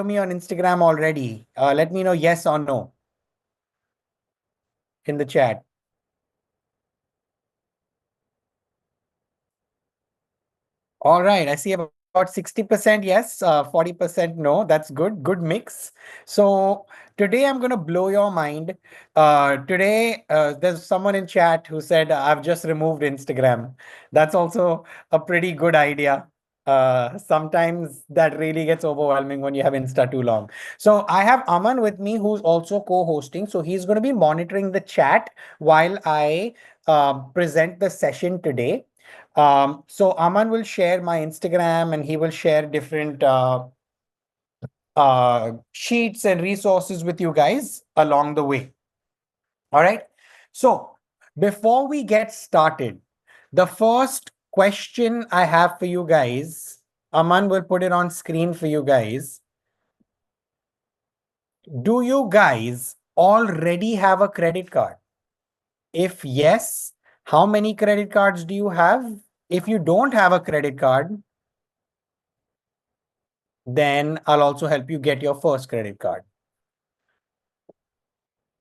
me on Instagram already? Let me know yes or no in the chat. All right, I see about 60% yes, 40% no. That's good. Good mix. So today I'm going to blow your mind. Today, there's someone in chat who said, I've just removed Instagram. That's also a pretty good idea. Sometimes that really gets overwhelming when you have Insta too long. So I have Aman with me, who's also co-hosting. So he's going to be monitoring the chat while I present the session today. So Aman will share my Instagram and he will share different sheets and resources with you guys along the way. All right. So before we get started, the first question I have for you guys, Aman will put it on screen for you guys. Do you guys already have a credit card? If yes, how many credit cards do you have? If you don't have a credit card, then I'll also help you get your first credit card.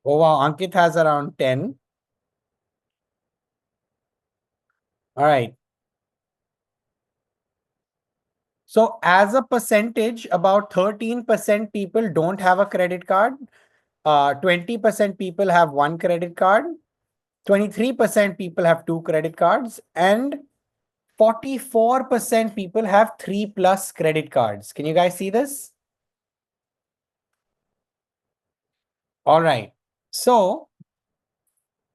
Oh, wow. Ankit has around 10. All right. So as a percentage, about 13% people don't have a credit card. 20% people have one credit card. 23% people have two credit cards. And 44% people have 3+ credit cards. Can you guys see this? All right. So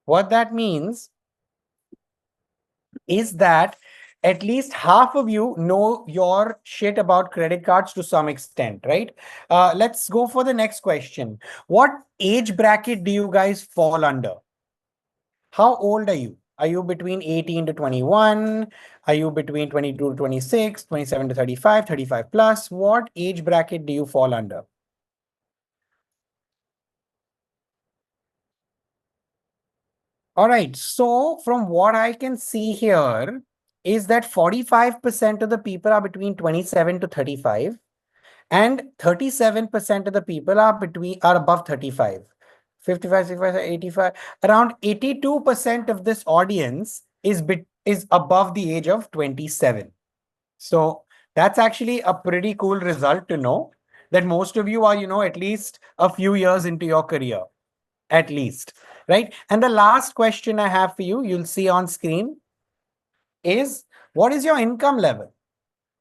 what that means is that at least half of you know your shit about credit cards to some extent, right? Let's go for the next question. What age bracket do you guys fall under? How old are you? Are you between 18 to 21? Are you between 22 to 26, 27 to 35, 35 plus? What age bracket do you fall under? All right. So from what I can see here is that 45% of the people are between 27 to 35 and 37% of the people are above 35. 55, 65, 85. Around 82% of this audience is above the age of 27. So that's actually a pretty cool result to know that most of you are, at least a few years into your career at least, right? And the last question I have for you, you'll see on screen, is what is your income level?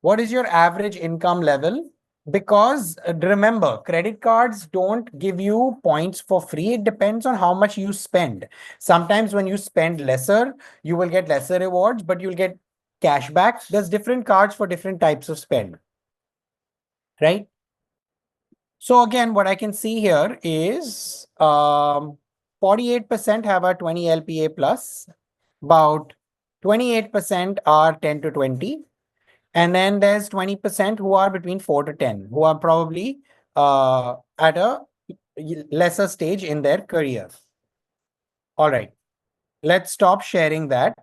What is your average income level? Because remember, credit cards don't give you points for free. It depends on how much you spend. Sometimes when you spend lesser, you will get lesser rewards, but you'll get cash back. There's different cards for different types of spend, right? So again, what I can see here is 48% have a 20 LPA plus, about 28% are 10 to 20, and then there's 20% who are between 4 to 10, who are probably at a lesser stage in their career. All right, let's stop sharing that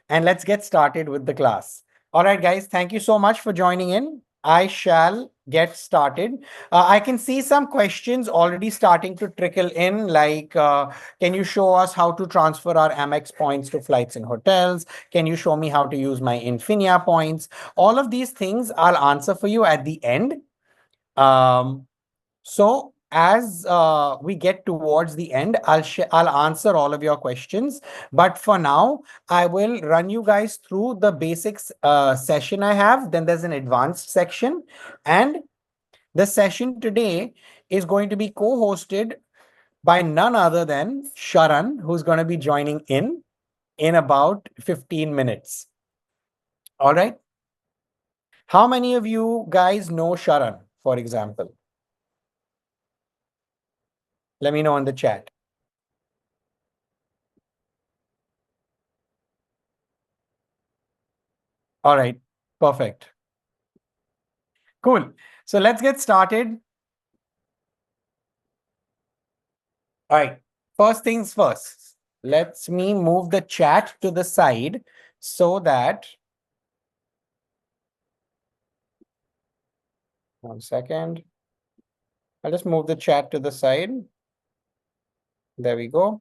and let's get started with the class. All right, guys, thank you so much for joining in. I shall get started. I can see some questions already starting to trickle in, like, can you show us how to transfer our Amex points to flights and hotels? Can you show me how to use my Infinia points? All of these things I'll answer for you at the end. So as we get towards the end, I'll answer all of your questions. But for now, I will run you guys through the basics session I have. Then there's an advanced section, and the session today is going to be co-hosted by none other than Sharan, who's going to be joining in about 15 minutes. All right. How many of you guys know Sharan, for example? Let me know in the chat. All right, perfect. Cool. So let's get started. All right, first things first. Let me move the chat to the side so that, 1 second. I'll just move the chat to the side. There we go.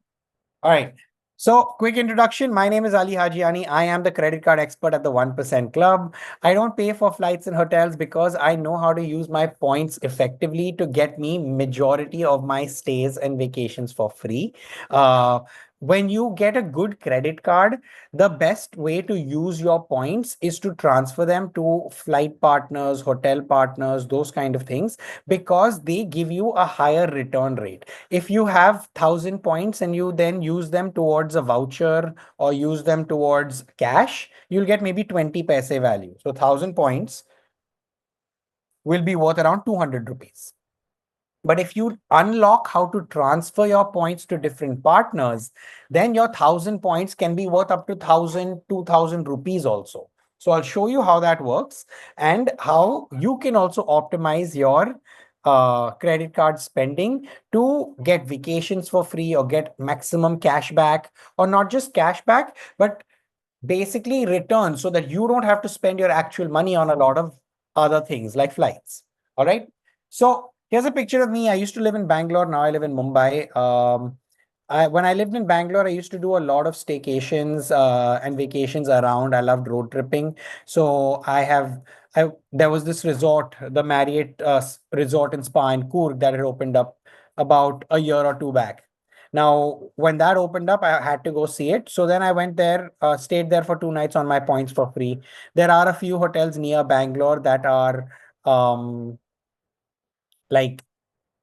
All right. So, quick introduction. My name is Ali Hajiani. I am the credit card expert at the 1% Club. I don't pay for flights and hotels because I know how to use my points effectively to get me majority of my stays and vacations for free. Uh, when you get a good credit card, the best way to use your points is to transfer them to flight partners, hotel partners, those kind of things, because they give you a higher return rate. If you have 1,000 points and you then use them towards a voucher or use them towards cash, you'll get maybe 20 paise value. So 1,000 points will be worth around 200 rupees. But if you unlock how to transfer your points to different partners, then your 1,000 points can be worth up to 1,000, 2,000 rupees also. So I'll show you how that works and how you can also optimize your credit card spending to get vacations for free or get maximum cash back, or not just cash back, but basically return, so that you don't have to spend your actual money on a lot of other things like flights. All right. So here's a picture of me. I used to live in Bangalore. Now I live in Mumbai. When I lived in Bangalore, I used to do a lot of staycations and vacations around. I loved road tripping. So there was this resort, the Marriott Resort and Spa in Coorg, that had opened up about a year or two back. Now, when that opened up, I had to go see it. So then I went there, stayed there for 2 nights on my points for free. There are a few hotels near Bangalore that are like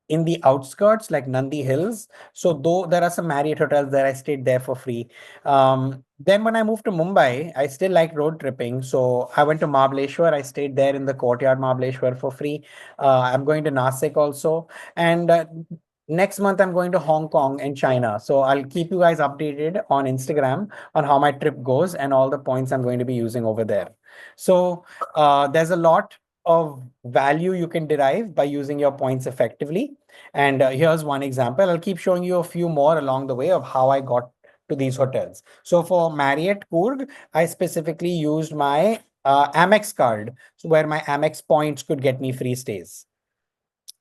in the outskirts, like Nandi Hills. So though there are some Marriott hotels there, I stayed there for free. Then when I moved to Mumbai, I still like road tripping. So I went to Mahabaleshwar. I stayed there in the Courtyard Mahabaleshwar for free. I'm going to Nasik also. And next month, I'm going to Hong Kong and China. So I'll keep you guys updated on Instagram on how my trip goes and all the points I'm going to be using over there. So there's a lot of value you can derive by using your points effectively. And here's one example. I'll keep showing you a few more along the way of how I got to these hotels. So for Marriott Coorg, I specifically used my Amex card, so where my Amex points could get me free stays,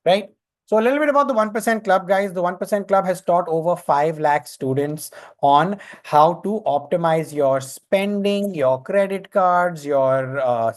right? So a little bit about the 1% Club, guys. The 1% Club has taught over 5 lakh students on how to optimize your spending, your credit cards, your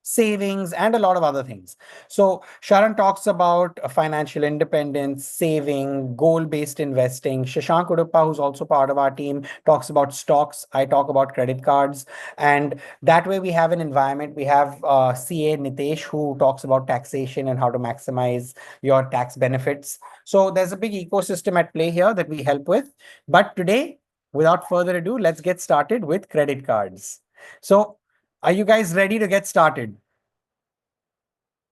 savings, and a lot of other things. So Sharan talks about financial independence, saving, goal-based investing. Shashank Uduppa, who's also part of our team, talks about stocks. I talk about credit cards. And that way we have an environment. We have CA Nitesh, who talks about taxation and how to maximize your tax benefits. So there's a big ecosystem at play here that we help with. But today, without further ado, let's get started with credit cards. So are you guys ready to get started?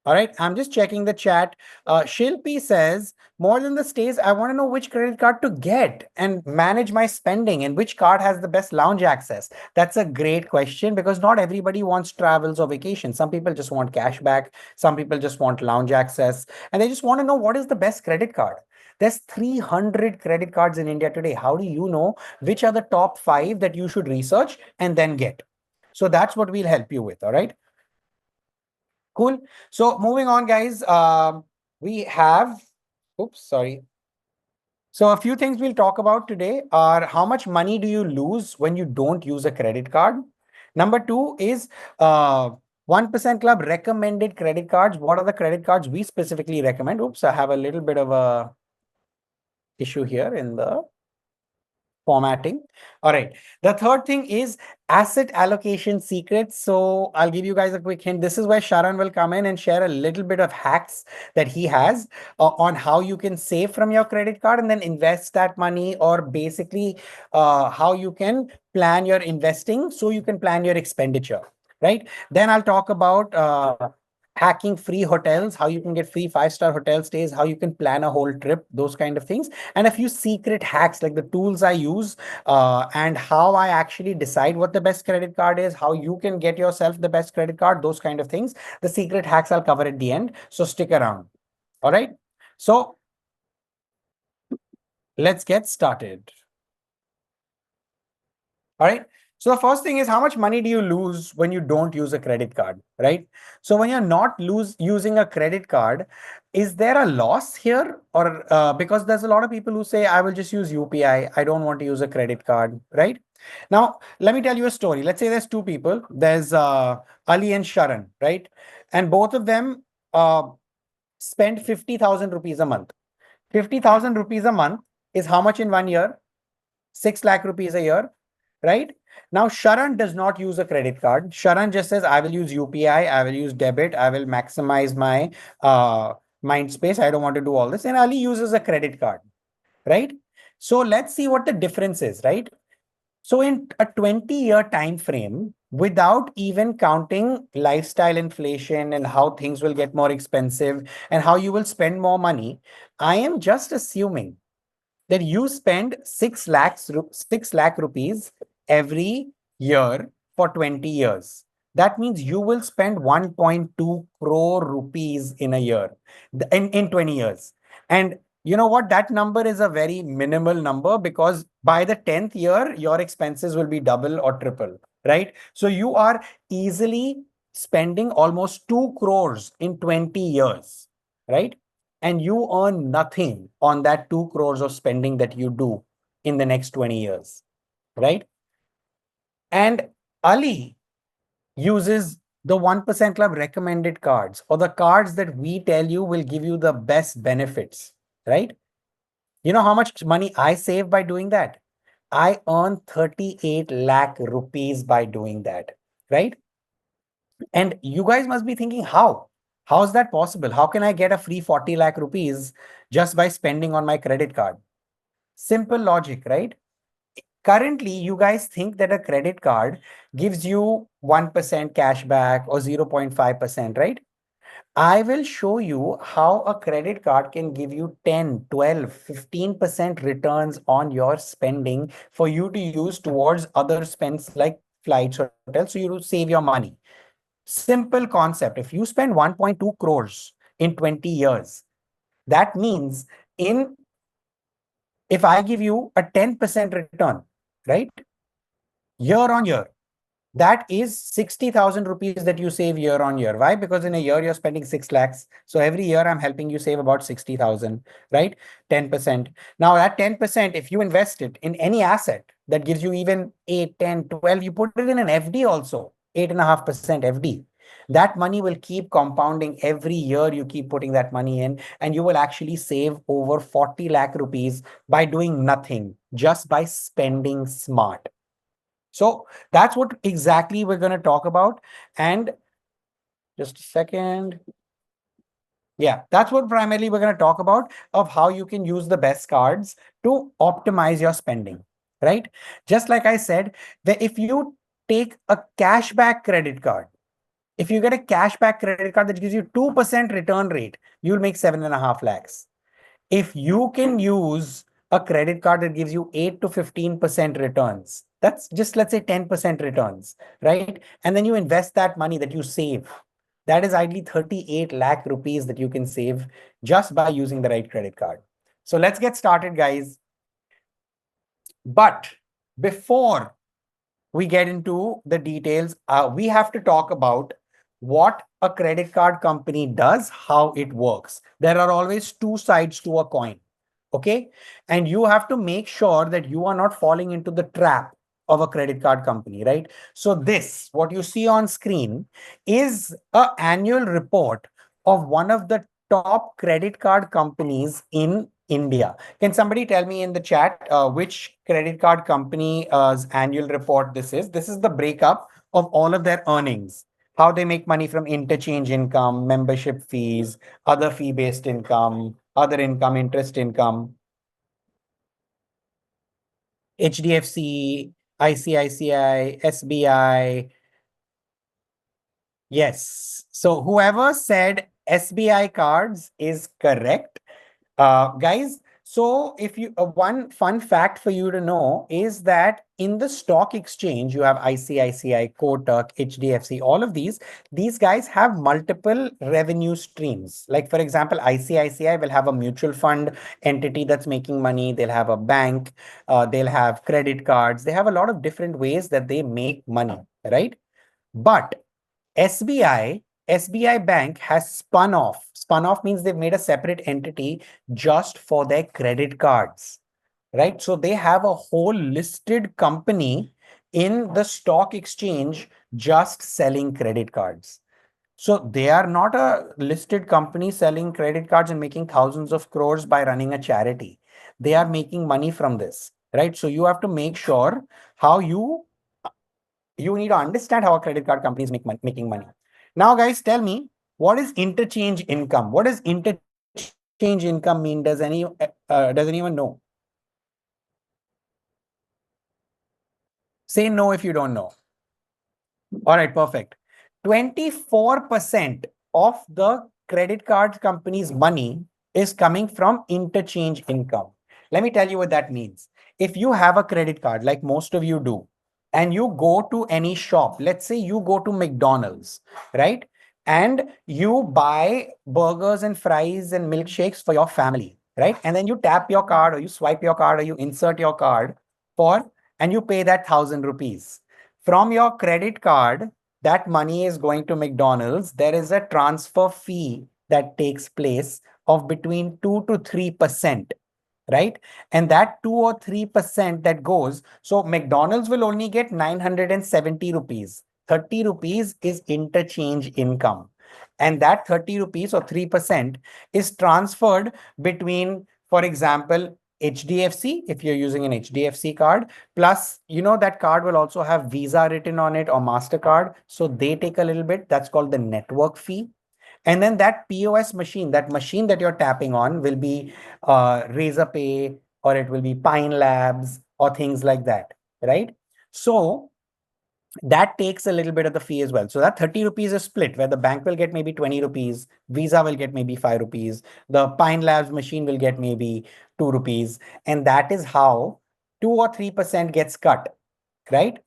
All right, I'm just checking the chat. Shilpi says, more than the stays, I want to know which credit card to get and manage my spending, and which card has the best lounge access. That's a great question, because not everybody wants travels or vacations. Some people just want cash back. Some people just want lounge access, and they just want to know what is the best credit card. There's 300 credit cards in India today. How do you know which are the top 5 that you should research and then get? So that's what we'll help you with. All right. Cool. So moving on, guys, we have, oops, sorry. So a few things we'll talk about today are: how much money do you lose when you don't use a credit card? Number two is 1% Club recommended credit cards. What are the credit cards we specifically recommend? Oops, I have a little bit of a issue here in the formatting. All right. The third thing is asset allocation secrets. So I'll give you guys a quick hint. This is where Sharan will come in and share a little bit of hacks that he has on how you can save from your credit card and then invest that money, or basically how you can plan your investing so you can plan your expenditure. Right. Then I'll talk about hacking free hotels, how you can get free 5-star hotel stays, how you can plan a whole trip, those kind of things, and a few secret hacks like the tools I use, and how I actually decide what the best credit card is, how you can get yourself the best credit card, those kind of things. The secret hacks I'll cover at the end. So stick around. All right. So let's get started. All right. So the first thing is, how much money do you lose when you don't use a credit card, right? So when you're not using a credit card, is there a loss here? Or because there's a lot of people who say, I will just use UPI. I don't want to use a credit card, right? Now, let me tell you a story. Let's say there's two people. There's Ali and Sharan, right? And both of them spend 50,000 rupees a month. 50,000 rupees a month is how much in 1 year? 6 lakh rupees a year, right? Now, Sharan does not use a credit card. Sharan just says, I will use UPI, I will use debit, I will maximize my mind space. I don't want to do all this. And Ali uses a credit card, right? So let's see what the difference is, right? So in a 20-year time frame, without even counting lifestyle inflation and how things will get more expensive and how you will spend more money, I am just assuming that you spend 6 lakh rupees every year for 20 years. That means you will spend 1.2 crore rupees in a year, in 20 years. And you know what? That number is a very minimal number because by the 10th year, your expenses will be double or triple, right? So you are easily spending almost 2 crores in 20 years, right? And you earn nothing on that 2 crores of spending that you do in the next 20 years, right? And Ali uses the 1% Club recommended cards or the cards that we tell you will give you the best benefits, right? You know how much money I save by doing that? I earn 38 lakh rupees by doing that, right? And you guys must be thinking, how? How is that possible? How can I get a free 40 lakh rupees just by spending on my credit card? Simple logic, right? Currently, you guys think that a credit card gives you 1% cash back or 0.5%, right? I will show you how a credit card can give you 10, 12, 15% returns on your spending for you to use towards other spends like flights or hotels. So you save your money. Simple concept. If you spend 1.2 crores in 20 years, that means in if I give you a 10% return, right? Year on year, that is 60,000 rupees that you save year on year. Why? Because in a year you're spending 6 lakhs. So every year I'm helping you save about 60,000, right? 10%. Now that 10%, if you invest it in any asset that gives you even 8, 10, 12, you put it in an FD also, 8.5% FD. That money will keep compounding every year. You keep putting that money in, and you will actually save over 40 lakh rupees by doing nothing, just by spending smart. So that's what exactly we're going to talk about. And just a second. Yeah, that's what primarily we're going to talk about, of how you can use the best cards to optimize your spending, right? Just like I said, that if you take a cashback credit card, if you get a cashback credit card that gives you 2% return rate, you'll make 7.5 lakhs. If you can use a credit card that gives you 8 to 15% returns, that's just, let's say, 10% returns, right? And then you invest that money that you save. That is idly 38 lakh rupees that you can save just by using the right credit card. So let's get started, guys. But before we get into the details, we have to talk about what a credit card company does, how it works. There are always two sides to a coin. Okay. And you have to make sure that you are not falling into the trap of a credit card company, right? So this, what you see on screen, is an annual report of one of the top credit card companies in India. Can somebody tell me in the chat which credit card company's annual report this is? This is the breakup of all of their earnings, how they make money from interchange income, membership fees, other fee-based income, other income, interest income. HDFC, ICICI, SBI. Yes. So whoever said SBI cards is correct. Guys, So if you one fun fact for you to know is that in the stock exchange, you have ICICI, Kotak, HDFC, all of these guys have multiple revenue streams. Like for example, ICICI will have a mutual fund entity that's making money. They'll have a bank, they'll have credit cards. They have a lot of different ways that they make money, right? But SBI Bank has spun off. Spun off means they've made a separate entity just for their credit cards, right? So they have a whole listed company in the stock exchange just selling credit cards. So they are not a listed company selling credit cards and making thousands of crores by running a charity. They are making money from this, right? So you have to make sure how you need to understand how a credit card company is making money. Now, guys, tell me, what is interchange income? What does interchange income mean? Does anyone know? Say no if you don't know. All right, perfect. 24% of the credit card company's money is coming from interchange income. Let me tell you what that means. If you have a credit card, like most of you do, and you go to any shop, let's say you go to McDonald's, right? And you buy burgers and fries and milkshakes for your family, right? And then you tap your card or you swipe your card or you insert your card for, and you pay that 1,000 rupees. From your credit card, that money is going to McDonald's. There is a transfer fee that takes place of between 2 to 3%, right? And that 2 or 3% that goes, so McDonald's will only get 970 rupees. 30 rupees is interchange income. And that 30 rupees or 3% is transferred between, for example, HDFC, if you're using an HDFC card, plus, that card will also have Visa written on it or MasterCard. So they take a little bit. That's called the network fee. And then that POS machine, that machine that you're tapping on will be Razorpay, or it will be Pine Labs or things like that, right? So that takes a little bit of the fee as well. So that 30 rupees is split where the bank will get maybe 20 rupees, Visa will get maybe 5 rupees, the Pine Labs machine will get maybe 2 rupees. And that is how 2 or 3% gets cut, right?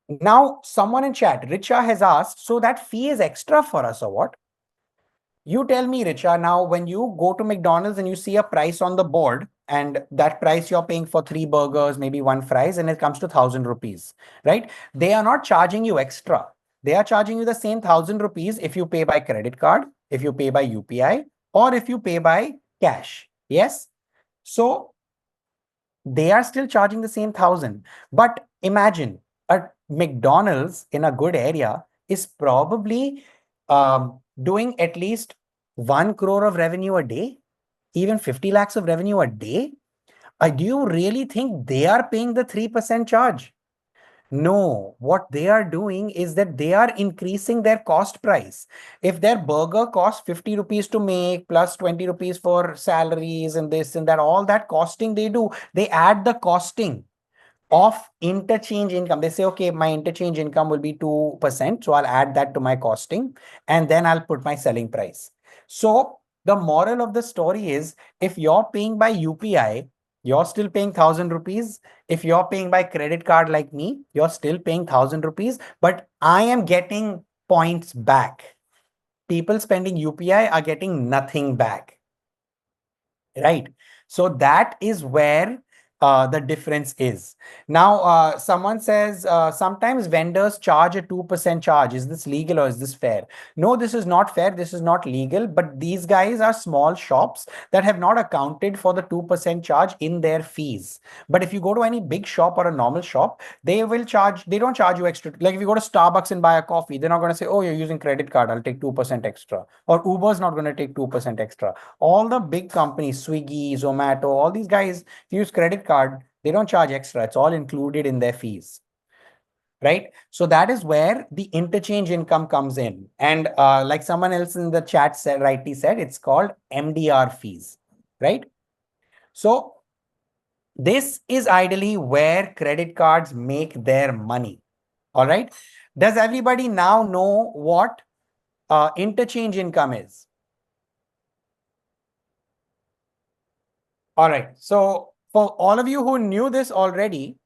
Now, someone in chat, Richa has asked, so that fee is extra for us or what? You tell me, Richa, now when you go to McDonald's and you see a price on the board, and that price you're paying for 3 burgers, maybe 1 fries, and it comes to 1,000 rupees, right? They are not charging you extra. They are charging you the same 1,000 rupees if you pay by credit card, if you pay by UPI, or if you pay by cash. Yes. So they are still charging the same 1,000. But imagine a McDonald's in a good area is probably doing at least 1 crore of revenue a day, even 50 lakhs of revenue a day. Do you really think they are paying the 3% charge? No, what they are doing is that they are increasing their cost price. If their burger costs 50 rupees to make plus 20 rupees for salaries and this and that, all that costing they do, they add the costing of interchange income. They say, okay, my interchange income will be 2%. So I'll add that to my costing and then I'll put my selling price. So the moral of the story is if you're paying by UPI, you're still paying 1,000 rupees. If you're paying by credit card like me, you're still paying 1,000 rupees, but I am getting points back. People spending UPI are getting nothing back, right? So that is where the difference is. Now, someone says sometimes vendors charge a 2% charge. Is this legal or is this fair? No, this is not fair. This is not legal. But these guys are small shops that have not accounted for the 2% charge in their fees. But if you go to any big shop or a normal shop, they don't charge you extra. Like if you go to Starbucks and buy a coffee, they're not going to say, oh, you're using credit card, I'll take 2% extra. Or Uber's not going to take 2% extra. All the big companies, Swiggy, Zomato, all these guys, if you use credit card, they don't charge extra. It's all included in their fees, right? So that is where the interchange income comes in. And like someone else in the chat said, rightly said, it's called MDR fees, right? So this is ideally where credit cards make their money. All right. Does everybody now know what interchange income is? All right. So for all of you who knew this already,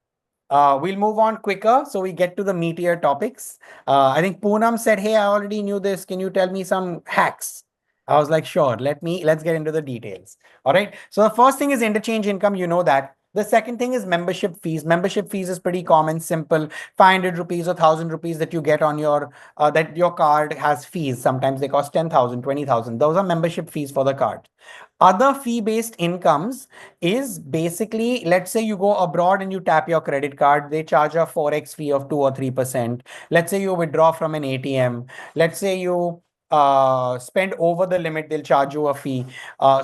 we'll move on quicker so we get to the meatier topics. I think Poonam said, "Hey, I already knew this. Can you tell me some hacks?" I was like, "Sure. Let's get into the details." All right. So the first thing is interchange income. You know that. The second thing is membership fees. Membership fees is pretty common, simple. 500 rupees or 1,000 rupees that you get on your that your card has fees. Sometimes they cost 10,000, 20,000. Those are membership fees for the card. Other fee-based incomes is basically, let's say you go abroad and you tap your credit card, they charge a forex fee of 2 or 3%. Let's say you withdraw from an ATM. Let's say you spend over the limit, they'll charge you a fee.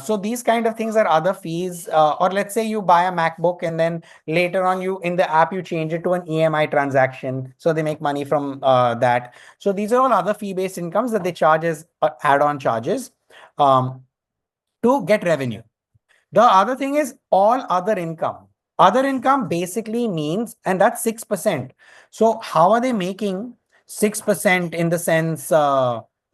So these kind of things are other fees. Or let's say you buy a MacBook and then later on you in the app you change it to an EMI transaction. So they make money from that. So these are all other fee-based incomes that they charge as add-on charges to get revenue. The other thing is all other income. Other income basically means, and that's 6%. So how are they making 6% in the sense,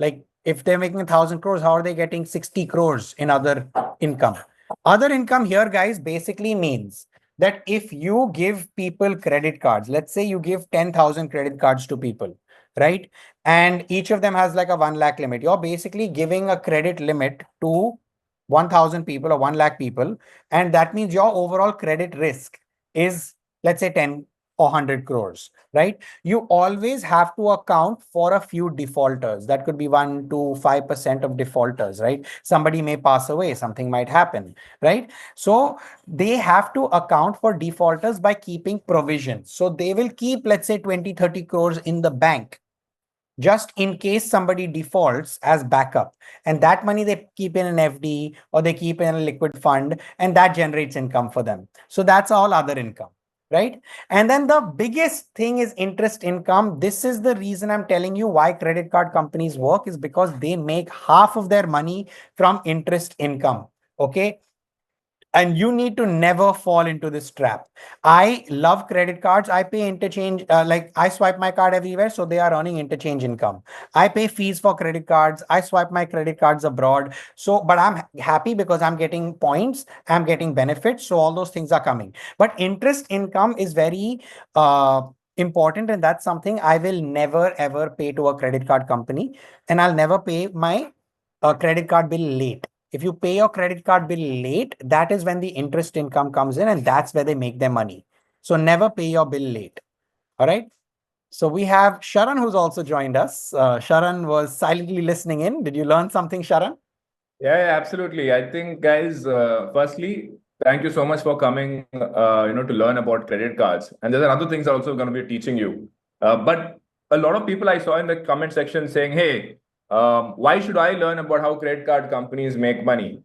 like if they're making 1,000 crores, how are they getting 60 crores in other income? Other income here, guys, basically means that if you give people credit cards, let's say you give 10,000 credit cards to people, right? And each of them has like a 1 lakh limit. You're basically giving a credit limit to 1,000 people or 1 lakh people. And that means your overall credit risk is, let's say, 10 or 100 crores, right? You always have to account for a few defaulters. That could be 1 to 5% of defaulters, right? Somebody may pass away, something might happen, right? So they have to account for defaulters by keeping provisions. So they will keep, let's say, 20, 30 crores in the bank just in case somebody defaults as backup. And that money they keep in an FD or they keep in a liquid fund, and that generates income for them. So that's all other income, right? And then the biggest thing is interest income. This is the reason I'm telling you why credit card companies work, is because they make half of their money from interest income. Okay. And you need to never fall into this trap. I love credit cards. I pay interchange, like I swipe my card everywhere, so they are earning interchange income. I pay fees for credit cards. I swipe my credit cards abroad. So, but I'm happy because I'm getting points, I'm getting benefits. So all those things are coming. But interest income is very important, and that's something I will never ever pay to a credit card company, and I'll never pay my credit card bill late. If you pay your credit card bill late, that is when the interest income comes in, and that's where they make their money. So never pay your bill late. All right. So we have Sharan who's also joined us. Sharan was silently listening in. Did you learn something, Sharan? Yeah, absolutely. I think, guys, firstly, thank you so much for coming, to learn about credit cards. And there's other things also going to be teaching you. But a lot of people I saw in the comment section saying, hey, why should I learn about how credit card companies make money?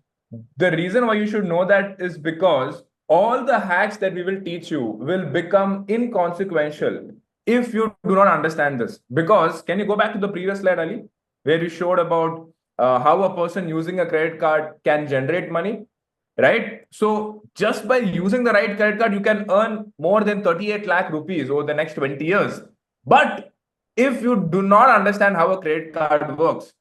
The reason why you should know that is because all the hacks that we will teach you will become inconsequential if you do not understand this. Because can you go back to the previous slide, Ali, where you showed about how a person using a credit card can generate money, right? So just by using the right credit card, you can earn more than 38 lakh rupees over the next 20 years. But if you do not understand how a credit card works,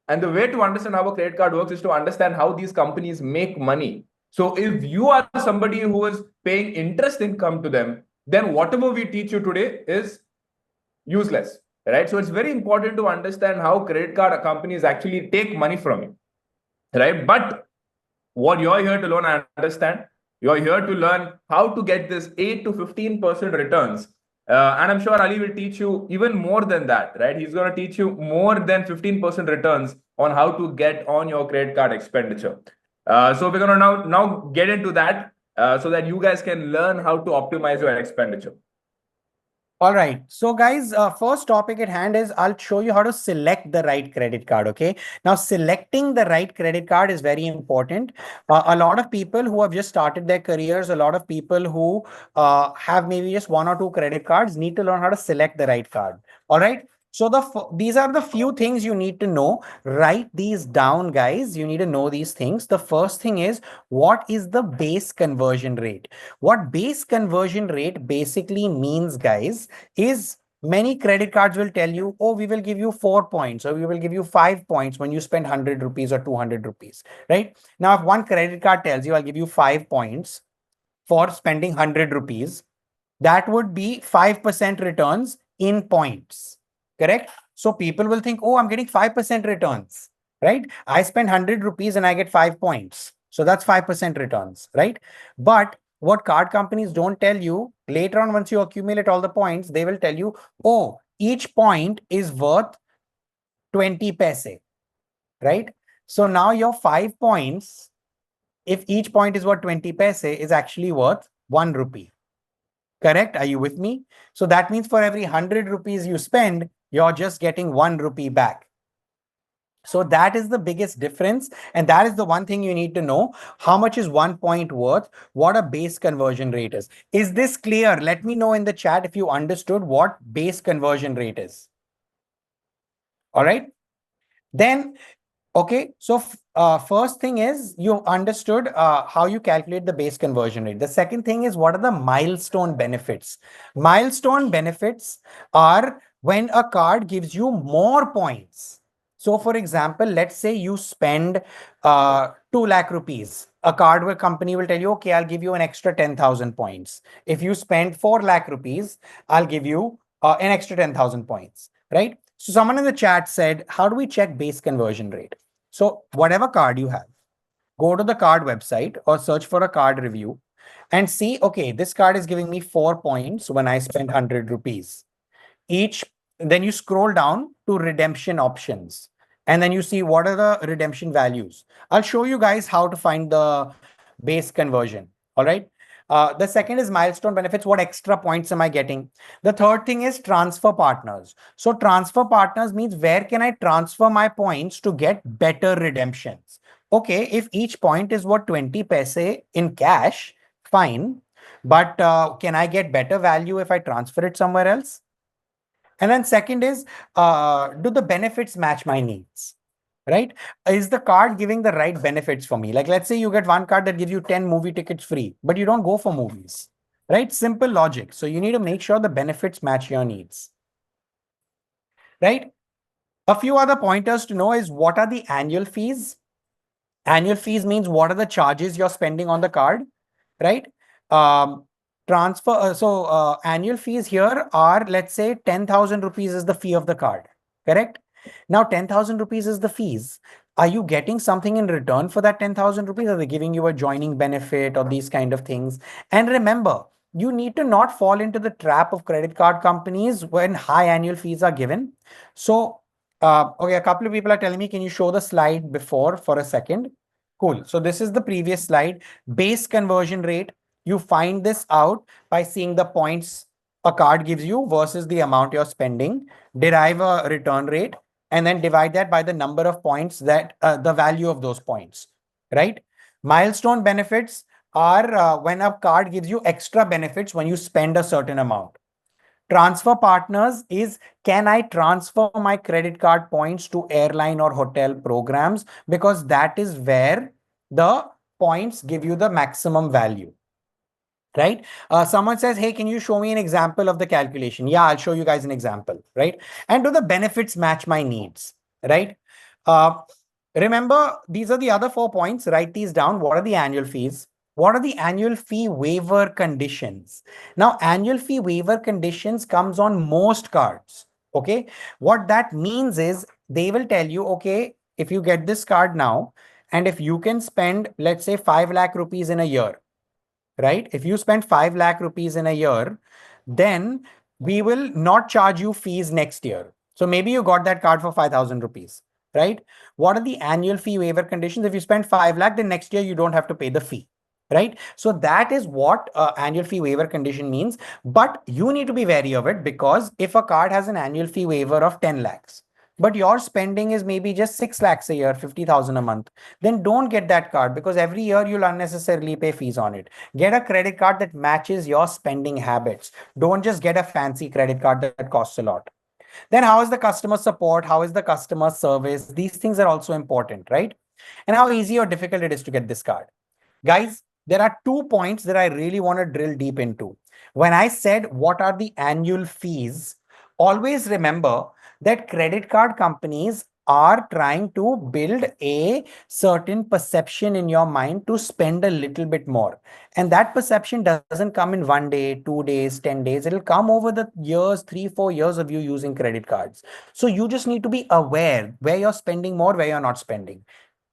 and the way to understand how a credit card works is to understand how these companies make money. So if you are somebody who is paying interest income to them, then whatever we teach you today is useless, right? So it's very important to understand how credit card companies actually take money from you, right? But what you're here to learn and understand, you're here to learn how to get this 8 to 15% returns. And I'm sure Ali will teach you even more than that, right? He's going to teach you more than 15% returns on how to get on your credit card expenditure. So we're going to now get into that so that you guys can learn how to optimize your expenditure. All right. So guys, first topic at hand is I'll show you how to select the right credit card. Okay. Now, selecting the right credit card is very important. A lot of people who have just started their careers, a lot of people who have maybe just 1 or 2 credit cards need to learn how to select the right card. All right. So these are the few things you need to know. Write these down, guys. You need to know these things. The first thing is, what is the base conversion rate? What base conversion rate basically means, guys, is Many credit cards will tell you, oh, we will give you 4 points or we will give you 5 points when you spend 100 rupees or 200 rupees, right? Now, if one credit card tells you, I'll give you 5 points for spending 100 rupees, that would be 5% returns in points, correct? So people will think, oh, I'm getting 5% returns, right? I spend 100 rupees and I get 5 points. So that's 5% returns, right? But what card companies don't tell you later on, once you accumulate all the points, they will tell you, oh, each point is worth 20 paise, right? So now your 5 points, if each point is worth 20 paise, is actually worth 1 rupee. Correct? Are you with me? So that means for every 100 rupees you spend, you're just getting 1 rupee back. So that is the biggest difference. And that is the one thing you need to know. How much is 1 point worth? What a base conversion rate is. Is this clear? Let me know in the chat if you understood what base conversion rate is. All right. Then, okay. So first thing is you understood how you calculate the base conversion rate. The second thing is what are the milestone benefits? Milestone benefits are when a card gives you more points. So for example, let's say you spend 2 lakh rupees. A company will tell you, okay, I'll give you an extra 10,000 points. If you spend 4 lakh rupees, I'll give you an extra 10,000 points, right? So someone in the chat said, how do we check base conversion rate? So whatever card you have, go to the card website or search for a card review and see, okay, this card is giving me 4 points when I spend 100 rupees. Then you scroll down to redemption options and then you see what are the redemption values. I'll show you guys how to find the base conversion. All right. The second is milestone benefits. What extra points am I getting? The third thing is transfer partners. So transfer partners means where can I transfer my points to get better redemptions? Okay, if each point is what 20 paise in cash, fine. But can I get better value if I transfer it somewhere else? And then second is, do the benefits match my needs? Right? Is the card giving the right benefits for me? Like, let's say you get one card that gives you 10 movie tickets free, but you don't go for movies, right? Simple logic. So you need to make sure the benefits match your needs, right? A few other pointers to know is what are the annual fees? Annual fees means what are the charges you're spending on the card, right? Um, annual fees here are, let's say 10,000 rupees is the fee of the card, correct? Now 10,000 rupees is the fees. Are you getting something in return for that 10,000 rupees? Are they giving you a joining benefit or these kind of things? And remember, you need to not fall into the trap of credit card companies when high annual fees are given. So, okay, a couple of people are telling me, can you show the slide before for a second? Cool. So this is the previous slide. Base conversion rate. You find this out by seeing the points a card gives you versus the amount you're spending. Derive a return rate and then divide that by the number of points that the value of those points, right? Milestone benefits are when a card gives you extra benefits when you spend a certain amount. Transfer partners is, can I transfer my credit card points to airline or hotel programs? Because that is where the points give you the maximum value, right? Someone says, hey, can you show me an example of the calculation? Yeah, I'll show you guys an example, right? And do the benefits match my needs, right? Uh, Remember, these are the other 4 points. Write these down. What are the annual fees? What are the annual fee waiver conditions? Now, annual fee waiver conditions comes on most cards. Okay. What that means is they will tell you, okay, if you get this card now, and if you can spend, let's say 5 lakh rupees in a year, right? If you spend 5 lakh rupees in a year, then we will not charge you fees next year. So maybe you got that card for 5,000 rupees, right? What are the annual fee waiver conditions? If you spend 5 lakh, then next year you don't have to pay the fee, right? So that is what annual fee waiver condition means. But you need to be wary of it because if a card has an annual fee waiver of 10 lakhs, but your spending is maybe just 6 lakhs a year, 50,000 a month, then don't get that card because every year you'll unnecessarily pay fees on it. Get a credit card that matches your spending habits. Don't just get a fancy credit card that costs a lot. Then how is the customer support? How is the customer service? These things are also important, right? And how easy or difficult it is to get this card. Guys, there are 2 points that I really want to drill deep into. When I said what are the annual fees always remember that credit card companies are trying to build a certain perception in your mind to spend a little bit more. And that perception doesn't come in 1 day, 2 days, 10 days. It'll come over the years, 3, 4 years of you using credit cards. So you just need to be aware where you're spending more, where you're not spending.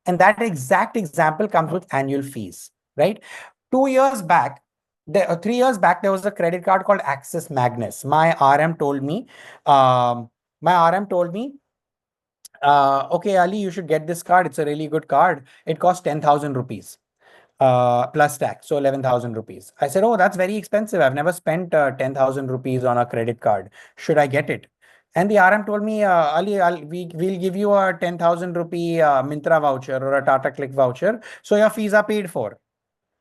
And that exact example comes with annual fees, right? 2 years back, 3 years back, there was a credit card called Axis Magnus. Um, my RM told me, okay, Ali, you should get this card. It's a really good card. It costs 10,000 rupees plus tax, so 11,000 rupees. I said, oh, that's very expensive. I've never spent 10,000 rupees on a credit card. Should I get it? And the RM told me, Ali, we'll give you a 10,000 rupee Myntra voucher or a Tata Click voucher. So your fees are paid for,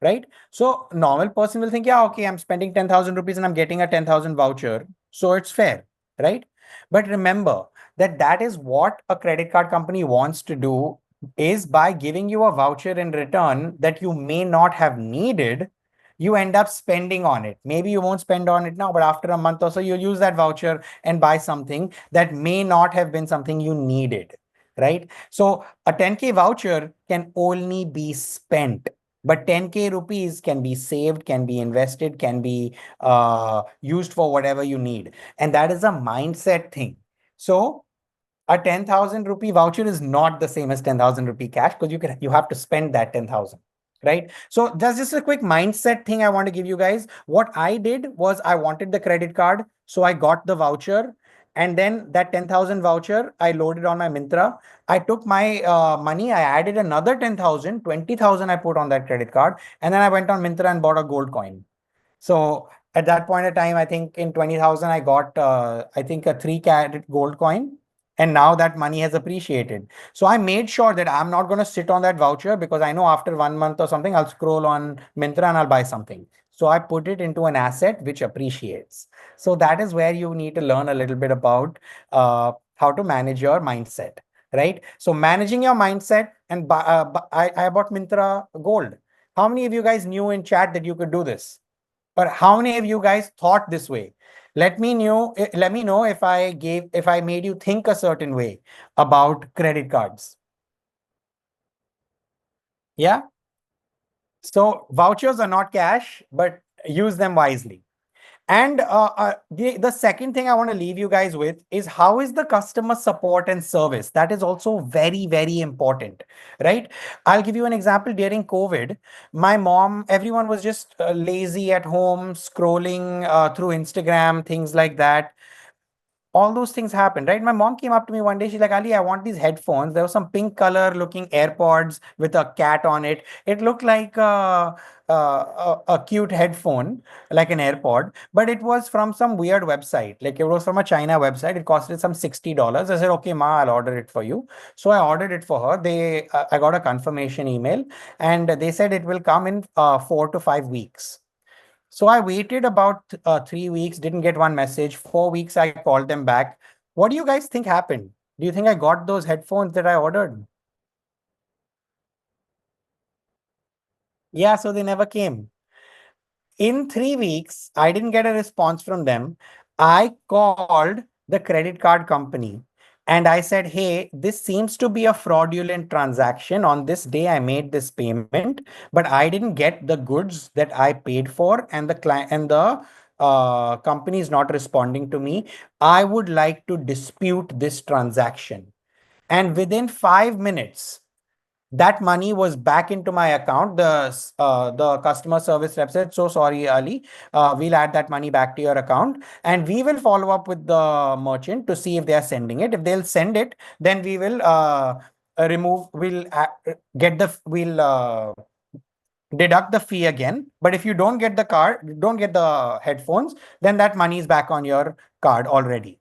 right? So normal person will think, yeah, okay, I'm spending 10,000 rupees and I'm getting a 10,000 voucher. So it's fair, right? But remember that that is what a credit card company wants to do, is by giving you a voucher in return that you may not have needed, you end up spending on it. Maybe you won't spend on it now, but after a month or so, you'll use that voucher and buy something that may not have been something you needed, right? So a 10K voucher can only be spent, but 10K rupees can be saved, can be invested, can be used for whatever you need. And that is a mindset thing. So a 10,000 rupee voucher is not the same as 10,000 rupee cash, because you have to spend that 10,000, right? So that's just a quick mindset thing I want to give you guys. What I did was I wanted the credit card, so I got the voucher, and then that 10,000 voucher I loaded on my Myntra. I took my money, I added another 10,000, 20,000 I put on that credit card, and then I went on Myntra and bought a gold coin. So at that point of time, I think in 20,000, I got, I think, a 3 carat gold coin. And now that money has appreciated. So I made sure that I'm not going to sit on that voucher, because I know after 1 month or something, I'll scroll on Myntra and I'll buy something. So I put it into an asset which appreciates. So that is where you need to learn a little bit about how to manage your mindset, right? So managing your mindset, and I bought Myntra Gold. How many of you guys knew in chat that you could do this? But how many of you guys thought this way? Let me know if I made you think a certain way about credit cards. Yeah. So vouchers are not cash, but use them wisely. And the second thing I want to leave you guys with is, how is the customer support and service? That is also very, very important, right? I'll give you an example. During COVID, my mom, everyone was just lazy at home, scrolling through Instagram, things like that. All those things happened, right? My mom came up to me one day. She's like, Ali, I want these headphones. There was some pink color looking AirPods with a cat on it. It looked like a cute headphone, like an AirPod, but it was from some weird website. Like, it was from a China website. It costed some $60. I said, okay, Ma, I'll order it for you. So I ordered it for her. I got a confirmation email, and they said it will come in 4 to 5 weeks. So I waited about 3 weeks, didn't get one message. 4 weeks, I called them back. What do you guys think happened? Do you think I got those headphones that I ordered? Yeah, so they never came. In 3 weeks, I didn't get a response from them. I called the credit card company and I said, hey, this seems to be a fraudulent transaction. On this day, I made this payment, but I didn't get the goods that I paid for, and the client and the company is not responding to me. I would like to dispute this transaction. And within 5 minutes, that money was back into my account. The customer service rep said, so sorry, Ali, we'll add that money back to your account, and we will follow up with the merchant to see if they are sending it. If they'll send it, then we will remove we'll get the we'll deduct the fee again. But if you don't get the headphones, then that money is back on your card already.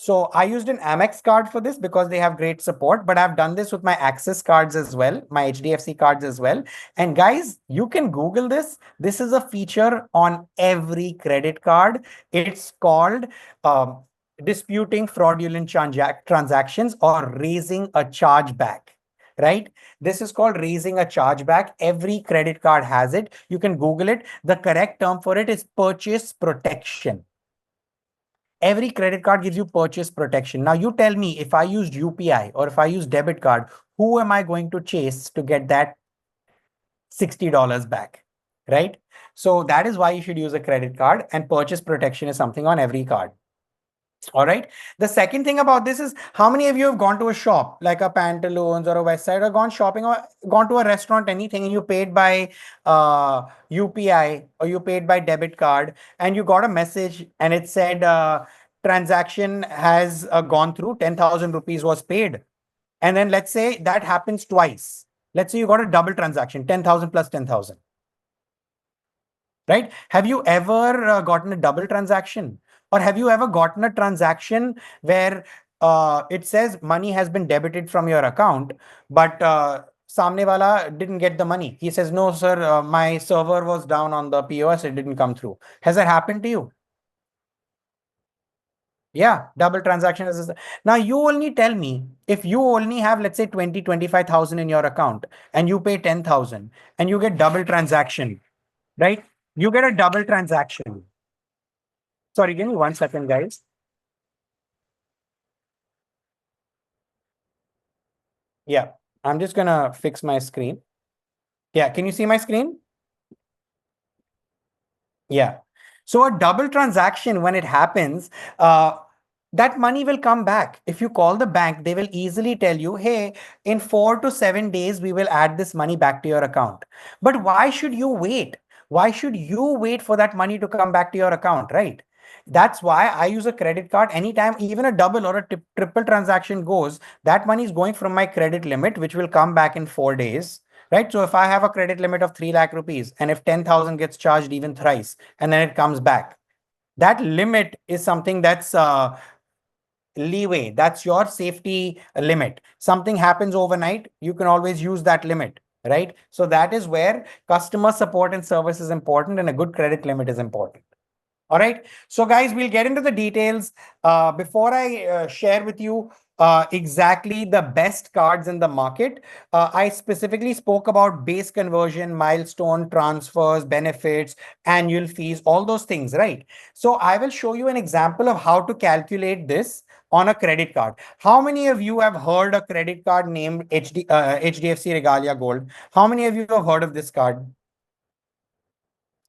So I used an Amex card for this because they have great support, but I've done this with my Axis cards as well, my HDFC cards as well. And guys, you can Google this. This is a feature on every credit card. It's called disputing fraudulent transactions, or raising a chargeback. Right? This is called raising a chargeback. Every credit card has it. You can Google it. The correct term for it is purchase protection. every credit card gives you purchase protection. Now you tell me, if I used UPI or if I use debit card, who am I going to chase to get that $60 back, right? So that is why you should use a credit card, and purchase protection is something on every card. All right. The second thing about this is, how many of you have gone to a shop like a Pantaloons or a West Side, or gone shopping, or gone to a restaurant, anything, and you paid by UPI or you paid by debit card, and you got a message and it said transaction has gone through, 10,000 rupees was paid. And then let's say that happens twice. Let's say you got a double transaction, 10,000 plus 10,000. Right? Have you ever gotten a double transaction? Or have you ever gotten a transaction where it says money has been debited from your account, but Samne wala didn't get the money? He says, no, sir, my server was down on the POS, it didn't come through. Has that happened to you? Yeah, double transaction is. Now you only tell me, if you only have, let's say 20, 25,000 in your account and you pay 10,000 and you get double transaction, right? You get a double transaction. Sorry, give me 1 second, guys. Yeah, I'm just gonna fix my screen. Yeah, can you see my screen? Yeah. So a double transaction, when it happens, that money will come back. If you call the bank, they will easily tell you, hey, in 4 to 7 days, we will add this money back to your account. But why should you wait? Why should you wait for that money to come back to your account, right? That's why I use a credit card. Anytime even a double or a triple transaction goes, that money is going from my credit limit, which will come back in 4 days. Right. So if I have a credit limit of 3 lakh rupees, and if 10,000 gets charged even thrice and then it comes back, that limit is something that's leeway. That's your safety limit. Something happens overnight, you can always use that limit. Right. So that is where customer support and service is important, and a good credit limit is important. All right. So, guys, we'll get into the details. Before I share with you exactly the best cards in the market, I specifically spoke about base conversion, milestone, transfers, benefits, annual fees, all those things, right? So, I will show you an example of how to calculate this on a credit card. How many of you have heard a credit card named HDFC Regalia Gold? How many of you have heard of this card?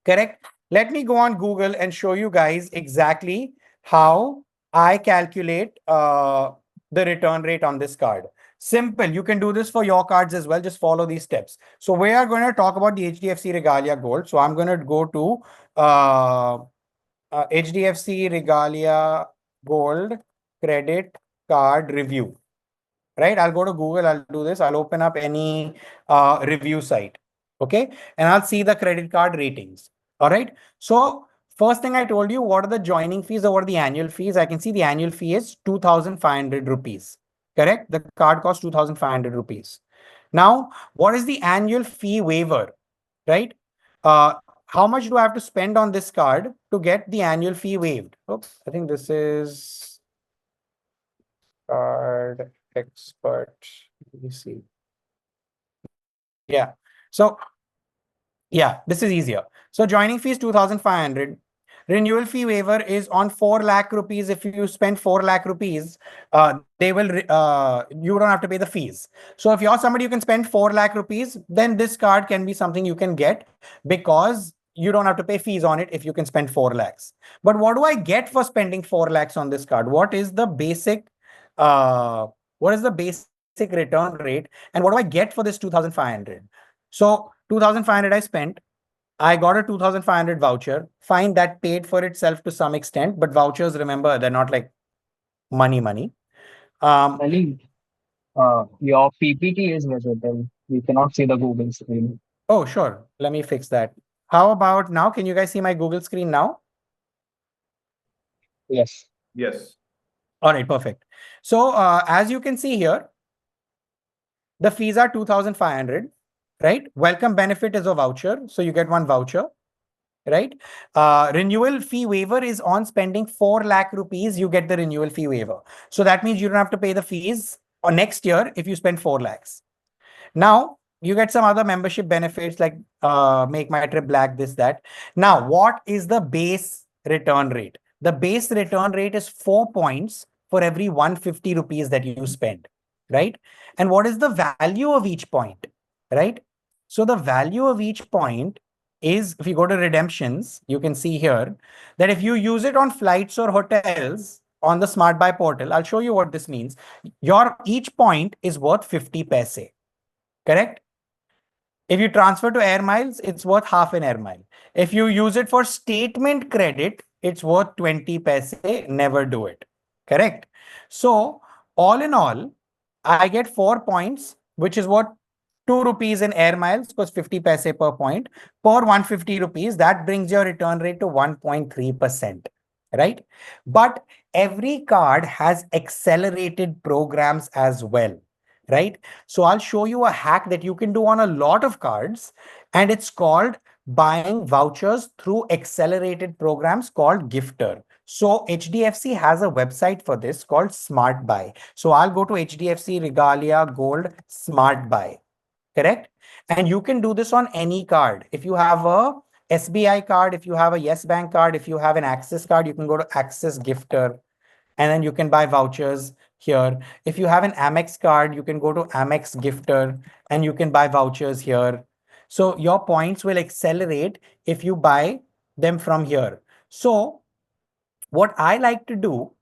Correct. Let me go on Google and show you guys exactly how I calculate the return rate on this card. Simple. You can do this for your cards as well. Just follow these steps. So we are going to talk about the HDFC Regalia Gold. So I'm going to go to HDFC Regalia Gold Credit Card Review. Right? I'll go to Google. I'll do this. I'll open up any review site. Okay. And I'll see the credit card ratings. All right. So first thing I told you, what are the joining fees or what are the annual fees? I can see the annual fee is 2,500 rupees. Correct? The card costs 2,500 rupees. Now, what is the annual fee waiver? Right? How much do I have to spend on this card to get the annual fee waived? Oops, I think this is card expert. Let me see. Yeah. So yeah, this is easier. So joining fee is 2,500. Renewal fee waiver is on 4 lakh rupees. If you spend 4 lakh rupees, they will, you don't have to pay the fees. So if you're somebody who can spend 4 lakh rupees, then this card can be something you can get, because you don't have to pay fees on it if you can spend 4 lakhs. But what do I get for spending 4 lakhs on this card? What is the basic return rate, and what do I get for this 2,500? So 2,500 I spent. I got a 2,500 voucher. Fine, that paid for itself to some extent, but vouchers, remember, they're not like money. Ali, your PPT is visible. We cannot see the Google screen. Oh, sure. Let me fix that. How about now? Can you guys see my Google screen now? Yes. Yes. All right, perfect. So as you can see here, the fees are 2,500, right? Welcome benefit is a voucher. So you get one voucher, right? Renewal fee waiver is on spending 4 lakh rupees, you get the renewal fee waiver. So that means you don't have to pay the fees or next year if you spend 4 lakhs. Now, you get some other membership benefits like Make My Trip Black, this, that. Now, what is the base return rate? the base return rate is 4 points for every 150 rupees that you spend, right? And what is the value of each point, right? So the value of each point is, if you go to redemptions, you can see here that if you use it on flights or hotels on the Smart Buy portal, I'll show you what this means. Your each point is worth 50 paise, correct? If you transfer to air miles, it's worth half an air mile. If you use it for statement credit, it's worth 20 paise. Never do it. Correct? So, all in all, I get 4 points, which is what 2 rupees in air miles, because 50 paise per point per 150 rupees. That brings your return rate to 1.3%. Right? But every card has accelerated programs as well. Right? So I'll show you a hack that you can do on a lot of cards, and it's called buying vouchers through accelerated programs called Gifter. So HDFC has a website for this called Smart Buy. So I'll go to HDFC Regalia Gold Smart Buy, correct? And you can do this on any card. If you have a SBI card, if you have a Yes Bank card, if you have an Axis card, you can go to Axis Gifter, and then you can buy vouchers here. If you have an Amex card, you can go to Amex Gifter and you can buy vouchers here. So your points will accelerate if you buy them from here. So what I like to do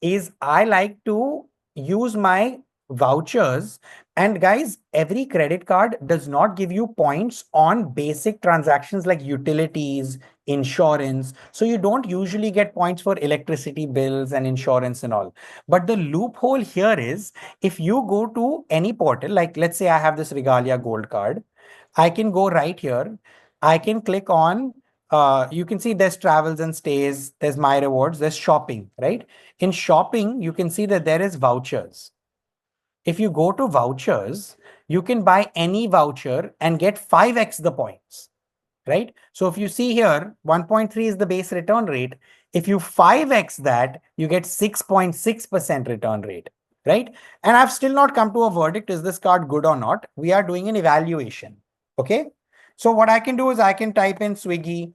is I like to use my vouchers. And guys, every credit card does not give you points on basic transactions like utilities, insurance. So you don't usually get points for electricity bills and insurance and all. But the loophole here is, if you go to any portal, like let's say I have this Regalia Gold card, I can go right here. I can click on, you can see there's travels and stays, there's my rewards, there's shopping, right? In shopping, you can see that there is vouchers. If you go to vouchers, you can buy any voucher and get 5x the points, right? So if you see here, 1.3 is the base return rate. If you 5x that, you get 6.6% return rate, right? And I've still not come to a verdict, is this card good or not? We are doing an evaluation, okay? So what I can do is I can type in Swiggy,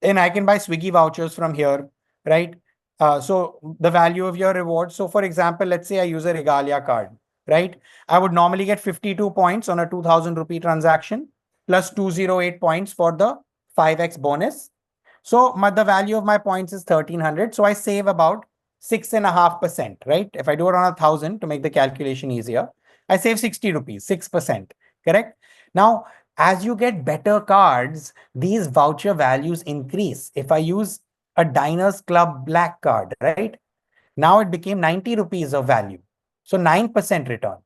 and I can buy Swiggy vouchers from here, right? So the value of your reward. So for example, let's say I use a Regalia card, right? I would normally get 52 points on a 2000 rupee transaction plus 208 points for the 5x bonus. So the value of my points is 1300. So I save about 6.5%, right? If I do it on 1000 to make the calculation easier, I save 60 rupees, 6%, correct? Now, as you get better cards, these voucher values increase. If I use a Diners Club Black card, right? Now it became 90 rupees of value. So 9% return.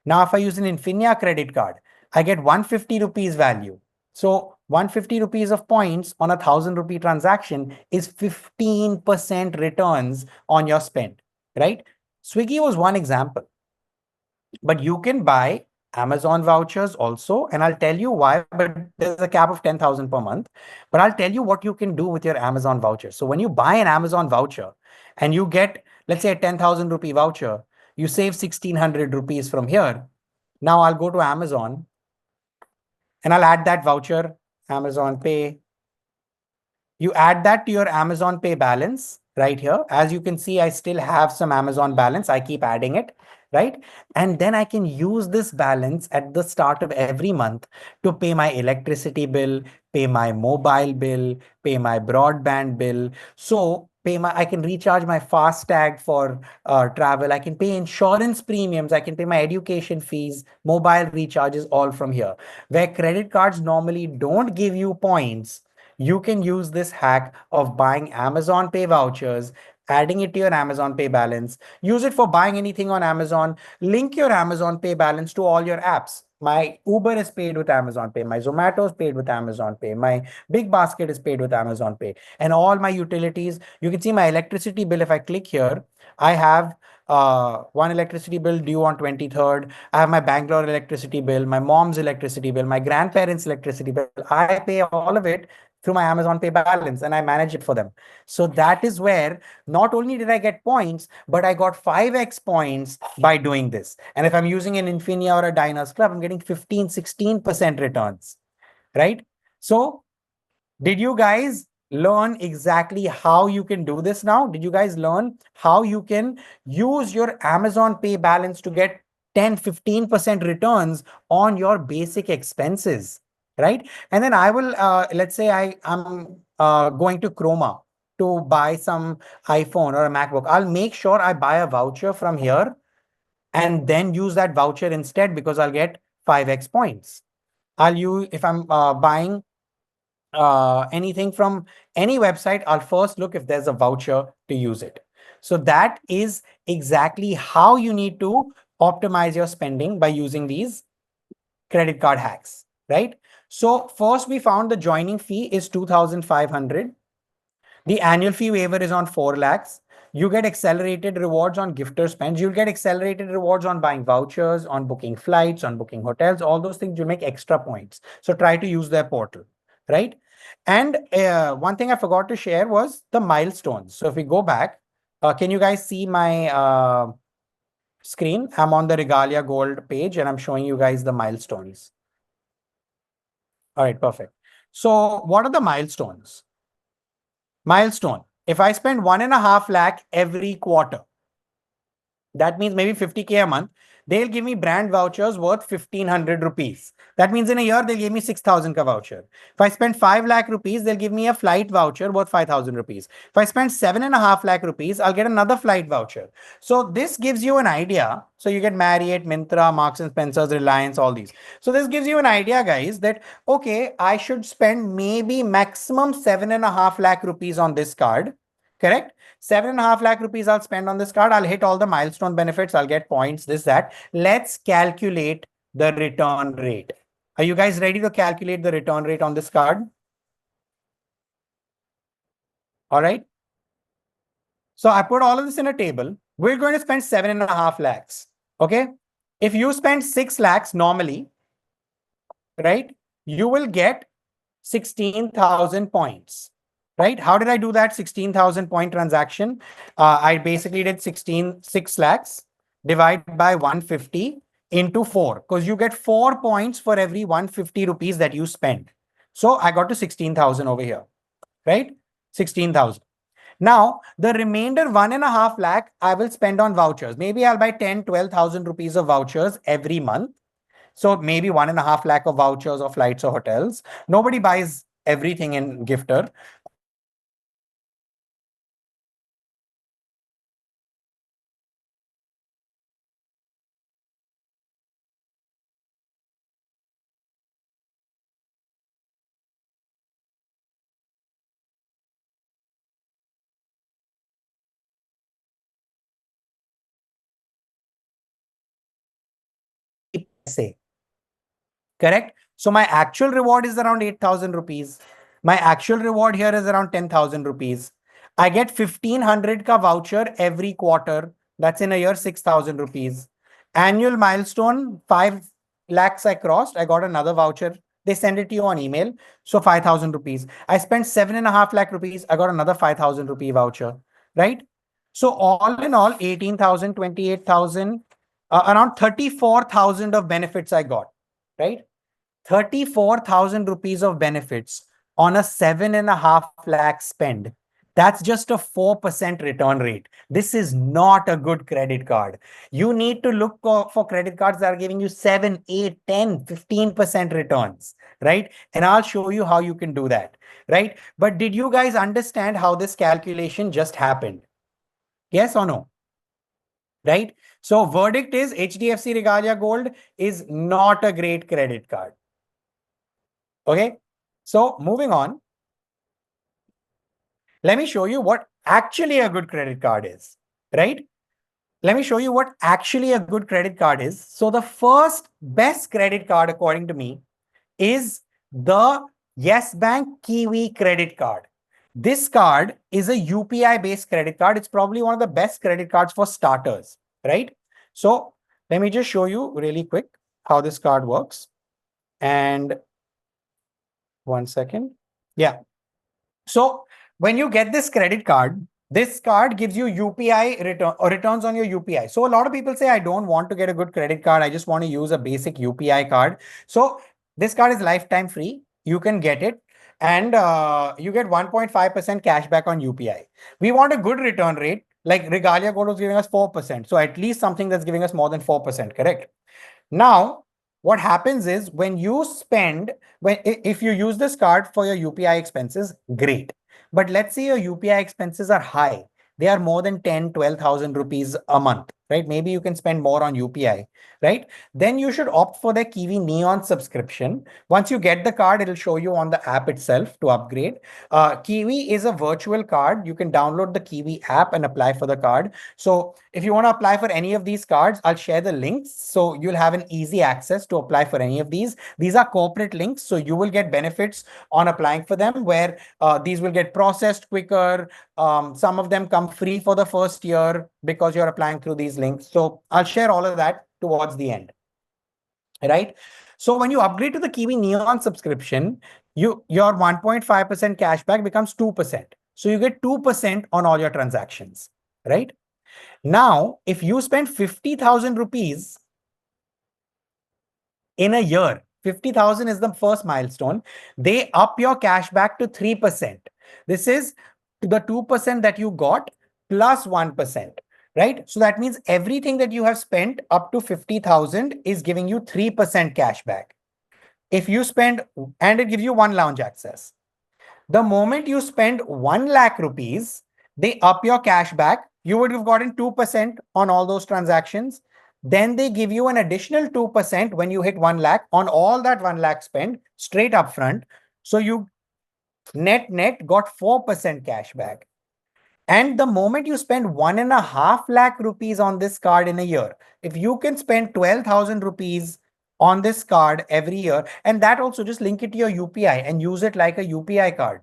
Now, if I use an Infinia credit card, I get 150 rupees value. So 150 rupees of points on a 1000 rupee transaction is 15% returns on your spend, right? Swiggy was one example, but you can buy Amazon vouchers also, and I'll tell you why, but there's a cap of 10,000 per month. But I'll tell you what you can do with your Amazon voucher. So when you buy an Amazon voucher and you get, let's say, a 10,000 rupee voucher, you save 1600 rupees from here. Now I'll go to Amazon and I'll add that voucher, Amazon Pay. You add that to your Amazon Pay balance right here. As you can see, I still have some Amazon balance. I keep adding it, right? And then I can use this balance at the start of every month to pay my electricity bill, pay my mobile bill, pay my broadband bill. So I can recharge my FASTag for travel. I can pay insurance premiums. I can pay my education fees, mobile recharges, all from here. Where credit cards normally don't give you points, you can use this hack of buying Amazon Pay vouchers, adding it to your Amazon Pay balance, use it for buying anything on Amazon, link your Amazon Pay balance to all your apps. My Uber is paid with Amazon Pay, my Zomato is paid with Amazon Pay, my Big Basket is paid with Amazon Pay, and all my utilities. You can see my electricity bill. If I click here, I have one electricity bill due on 23rd. I have my Bangalore electricity bill, my mom's electricity bill, my grandparents' electricity bill. I pay all of it through my Amazon Pay balance and I manage it for them. So that is where not only did I get points, but I got 5x points by doing this. And if I'm using an Infinia or a Diners Club, I'm getting 15, 16% returns, right? So did you guys learn exactly how you can do this now? Did you guys learn how you can use your Amazon Pay balance to get 10-15% returns on your basic expenses, right? And then I will, let's say I'm going to Chroma to buy some iPhone or a MacBook. I'll make sure I buy a voucher from here and then use that voucher instead because I'll get 5x points. I'll use, if I'm buying anything from any website, I'll first look if there's a voucher to use it. So that is exactly how you need to optimize your spending by using these credit card hacks, right? So first we found the joining fee is 2,500. The annual fee waiver is on 4 lakhs. You get accelerated rewards on gifter spends. You'll get accelerated rewards on buying vouchers, on booking flights, on booking hotels. All those things you make extra points. So try to use their portal, right? And one thing I forgot to share was the milestones. So if we go back, can you guys see my screen? I'm on the Regalia Gold page and I'm showing you guys the milestones. All right, perfect. So what are the milestones? Milestone. If I spend 1.5 lakh every quarter, that means maybe 50K a month, they'll give me brand vouchers worth 1,500 rupees. That means in a year, they'll give me 6,000 ka voucher. If I spend 5 lakh rupees, they'll give me a flight voucher worth 5,000 rupees. If I spend 7.5 lakh rupees, I'll get another flight voucher. So this gives you an idea. So you get Marriott, Myntra, Marks and Spencer's, Reliance, all these. So this gives you an idea, guys, that, okay, I should spend maybe maximum 7.5 lakh rupees on this card. Correct? 7.5 lakh rupees I'll spend on this card. I'll hit all the milestone benefits. I'll get points, this, that. Let's calculate the return rate. Are you guys ready to calculate the return rate on this card? All right. So I put all of this in a table. We're going to spend 7.5 lakhs. Okay. If you spend 6 lakhs normally, right, you will get 16,000 points. Right? How did I do that 16,000 point transaction? I basically did 6 lakhs divided by 150 into 4 because you get 4 points for every 150 rupees that you spend. So I got to 16,000 over here, right? 16,000. Now, the remainder 1.5 lakh I will spend on vouchers. Maybe I'll buy 10-12,000 rupees of vouchers every month. So maybe 1.5 lakh of vouchers or flights or hotels. Nobody buys everything in Gifter. Say. Correct? So my actual reward is around 8,000 rupees. My actual reward here is around 10,000 rupees. I get 1,500 ka voucher every quarter. That's in a year, 6,000 rupees. Annual milestone, 5 lakhs I crossed. I got another voucher. They send it to you on email. So 5,000 rupees. I spent 7.5 lakh rupees. I got another 5,000 rupee voucher, right? So all in all, 18,000, 28,000, around 34,000 of benefits I got, right? 34,000 rupees of benefits on a 7.5 lakh spend. That's just a 4% return rate. This is not a good credit card. You need to look for credit cards that are giving you 7, 8, 10, 15% returns, right? And I'll show you how you can do that, right? But did you guys understand how this calculation just happened? Yes or no? Right? So verdict is HDFC Regalia Gold is not a great credit card. Okay, so moving on. Let me show you what actually a good credit card is, right? Let me show you what actually a good credit card is. So the first best credit card, according to me, is the Yes Bank Kiwi credit card. This card is a UPI-based credit card. It's probably one of the best credit cards for starters, right? So let me just show you really quick how this card works. And 1 second. Yeah. So when you get this card gives you UPI return or returns on your UPI. So a lot of people say, I don't want to get a good credit card. I just want to use a basic UPI card. So this card is lifetime free. You can get it. and you get 1.5% cash back on UPI. We want a good return rate. Like Regalia Gold was giving us 4%. So at least something that's giving us more than 4%, correct? Now, what happens is when you spend, if you use this card for your UPI expenses, great. But let's say your UPI expenses are high. They are more than 10, 12,000 rupees a month, right? Maybe you can spend more on UPI, right? Then you should opt for the Kiwi Neon subscription. Once you get the card, it'll show you on the app itself to upgrade. Kiwi is a virtual card. You can download the Kiwi app and apply for the card. So if you want to apply for any of these cards, I'll share the links. So you'll have an easy access to apply for any of these. These are corporate links. So you will get benefits on applying for them where these will get processed quicker. Some of them come free for the first year because you're applying through these links. So I'll share all of that towards the end. Right? So when you upgrade to the Kiwi Neon subscription, your 1.5% cashback becomes 2%. So you get 2% on all your transactions, right? Now, if you spend 50,000 rupees in a year, 50,000 is the first milestone, they up your cashback to 3%. This is the 2% that you got plus 1%, right? So that means everything that you have spent up to 50,000 is giving you 3% cashback. If you spend, and it gives you one lounge access. The moment you spend 1 lakh rupees, they up your cashback. You would have gotten 2% on all those transactions. Then they give you an additional 2% when you hit 1 lakh on all that 1 lakh spend straight up front. So you net got 4% cashback. And the moment you spend 1.5 lakh rupees on this card in a year, if you can spend 12,000 rupees on this card every year, and that also just link it to your UPI and use it like a UPI card,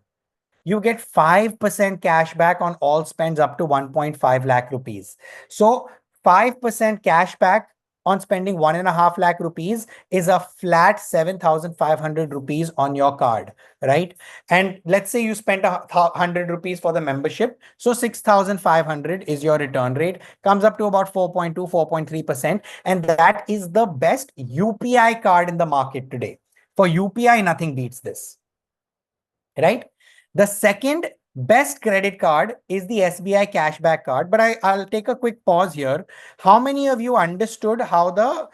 you get 5% cash back on all spends up to 1.5 lakh rupees. So 5% cash back on spending 1.5 lakh rupees is a flat 7,500 rupees on your card, right? And let's say you spent 100 rupees for the membership. So 6,500 is your return rate, comes up to about 4.2, 4.3%. And that is the best UPI card in the market today. For UPI, nothing beats this, right? The second best credit card is the SBI cashback card. But I'll take a quick pause here. How many of you understood how the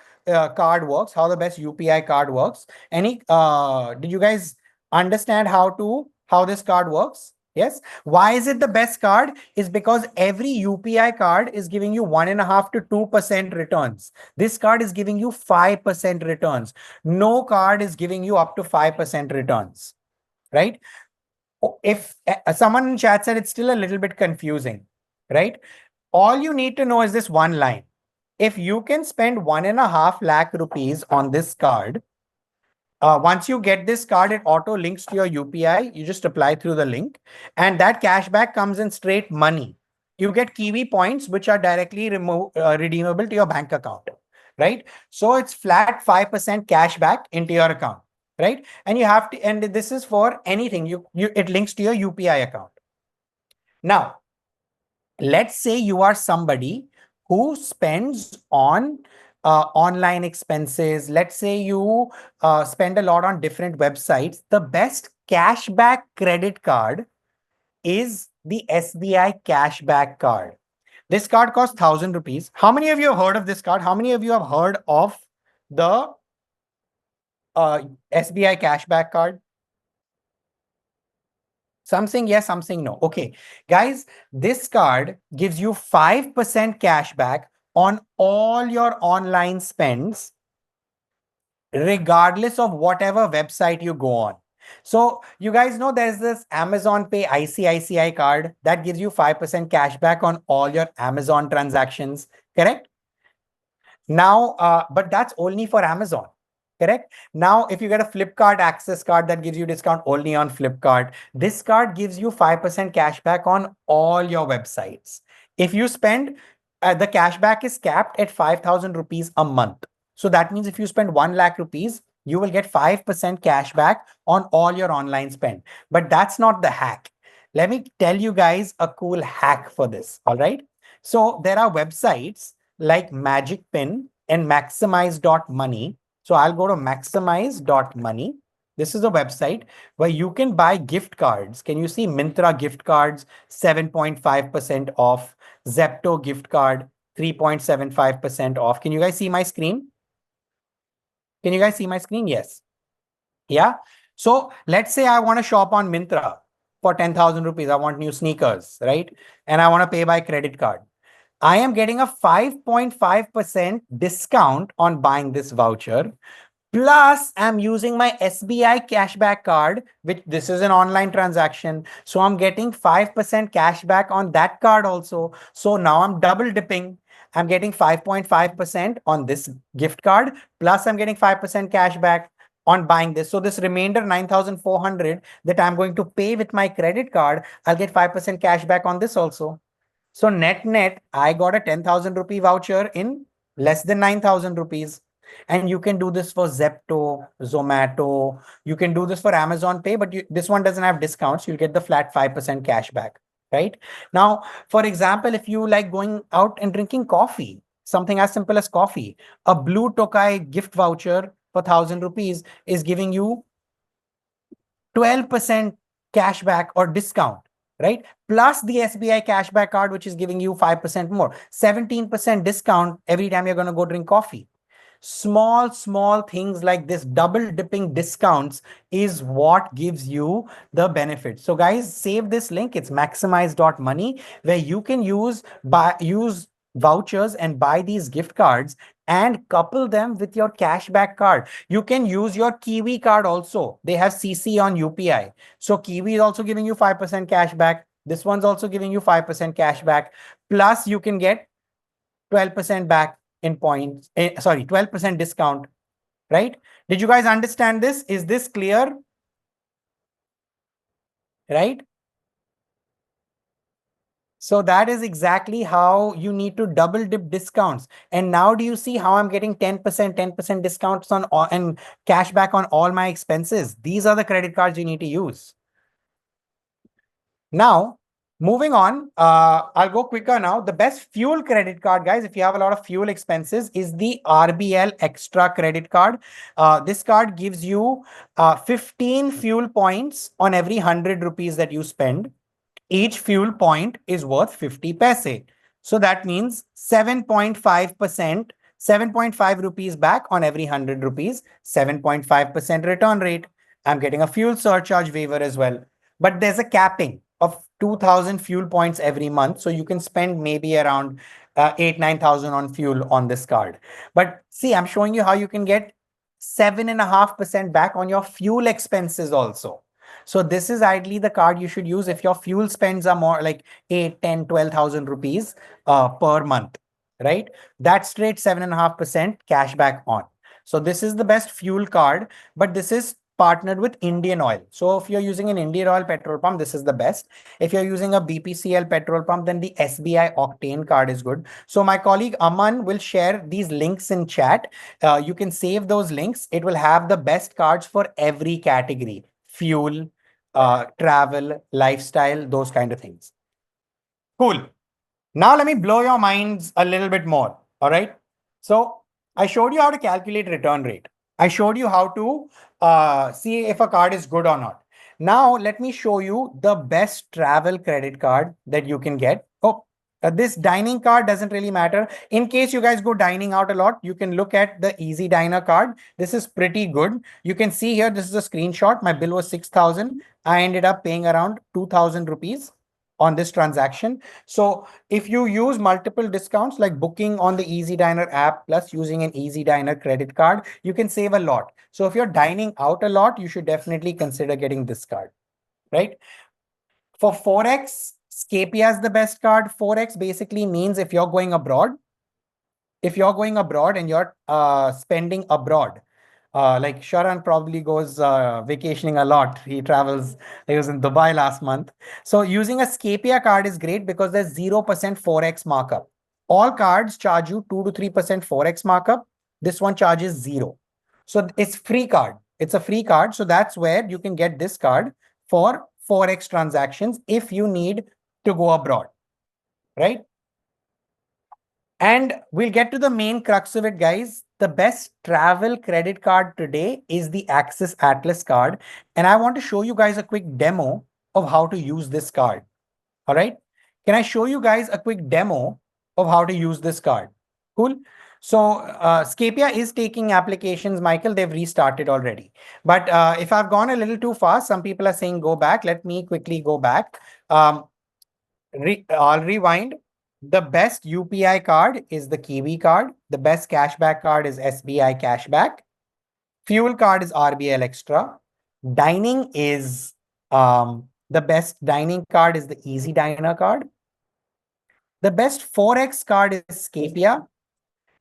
card works, how the best UPI card works? Did you guys understand how this card works? Yes. Why is it the best card? Is because every UPI card is giving you 1.5 to 2% returns. This card is giving you 5% returns. No card is giving you up to 5% returns, right? If someone in chat said it's still a little bit confusing, right? All you need to know is this one line. If you can spend 1.5 lakh rupees on this card, once you get this card, it auto links to your UPI. You just apply through the link, and that cashback comes in straight money. You get Kiwi points, which are directly redeemable to your bank account, right? So it's flat 5% cashback into your account, right? And you have to, and this is for anything. It links to your UPI account. Now, let's say you are somebody who spends on online expenses. Let's say you spend a lot on different websites. The best cashback credit card is the SBI cashback card. This card costs 1,000 rupees. How many of you have heard of this card? How many of you have heard of the SBI cashback card? Some saying yes, some saying no. Okay, guys, this card gives you 5% cashback on all your online spends, regardless of whatever website you go on. So you guys know there's this Amazon Pay ICICI card that gives you 5% cashback on all your Amazon transactions, correct? Now, but that's only for Amazon. Correct. Now, if you get a Flipkart Access card that gives you discount only on Flipkart, this card gives you 5% cashback on all your websites. If you spend, the cashback is capped at 5,000 rupees a month. So that means if you spend 1 lakh rupees, you will get 5% cashback on all your online spend. But that's not the hack. Let me tell you guys a cool hack for this. All right. So there are websites like Magic Pin and Maximize.money. So I'll go to maximize.money. This is a website where you can buy gift cards. Can you see Myntra gift cards, 7.5% off, Zepto gift card, 3.75% off. Can you guys see my screen? Can you guys see my screen? Yes. Yeah. So let's say I want to shop on Myntra for 10,000 rupees. I want new sneakers, right? And I want to pay by credit card. I am getting a 5.5% discount on buying this voucher. Plus, I'm using my SBI cashback card, which this is an online transaction. So I'm getting 5% cashback on that card also. So now I'm double dipping. I'm getting 5.5% on this gift card, plus I'm getting 5% cashback on buying this. So this remainder 9,400 that I'm going to pay with my credit card, I'll get 5% cashback on this also. So net, I got a 10,000 rupee voucher in less than 9,000 rupees. And you can do this for Zepto, Zomato. You can do this for Amazon Pay, but this one doesn't have discounts. You'll get the flat 5% cashback, right? Now, for example, if you like going out and drinking coffee, something as simple as coffee, a Blue Tokai gift voucher for 1,000 rupees is giving you 12% cashback or discount, right? Plus the SBI cashback card, which is giving you 5% more, 17% discount every time you're going to go drink coffee. Small things like this double dipping discounts is what gives you the benefit. So guys, save this link. It's maximize.money, where you can use vouchers and buy these gift cards and couple them with your cashback card. You can use your Kiwi card also. They have CC on UPI. So Kiwi is also giving you 5% cashback. This one's also giving you 5% cashback. Plus you can get 12% back in points. 12% discount, right? Did you guys understand this? Is this clear? Right? So that is exactly how you need to double dip discounts. And now do you see how I'm getting 10% discounts on all, and cashback on all my expenses? These are the credit cards you need to use. Now, moving on, I'll go quicker now. The best fuel credit card, guys, if you have a lot of fuel expenses, is the RBL Extra credit card. This card gives you 15 fuel points on every 100 rupees that you spend. Each fuel point is worth 50 paise. So that means 7.5%, 7.5 rupees back on every 100 rupees, 7.5% return rate. I'm getting a fuel surcharge waiver as well. But there's a capping of 2,000 fuel points every month. So you can spend maybe around 9,000 on fuel on this card. But see, I'm showing you how you can get 7.5% back on your fuel expenses also. So this is ideally the card you should use if your fuel spends are more like 8, 10, 12,000 rupees per month, right? That's straight 7.5% cashback on. So this is the best fuel card, but this is partnered with Indian Oil. So if you're using an Indian Oil petrol pump, this is the best. If you're using a BPCL petrol pump, then the SBI Octane card is good. So my colleague Aman will share these links in chat. You can save those links. It will have the best cards for every category: fuel, travel, lifestyle, those kind of things. Cool. Now let me blow your minds a little bit more. All right. So I showed you how to calculate return rate. I showed you how to see if a card is good or not. Now let me show you the best travel credit card that you can get. Oh, this dining card doesn't really matter. In case you guys go dining out a lot, you can look at the Easy Diner card. This is pretty good. You can see here, this is a screenshot. My bill was 6,000. I ended up paying around 2,000 rupees on this transaction. So if you use multiple discounts like booking on the Easy Diner app plus using an Easy Diner credit card, you can save a lot. So if you're dining out a lot, you should definitely consider getting this card, right? For Forex, Scapia is the best card. Forex basically means if you're going abroad, and you're spending abroad, like Sharan probably goes vacationing a lot. He travels. He was in Dubai last month. So using a Scapia card is great because there's 0% Forex markup. All cards charge you 2 to 3% Forex markup. This one charges 0. So it's free card. It's a free card. So that's where you can get this card for Forex transactions if you need to go abroad, right? And we'll get to the main crux of it, guys. the best travel credit card today is the Axis Atlas card. And I want to show you guys a quick demo of how to use this card. All right. Can I show you guys a quick demo of how to use this card? Cool. So Scapia is taking applications, Michael. They've restarted already. But if I've gone a little too fast, some people are saying go back. Let me quickly go back. I'll rewind. The best UPI card is the Kiwi card. The best cashback card is SBI Cashback. Fuel card is RBL Extra. Dining is the best dining card is the Easy Diner card. The best Forex card is Scapia.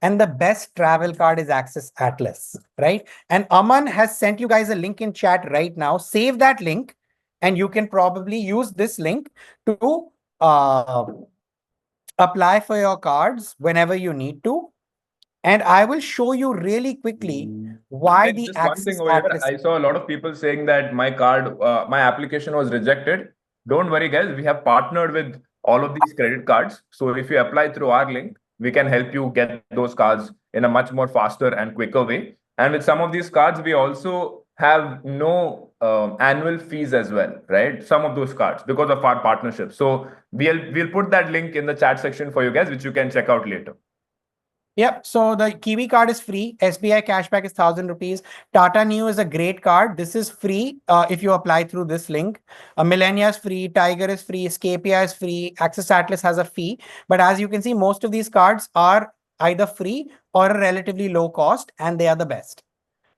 And the best travel card is Axis Atlas, right? And Aman has sent you guys a link in chat right now. Save that link, and you can probably use this link to apply for your cards whenever you need to. And I will show you really quickly why the Just one Axis thing over here. Atlas. I saw a lot of people saying that my card, my application was rejected. Don't worry, guys. We have partnered with all of these credit cards. So if you apply through our link, we can help you get those cards in a much more faster and quicker way. And with some of these cards, we also have no annual fees as well, right? Some of those cards because of our partnership. So we'll put that link in the chat section for you guys, which you can check out later. Yep. So the Kiwi card is free. SBI Cashback is 1,000 rupees. Tata Neu is a great card. This is free if you apply through this link. Millennia is free. Tiger is free. Scapia is free. Axis Atlas has a fee. But as you can see, most of these cards are either free or a relatively low cost, and they are the best.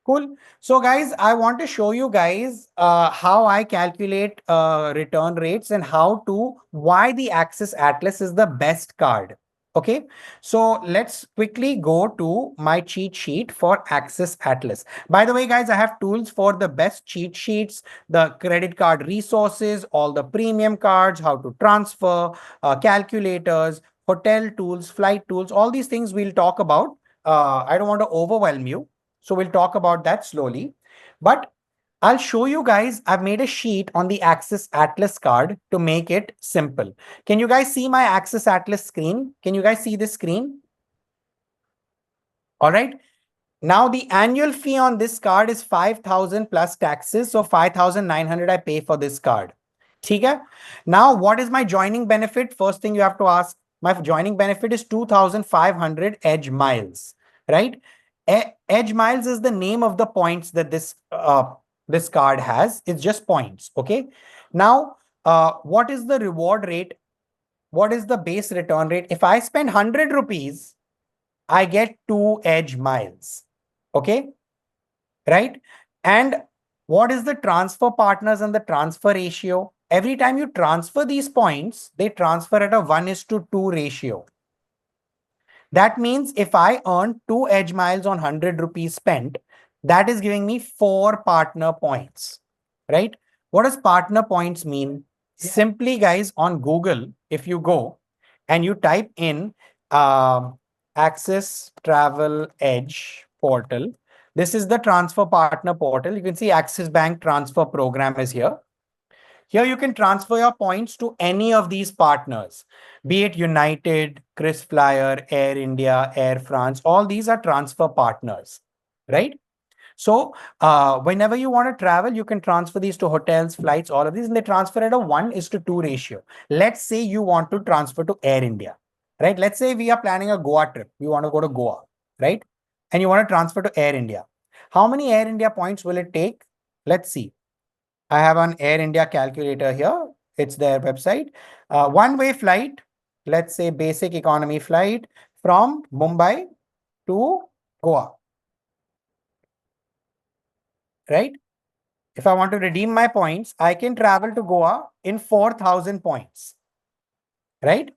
Cool. So guys, I want to show you guys how I calculate return rates and why the Axis Atlas is the best card. Okay, so let's quickly go to my cheat sheet for Axis Atlas. By the way, guys, I have tools for the best cheat sheets, the credit card resources, all the premium cards, how to transfer, calculators, hotel tools, flight tools, all these things we'll talk about. I don't want to overwhelm you. So we'll talk about that slowly. But I'll show you guys, I've made a sheet on the Axis Atlas card to make it simple. Can you guys see my Axis Atlas screen? Can you guys see this screen? All right. Now the annual fee on this card is 5,000 plus taxes. So 5,900 I pay for this card. Okay. Now what is my joining benefit? First thing you have to ask, my joining benefit is 2,500 edge miles, right? Edge miles is the name of the points that this card has. It's just points. Okay. Now, what is the reward rate? What is the base return rate? If I spend 100 rupees, I get 2 edge miles. Okay. Right. And what is the transfer partners and the transfer ratio? Every time you transfer these points, they transfer at a 1:2 ratio. That means if I earn 2 edge miles on 100 rupees spent, that is giving me 4 partner points, right? What does partner points mean? Yeah. Simply, guys, on Google, if you go and you type in Axis Travel Edge portal, this is the transfer partner portal. You can see Axis Bank transfer program is here. Here you can transfer your points to any of these partners, be it United, KrisFlyer, Air India, Air France. All these are transfer partners, right? So whenever you want to travel, you can transfer these to hotels, flights, all of these, and they transfer at a 1:2 ratio. Let's say you want to transfer to Air India, right? Let's say we are planning a Goa trip. We want to go to Goa, right? And you want to transfer to Air India. How many Air India points will it take? Let's see. I have an Air India calculator here. It's their website. One-way flight, let's say basic economy flight from Mumbai to Goa. Right? If I want to redeem my points, I can travel to Goa in 4,000 points. Right?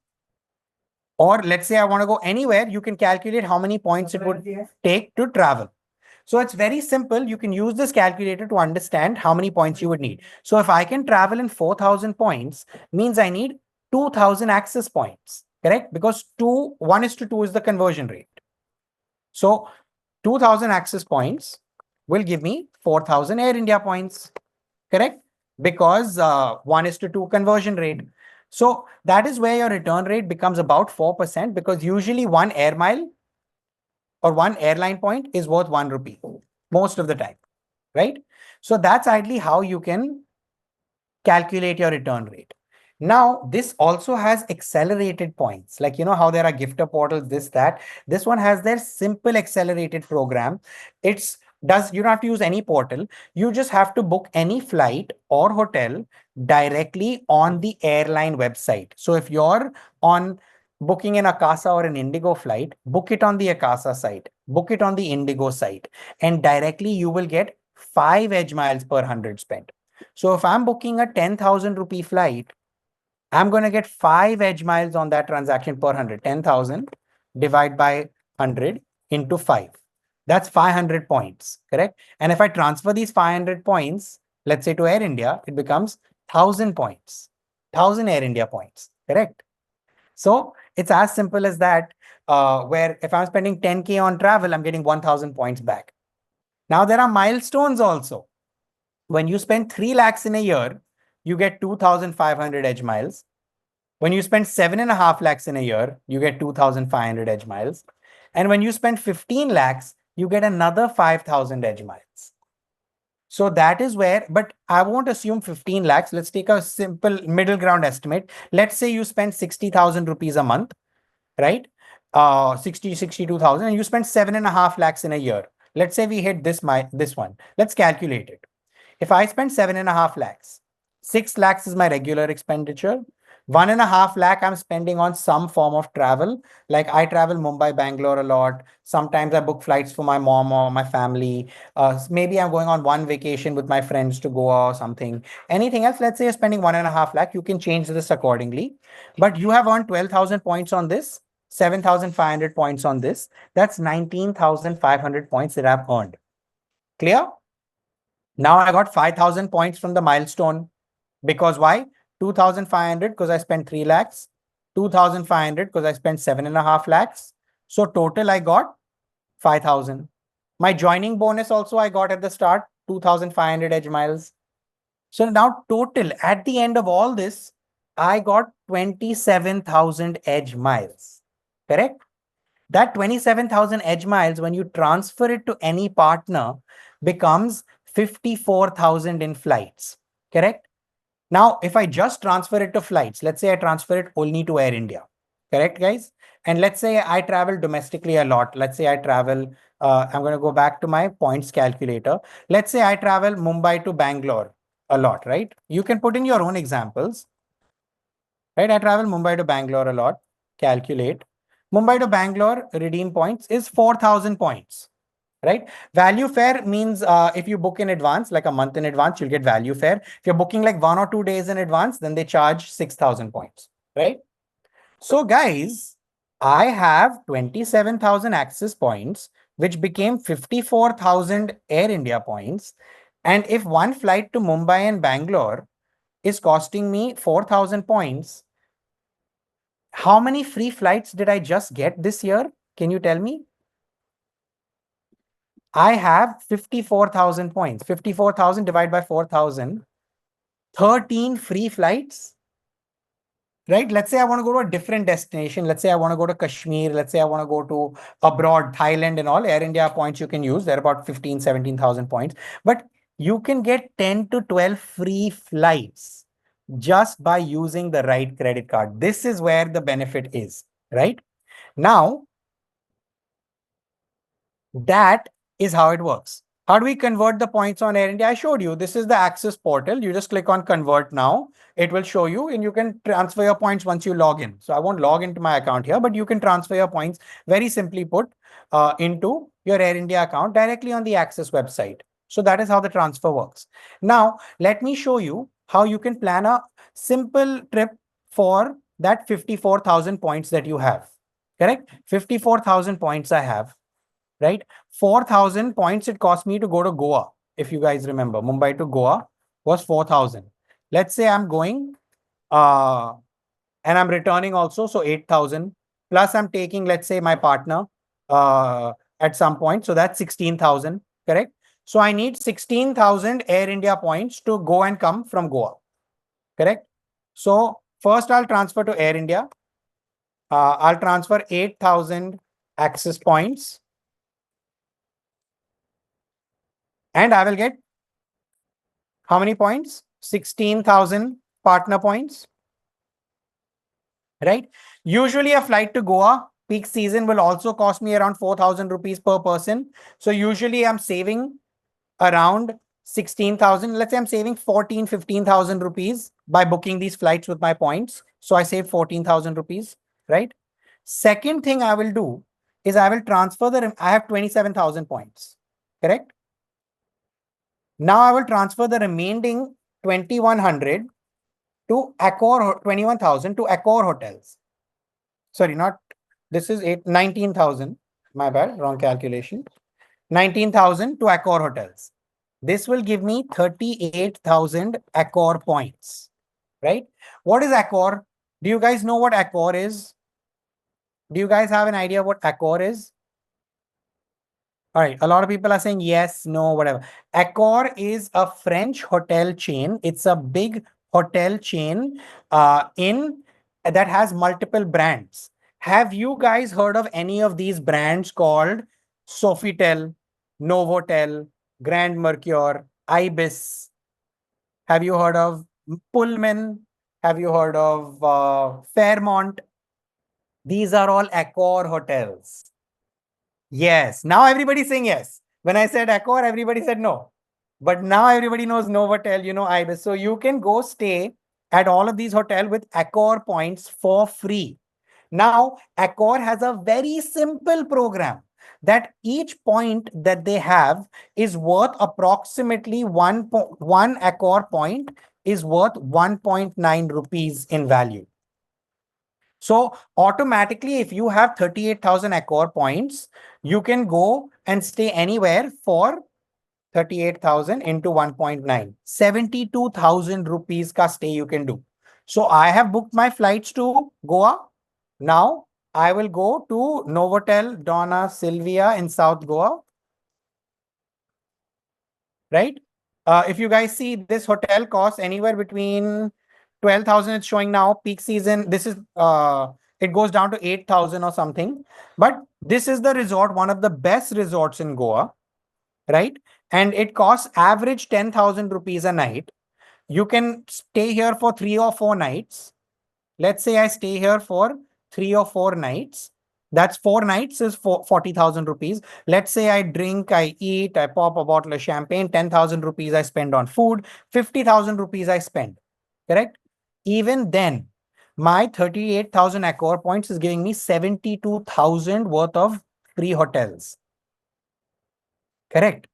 Or let's say I want to go anywhere, you can calculate how many points it would take to travel. So it's very simple. You can use this calculator to understand how many points you would need. So if I can travel in 4,000 points, means I need 2,000 access points, correct? Because 1:2 is the conversion rate. So 2,000 access points will give me 4,000 Air India points, correct? Because 1:2 conversion rate. So that is where your return rate becomes about 4%, because usually one air mile or one airline point is worth 1 rupee most of the time, right? So that's ideally how you can calculate your return rate. Now, this also has accelerated points. Like, you know how there are gifter portals, this, that. This one has their simple accelerated program. It's does you don't have to use any portal. You just have to book any flight or hotel directly on the airline website. So if you're on booking an Akasa or an Indigo flight, book it on the Akasa site, book it on the Indigo site, and directly you will get 5 edge miles per 100 spent. So if I'm booking a 10,000 rupee flight, I'm going to get 5 edge miles on that transaction per 100. 10,000 divided by 100 into 5. That's 500 points, correct? And if I transfer these 500 points, let's say to Air India, it becomes 1,000 points, 1,000 Air India points, correct? So it's as simple as that, where if I'm spending 10K on travel, I'm getting 1,000 points back. Now there are milestones also. When you spend 3 lakhs in a year, you get 2,500 edge miles. When you spend 7.5 lakhs in a year, you get 2,500 edge miles. And when you spend 15 lakhs, you get another 5,000 edge miles. So that is where, but I won't assume 15 lakhs. Let's take a simple middle ground estimate. Let's say you spend 60,000 rupees a month, right? 62,000, and you spend 7.5 lakhs in a year. Let's say we hit this one. Let's calculate it. If I spend 7.5 lakhs, 6 lakhs is my regular expenditure. 1.5 lakh I'm spending on some form of travel. Like I travel Mumbai, Bangalore a lot. Sometimes I book flights for my mom or my family. Maybe I'm going on one vacation with my friends to Goa or something. Anything else, let's say you're spending 1.5 lakh, you can change this accordingly. But you have earned 12,000 points on this, 7,500 points on this. That's 19,500 points that I've earned. Clear? Now I got 5,000 points from the milestone. Because why? 2,500 because I spent 3 lakhs. 2,500 because I spent 7.5 lakhs. So total I got 5,000. My joining bonus also I got at the start, 2,500 edge miles. So now total at the end of all this, I got 27,000 edge miles. Correct? That 27,000 edge miles, when you transfer it to any partner, becomes 54,000 in flights. Correct? Now, if I just transfer it to flights, let's say I transfer it only to Air India. Correct, guys? And let's say I travel domestically a lot. Let's say I travel, I'm going to go back to my points calculator. Let's say I travel Mumbai to Bangalore a lot, right? You can put in your own examples, right? I travel Mumbai to Bangalore a lot. Calculate. Mumbai to Bangalore redeem points is 4,000 points, right? Value fare means if you book in advance, like a month in advance, you'll get value fare. If you're booking like 1 or 2 days in advance, then they charge 6,000 points, right? So guys, I have 27,000 access points, which became 54,000 Air India points. And if one flight to Mumbai and Bangalore is costing me 4,000 points, how many free flights did I just get this year? Can you tell me? I have 54,000 points. 54,000 divided by 4,000. 13 free flights, right? Let's say I want to go to a different destination. Let's say I want to go to Kashmir. Let's say I want to go to abroad, Thailand and all. Air India points you can use. They're about 15, 17,000 points. But you can get 10 to 12 free flights just by using the right credit card. This is where the benefit is, right? Now, that is how it works. How do we convert the points on Air India? I showed you. This is the Access portal. You just click on convert now. It will show you and you can transfer your points once you log in. So I won't log into my account here, but you can transfer your points very simply put into your Air India account directly on the Access website. So that is how the transfer works. Now, let me show you how you can plan a simple trip for that 54,000 points that you have. Correct? 54,000 points I have. Right? 4,000 points it cost me to go to Goa. If you guys remember, Mumbai to Goa was 4,000. Let's say I'm going and I'm returning also. So 8,000 plus I'm taking, let's say my partner at some point. So that's 16,000, correct? So I need 16,000 Air India points to go and come from Goa, correct? So first I'll transfer to Air India. I'll transfer 8,000 access points. And I will get how many points? 16,000 partner points, right? Usually a flight to Goa peak season will also cost me around 4,000 rupees per person. So usually I'm saving around 16,000. Let's say I'm saving 14, 15,000 rupees by booking these flights with my points. So I save 14,000 rupees, right? Second thing I will do is I will transfer I have 27,000 points, correct? Now I will transfer the remaining 2,100 to Accor, 21,000 to Accor hotels. Sorry, not, this is 19,000. My bad, wrong calculation. 19,000 to Accor hotels. This will give me 38,000 Accor points, right? What is Accor? Do you guys know what Accor is? Do you guys have an idea what Accor is? All right, a lot of people are saying yes, no, whatever. Accor is a French hotel chain. It's a big hotel chain in that has multiple brands. Have you guys heard of any of these brands called Sofitel, Novotel, Grand Mercure, Ibis? Have you heard of Pullman? Have you heard of Fairmont? These are all Accor hotels. Yes. Now everybody's saying yes. When I said Accor, everybody said no. But now everybody knows Novotel, Ibis. So you can go stay at all of these hotels with Accor points for free. Now, Accor has a very simple program that each point that they have is worth approximately one Accor point is worth 1.9 rupees in value. So automatically, if you have 38,000 Accor points, you can go and stay anywhere for 38,000 into 1.9. 72,000 rupees ka stay you can do. So I have booked my flights to Goa. Now I will go to Novotel Donna Silvia in South Goa. Right? If you guys see, this hotel costs anywhere between 12,000. It's showing now peak season. This is it goes down to 8,000 or something. But this is the resort, one of the best resorts in Goa, right? And it costs average 10,000 rupees a night. You can stay here for 3 or 4 nights. Let's say I stay here for 3 or 4 nights. That's 4 nights is 40,000 rupees. Let's say I drink, I eat, I pop a bottle of champagne, 10,000 rupees I spend on food, 50,000 rupees I spend. Correct? Even then, my 38,000 Accor points is giving me 72,000 worth of free hotels. Correct?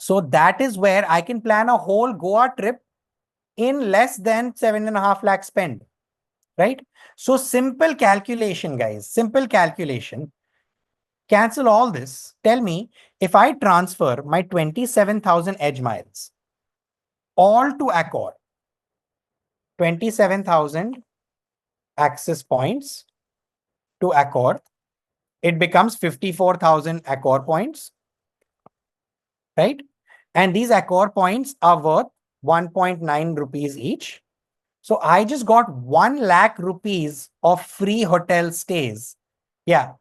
So that is where I can plan a whole Goa trip in less than 7.5 lakh spend. Right? So simple calculation, guys, simple calculation. Cancel all this. Tell me, if I transfer my 27,000 edge miles all to Accor, 27,000 access points to Accor, it becomes 54,000 Accor points, right? And these Accor points are worth 1.9 rupees each. So I just got 1 lakh rupees of free hotel stays. Yeah.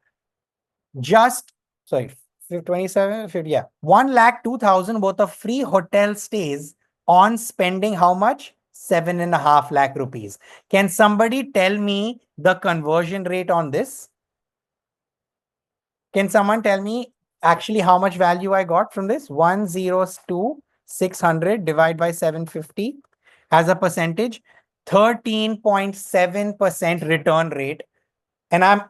Just, sorry, 27, 50, yeah. 1,02,000 worth of free hotel stays on spending how much? 7.5 lakh rupees. Can somebody tell me the conversion rate on this? Can someone tell me actually how much value I got from this? 102,600 divided by 750 as a percentage, 13.7% return rate. And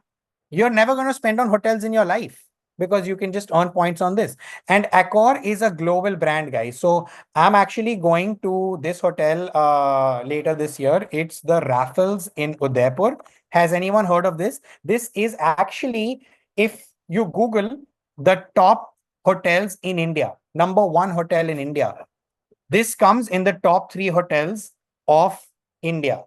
you're never going to spend on hotels in your life because you can just earn points on this. And Accor is a global brand, guys. So I'm actually going to this hotel later this year. It's the Raffles in Udaipur. Has anyone heard of this? This is actually, if you Google the top hotels in India, #1 hotel in India, this comes in the top 3 hotels of India,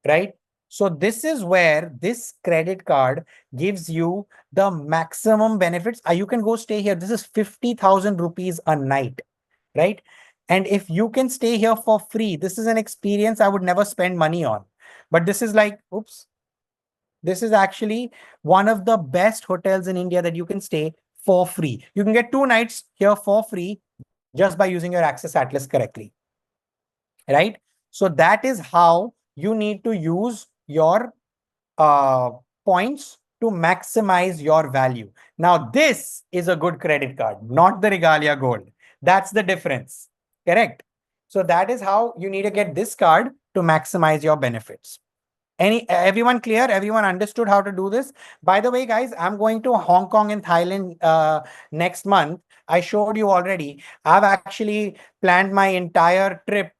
right? So this is where this credit card gives you the maximum benefits. You can go stay here. This is 50,000 rupees a night, right? And if you can stay here for free, this is an experience I would never spend money on. But this is like, oops, this is actually one of the best hotels in India that you can stay for free. You can get 2 nights here for free just by using your Access Atlas correctly, right? So that is how you need to use your points to maximize your value. Now, this is a good credit card, not the Regalia Gold. That's the difference, correct? So that is how you need to get this card to maximize your benefits. Everyone clear? Everyone understood how to do this? By the way, guys, I'm going to Hong Kong and Thailand next month. I showed you already. I've actually planned my entire trip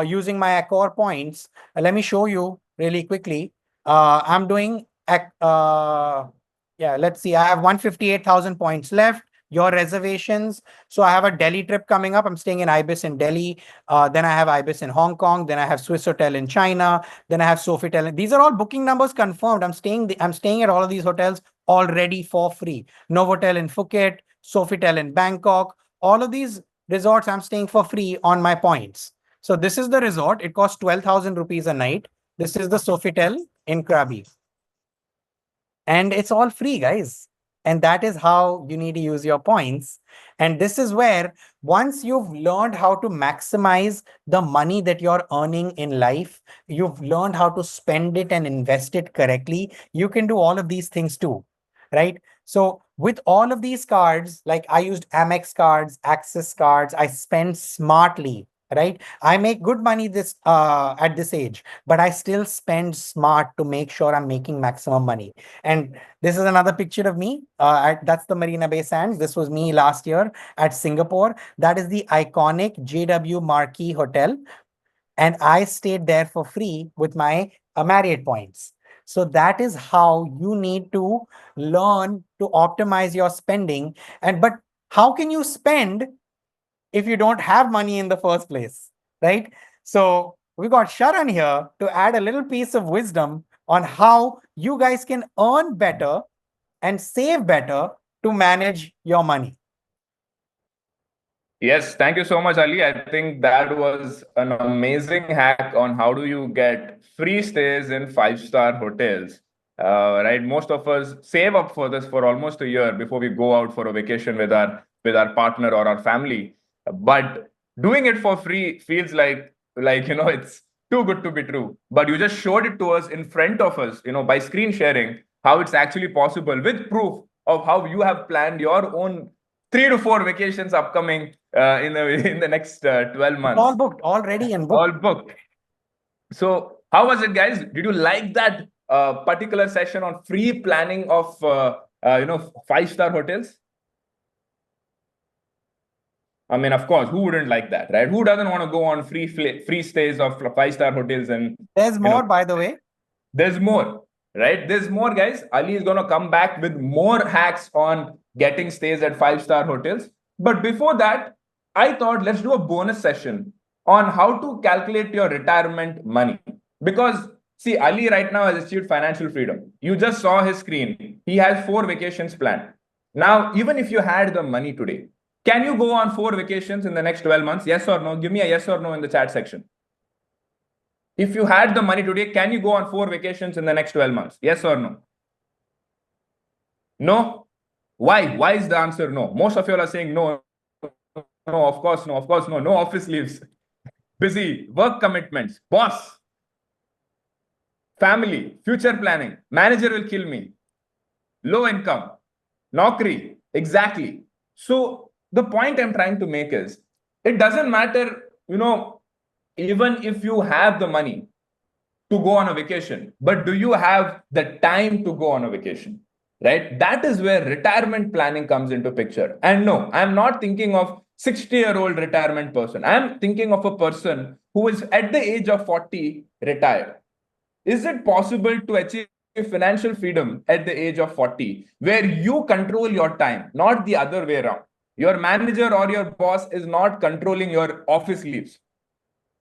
using my Accor points. Let me show you really quickly. I'm doing, yeah, let's see. I have 158,000 points left. Your reservations. So I have a Delhi trip coming up. I'm staying in Ibis in Delhi. Then I have Ibis in Hong Kong. Then I have Swiss Hotel in China. Then I have Sofitel. These are all booking numbers confirmed. I'm staying at all of these hotels already for free. Novotel in Phuket, Sofitel in Bangkok. All of these resorts I'm staying for free on my points. So this is the resort. It costs 12,000 rupees a night. This is the Sofitel in Krabi. And it's all free, guys. And that is how you need to use your points. And this is where, once you've learned how to maximize the money that you're earning in life, you've learned how to spend it and invest it correctly, you can do all of these things too, right? So with all of these cards, like I used Amex cards, Axis cards, I spend smartly, right? I make good money this at this age, but I still spend smart to make sure I'm making maximum money. And this is another picture of me. That's the Marina Bay Sands. This was me last year at Singapore. That is the iconic JW Marquis Hotel. And I stayed there for free with my Marriott points. So that is how you need to learn to optimize your spending. But how can you spend if you don't have money in the first place, right? So we got Sharan here to add a little piece of wisdom on how you guys can earn better and save better to manage your money. Yes, thank you so much, Ali. I think that was an amazing hack on how do you get free stays in five-star hotels. Right, most of us save up for this for almost a year before we go out for a vacation with our partner or our family. But doing it for free feels like it's too good to be true. But you just showed it to us in front of us, by screen sharing, how it's actually possible with proof of how you have planned your own 3 to 4 vacations upcoming in the next 12 months. All booked already and booked. All booked. So how was it, guys? Did you like that particular session on free planning of five-star hotels? I mean, of course, who wouldn't like that, right? Who doesn't want to go on free stays of five-star hotels? And there's more, by the way. There's more, right? There's more, guys. Ali is going to come back with more hacks on getting stays at five-star hotels. But before that, I thought let's do a bonus session on how to calculate your retirement money. Because see, Ali right now has achieved financial freedom. You just saw his screen. He has 4 vacations planned. Now, even if you had the money today, can you go on 4 vacations in the next 12 months? Yes or no? Give me a yes or no in the chat section. If you had the money today, can you go on 4 vacations in the next 12 months? Yes or no? No? Why? Why is the answer no? Most of you are saying no. No, of course no. Of course no. No office leaves. Busy. Work commitments. Boss. Family. Future planning. Manager will kill me. Low income. Naukri. Exactly. So the point I'm trying to make is, it doesn't matter, even if you have the money to go on a vacation, but do you have the time to go on a vacation, right? That is where retirement planning comes into picture. And no, I'm not thinking of 60-year-old retirement person. I'm thinking of a person who is at the age of 40 retired. Is it possible to achieve financial freedom at the age of 40, where you control your time, not the other way around? Your manager or your boss is not controlling your office leaves.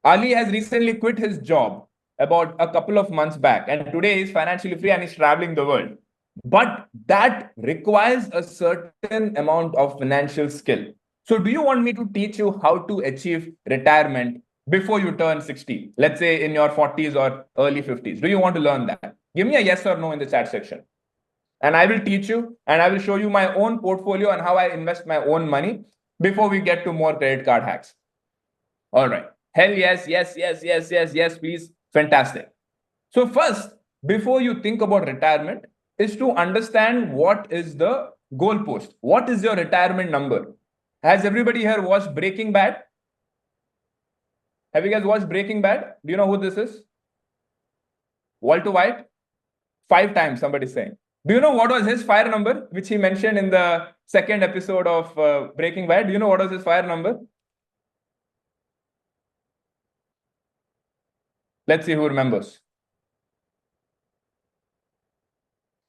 Ali has recently quit his job about a couple of months back, and today he's financially free and he's traveling the world. But that requires a certain amount of financial skill. So do you want me to teach you how to achieve retirement before you turn 60? Let's say in your 40s or early 50s. Do you want to learn that? Give me a yes or no in the chat section. And I will teach you, and I will show you my own portfolio and how I invest my own money. before we get to more credit card hacks? All right. Hell yes, yes, yes, yes, yes, yes, please. Fantastic. So first, before you think about retirement, is to understand what is the goalpost. What is your retirement number? Has everybody here watched Breaking Bad? Have you guys watched Breaking Bad? Do you know who this is? Walter White? 5 times, somebody's saying. Do you know what was his fire number, which he mentioned in the second episode of Breaking Bad? Do you know what was his fire number? Let's see who remembers.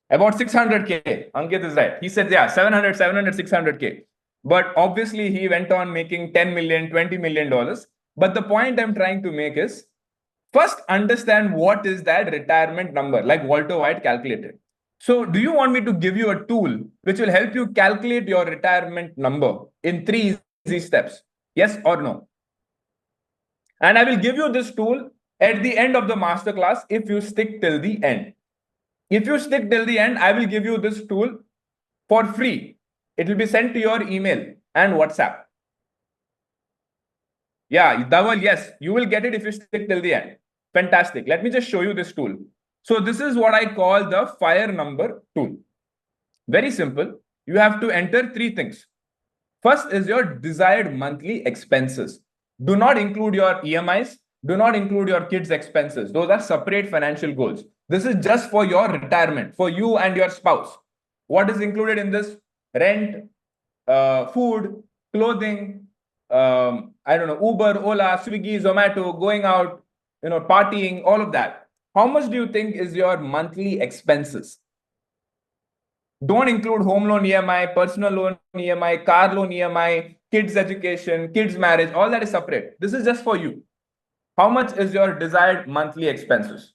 About 600K. Ankit is right. He said, yeah, 700, 600K. But obviously, he went on making 10 million, $20 million. But the point I'm trying to make is, first understand what is that retirement number, like Walter White calculated. So do you want me to give you a tool which will help you calculate your retirement number in 3 easy steps? Yes or no? And I will give you this tool at the end of the masterclass if you stick till the end. If you stick till the end, I will give you this tool for free. It will be sent to your email and WhatsApp. Yeah, Dhaval, yes, you will get it if you stick till the end. Fantastic. Let me just show you this tool. So this is what I call the fire number tool. Very simple. You have to enter 3 things. First is your desired monthly expenses. Do not include your EMIs. Do not include your kids' expenses. Those are separate financial goals. This is just for your retirement, for you and your spouse. What is included in this? Rent, food, clothing, I don't know, Uber, Ola, Swiggy, Zomato, going out, partying, all of that. How much do you think is your monthly expenses? Don't include home loan EMI, personal loan EMI, car loan EMI, kids' education, kids' marriage, all that is separate. This is just for you. How much is your desired monthly expenses?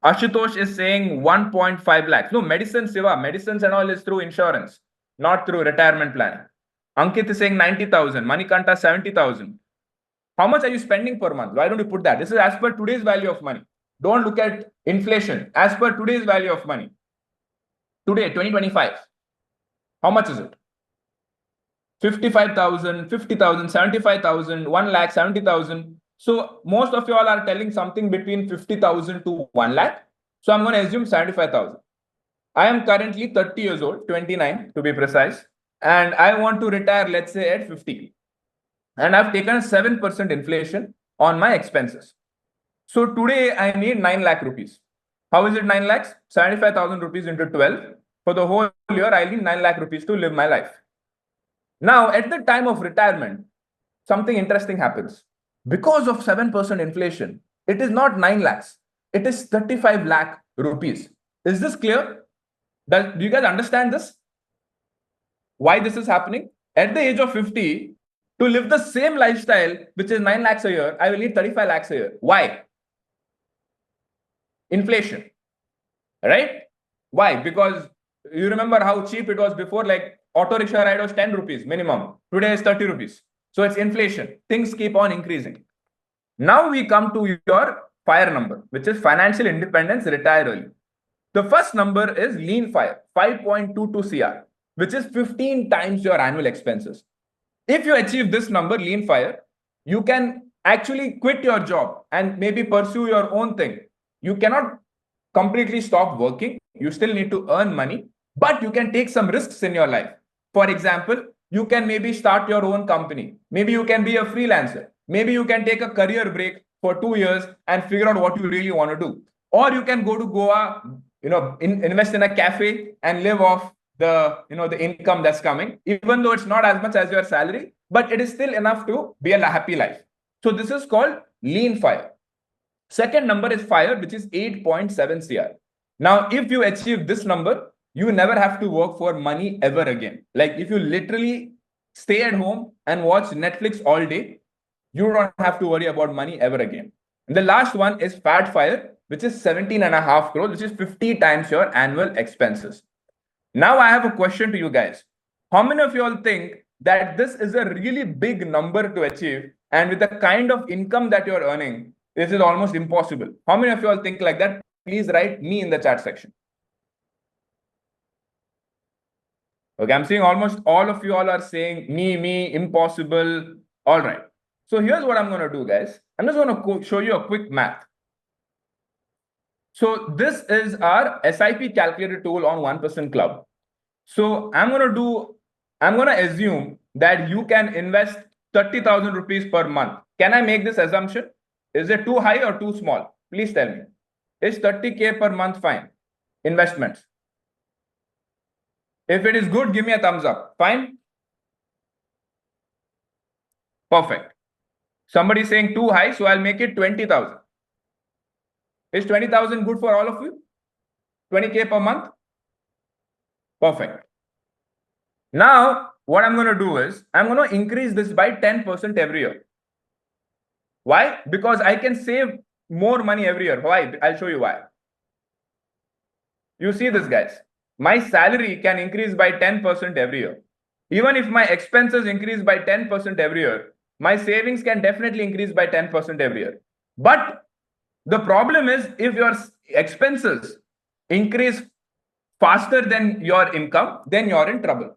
Ashutosh is saying 1.5 lakhs. No, medicine, Siva, medicines and all is through insurance, not through retirement planning. Ankit is saying 90,000, Manikanta 70,000. How much are you spending per month? Why don't you put that? This is as per today's value of money. Don't look at inflation. As per today's value of money. Today, 2025. How much is it? 55,000, 50,000, 75,000, 1 lakh, 70,000. So most of you all are telling something between 50,000 to 1 lakh. So I'm going to assume 75,000. I am currently 30 years old, 29 to be precise. And I want to retire, let's say at 50. And I've taken 7% inflation on my expenses. So today I need 9 lakh rupees. How is it 9 lakhs? 75,000 rupees into 12. For the whole year, I need 9 lakh rupees to live my life. Now, at the time of retirement, something interesting happens. Because of 7% inflation, it is not 9 lakhs. It is 35 lakh rupees. Is this clear? Do you guys understand this? Why this is happening? At the age of 50, to live the same lifestyle, which is 9 lakhs a year, I will need 35 lakhs a year. Why? Inflation. Right? Why? Because you remember how cheap it was before, like auto rickshaw ride was 10 rupees minimum. Today is 30 rupees. So it's inflation. Things keep on increasing. Now we come to your FIRE number, which is financial independence, retire early. The first number is lean FIRE, 5.22 CR, which is 15 times your annual expenses. If you achieve this number, lean FIRE, you can actually quit your job and maybe pursue your own thing. You cannot completely stop working. You still need to earn money, but you can take some risks in your life. For example, you can maybe start your own company. Maybe you can be a freelancer. Maybe you can take a career break for 2 years and figure out what you really want to do. Or you can go to Goa, invest in a cafe and live off the income that's coming, even though it's not as much as your salary, but it is still enough to be a happy life. So this is called lean FIRE. Second number is FIRE, which is 8.7 CR. Now, if you achieve this number, you never have to work for money ever again. Like if you literally stay at home and watch Netflix all day, you don't have to worry about money ever again. And the last one is FAT FIRE, which is 17.5 crores, which is 50 times your annual expenses. Now I have a question to you guys. How many of you all think that this is a really big number to achieve, and with the kind of income that you're earning, this is almost impossible? How many of you all think like that? Please write me in the chat section. Okay, I'm seeing almost all of you all are saying me, impossible. All right. So here's what I'm going to do, guys. I'm just going to show you a quick math. So this is our SIP calculator tool on 1% Club. So I'm going to assume that you can invest 30,000 rupees per month. Can I make this assumption? Is it too high or too small? Please tell me. Is 30K per month fine? Investments. If it is good, give me a thumbs up. Fine? Perfect. Somebody is saying too high, so I'll make it 20,000. Is 20,000 good for all of you? 20K per month? Perfect. Now, what I'm going to do is, I'm going to increase this by 10% every year. Why? Because I can save more money every year. Why? I'll show you why. You see this, guys. My salary can increase by 10% every year. Even if my expenses increase by 10% every year, my savings can definitely increase by 10% every year. But the problem is, if your expenses increase faster than your income, then you're in trouble.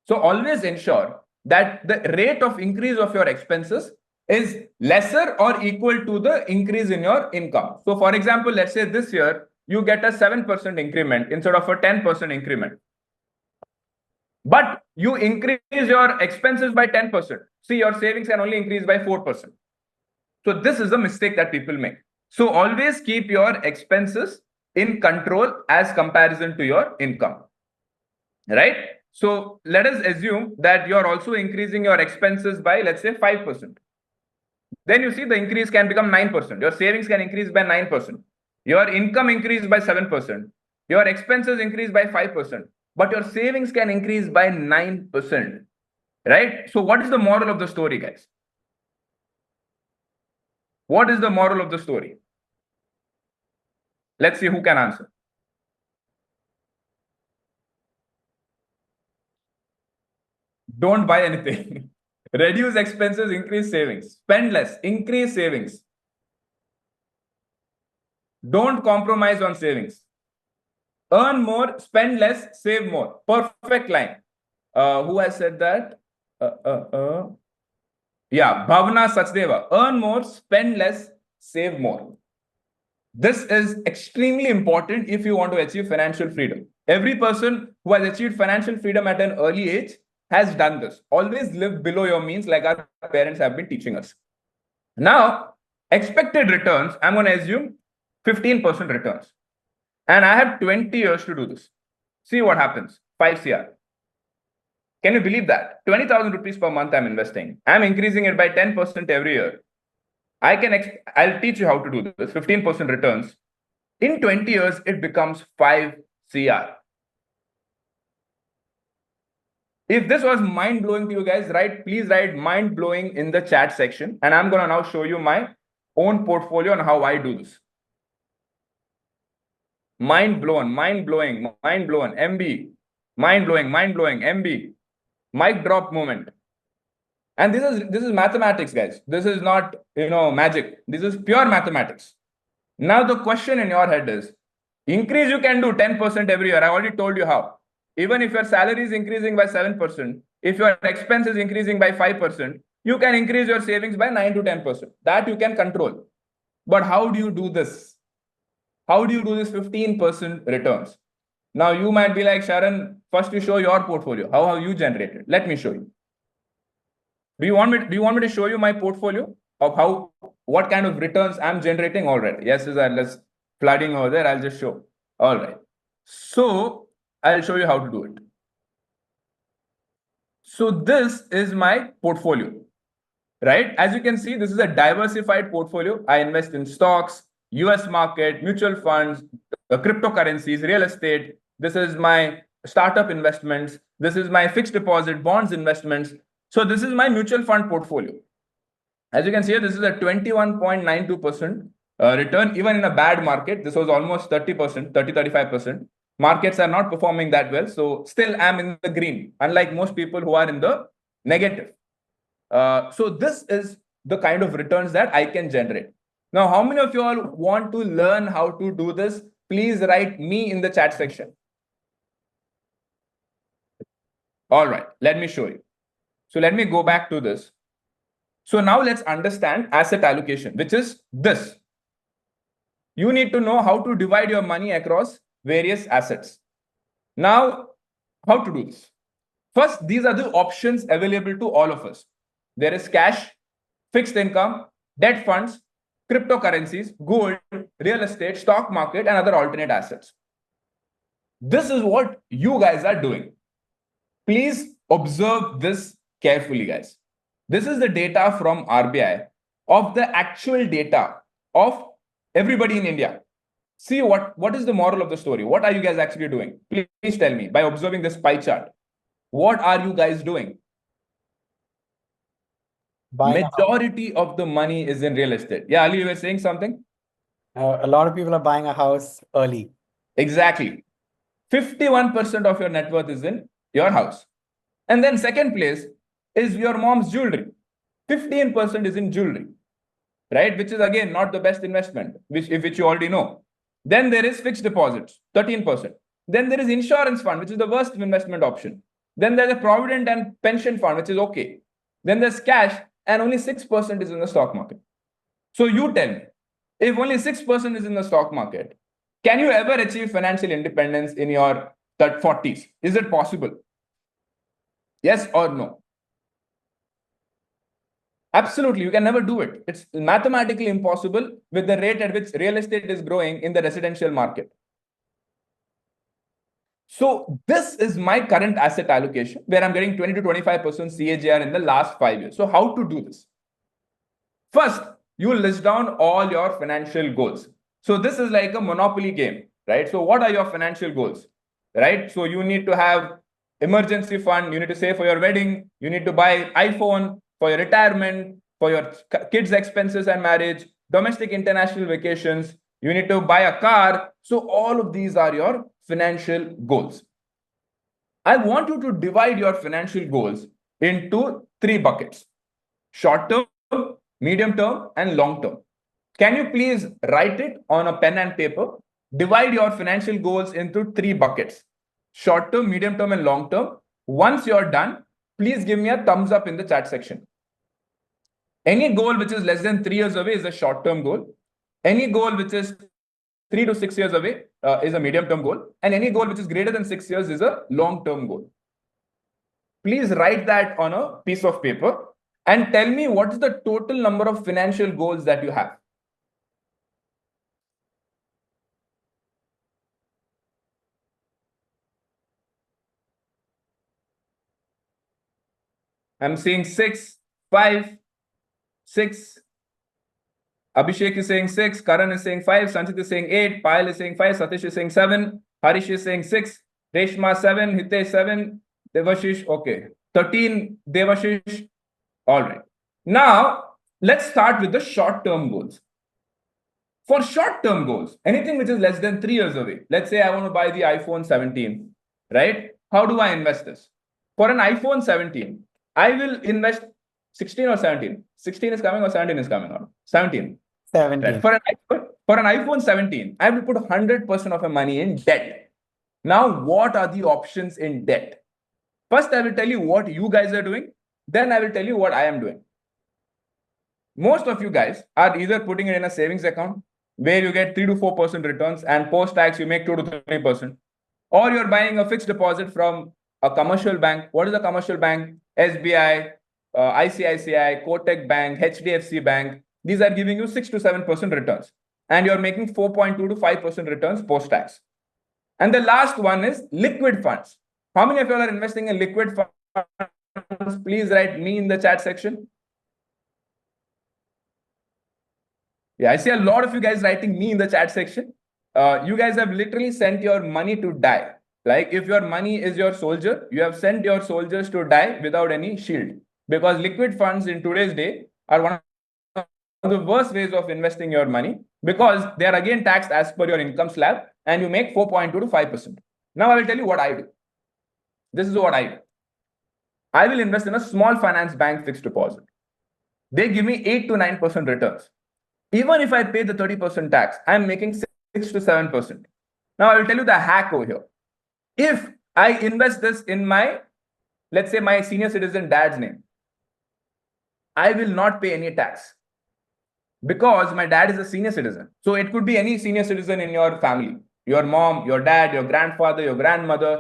So always ensure that the rate of increase of your expenses is lesser or equal to the increase in your income. So for example, let's say this year, you get a 7% increment instead of a 10% increment. But you increase your expenses by 10%. See, your savings can only increase by 4%. So this is a mistake that people make. So always keep your expenses in control as comparison to your income, right? So let us assume that you're also increasing your expenses by, let's say, 5%. Then you see the increase can become 9%. Your savings can increase by 9%. Your income increase by 7%. Your expenses increase by 5%. But your savings can increase by 9%, right? So what is the moral of the story, guys? What is the moral of the story? Let's see who can answer. Don't buy anything. Reduce expenses, increase savings. Spend less, increase savings. Don't compromise on savings. Earn more, spend less, save more. Perfect line. Who has said that? Yeah, Bhavna Sachdeva. Earn more, spend less, save more. This is extremely important if you want to achieve financial freedom. Every person who has achieved financial freedom at an early age has done this. Always live below your means, like our parents have been teaching us. Now, expected returns, I'm going to assume 15% returns. And I have 20 years to do this. See what happens. 5 CR. Can you believe that? 20,000 rupees per month I'm investing. I'm increasing it by 10% every year. I'll teach you how to do this. 15% returns. In 20 years, it becomes 5 CR. If this was mind-blowing to you guys, please write mind-blowing in the chat section. And I'm going to now show you my own portfolio and how I do this. Mind-blown, mind-blowing, mind-blown, MB. Mind-blowing, mind-blowing, MB. Mic drop moment. And this is mathematics, guys. This is not, magic. This is pure mathematics. Now the question in your head is, increase you can do 10% every year. I already told you how. Even if your salary is increasing by 7%, if your expense is increasing by 5%, you can increase your savings by 9 to 10%. That you can control. But how do you do this? How do you do this 15% returns? Now you might be like, Sharan, first you show your portfolio. How have you generated? Let me show you. Do you want me to show you my portfolio of what kind of returns I'm generating already? Yes, let's flooding over there. I'll just show. All right. So I'll show you how to do it. So this is my portfolio, right? As you can see, this is a diversified portfolio. I invest in stocks, US market, mutual funds, cryptocurrencies, real estate. This is my startup investments. This is my fixed deposit bonds investments. So this is my mutual fund portfolio. As you can see, this is a 21.92% return. Even in a bad market, this was almost 30%, 35%. Markets are not performing that well. So still I'm in the green, unlike most people who are in the negative. So this is the kind of returns that I can generate. Now, how many of you all want to learn how to do this? Please write me in the chat section. All right, let me show you. So let me go back to this. So now let's understand asset allocation, which is this. You need to know how to divide your money across various assets. Now, how to do this? First, these are the options available to all of us. There is cash, fixed income, debt funds, cryptocurrencies, gold, real estate, stock market, and other alternate assets. This is what you guys are doing. Please observe this carefully, guys. This is the data from RBI of the actual data of everybody in India. See what is the moral of the story? What are you guys actually doing? Please tell me by observing this pie chart. What are you guys doing? Majority of the money is in real estate. Yeah, Ali, you were saying something? A lot of people are buying a house early. Exactly. 51% of your net worth is in your house. And then second place is your mom's jewelry. 15% is in jewelry, right? Which is again not the best investment, which you already know. Then there is fixed deposits, 13%. Then there is insurance fund, which is the worst investment option. Then there's a provident and pension fund, which is okay. Then there's cash, and only 6% is in the stock market. So you tell me, if only 6% is in the stock market, can you ever achieve financial independence in your 40s? Is it possible? Yes or no? Absolutely, you can never do it. It's mathematically impossible with the rate at which real estate is growing in the residential market. So this is my current asset allocation where I'm getting 20 to 25% CAGR in the last 5 years. So how to do this? First, you will list down all your financial goals. So this is like a monopoly game, right? So what are your financial goals, right? So you need to have emergency fund, you need to save for your wedding, you need to buy iPhone for your retirement, for your kids' expenses and marriage, domestic international vacations, you need to buy a car. So all of these are your financial goals. I want you to divide your financial goals into 3 buckets: short term, medium term, and long term. Can you please write it on a pen and paper? Divide your financial goals into 3 buckets: short term, medium term, and long term. Once you're done, please give me a thumbs up in the chat section. Any goal which is less than 3 years away is a short term goal. Any goal which is 3 to 6 years away is a medium term goal. And any goal which is greater than 6 years is a long term goal. Please write that on a piece of paper and tell me what is the total number of financial goals that you have. I'm seeing 6, 5, 6. Abhishek is saying 6, Karan is saying 5, Sanchit is saying 8, Payal is saying 5, Satish is saying 7, Harish is saying 6, Reshma 7, Hitesh 7, Devashish, okay, 13, Devashish. All right. Now, let's start with the short-term goals. For short-term goals, anything which is less than 3 years away, let's say I want to buy the iPhone 17, right? How do I invest this? For an iPhone 17, I will invest 16 or 17. 16 is coming or 17 is coming out? 17. 17. Right? For an iPhone 17, I will put 100% of my money in debt. Now, what are the options in debt? First, I will tell you what you guys are doing. Then I will tell you what I am doing. Most of you guys are either putting it in a savings account where you get 3 to 4% returns and post-tax you make 2 to 3%. Or you're buying a fixed deposit from a commercial bank. What is a commercial bank? SBI, ICICI, Kotak Bank, HDFC Bank. These are giving you 6 to 7% returns. And you're making 4.2 to 5% returns post-tax. And the last one is liquid funds. How many of you are investing in liquid funds? Please write me in the chat section. Yeah, I see a lot of you guys writing me in the chat section. You guys have literally sent your money to die. Like if your money is your soldier, you have sent your soldiers to die without any shield. Because liquid funds in today's day are one of the worst ways of investing your money because they are again taxed as per your income slab and you make 4.2 to 5%. Now I will tell you what I do. This is what I do. I will invest in a small finance bank fixed deposit. They give me 8 to 9% returns. Even if I pay the 30% tax, I'm making 6 to 7%. Now I will tell you the hack over here. If I invest this in my let's say my senior citizen dad's name, I will not pay any tax because my dad is a senior citizen. So it could be any senior citizen in your family, your mom, your dad, your grandfather, your grandmother.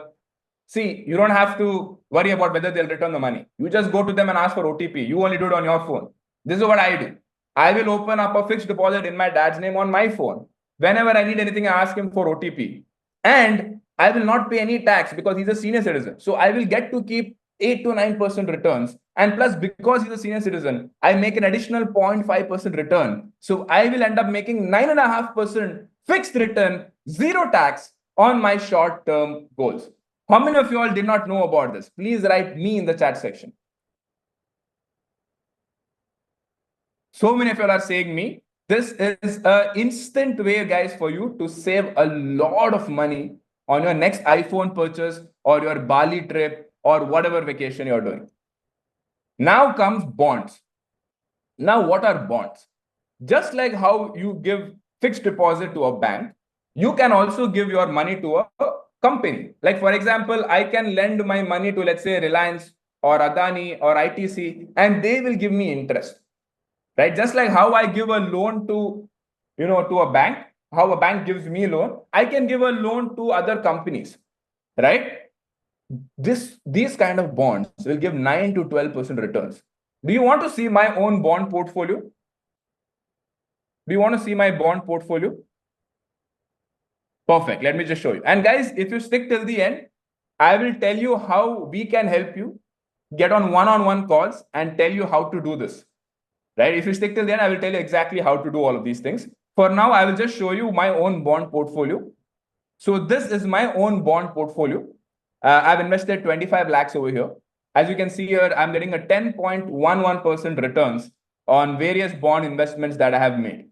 See, you don't have to worry about whether they'll return the money. You just go to them and ask for OTP. You only do it on your phone. This is what I do. I will open up a fixed deposit in my dad's name on my phone. Whenever I need anything, I ask him for OTP. And I will not pay any tax because he's a senior citizen. So I will get to keep 8 to 9% returns. And plus, because he's a senior citizen, I make an additional 0.5% return. So I will end up making 9.5% fixed return, zero tax on my short-term goals. How many of you all did not know about this? Please write me in the chat section. So many of you all are saying me. This is an instant way, guys, for you to save a lot of money on your next iPhone purchase or your Bali trip or whatever vacation you're doing. Now comes bonds. Now, what are bonds? Just like how you give fixed deposit to a bank, you can also give your money to a company. Like, for example, I can lend my money to, let's say, Reliance or Adani or ITC, and they will give me interest, right? Just like how I give a loan to, to a bank, how a bank gives me a loan, I can give a loan to other companies, right? These kind of bonds will give 9 to 12% returns. Do you want to see my own bond portfolio? Do you want to see my bond portfolio? Perfect. Let me just show you. And guys, if you stick till the end, I will tell you how we can help you get on one-on-one calls and tell you how to do this, right? If you stick till the end, I will tell you exactly how to do all of these things. For now, I will just show you my own bond portfolio. So this is my own bond portfolio. I've invested 25 lakhs over here. As you can see here, I'm getting a 10.11% returns on various bond investments that I have made,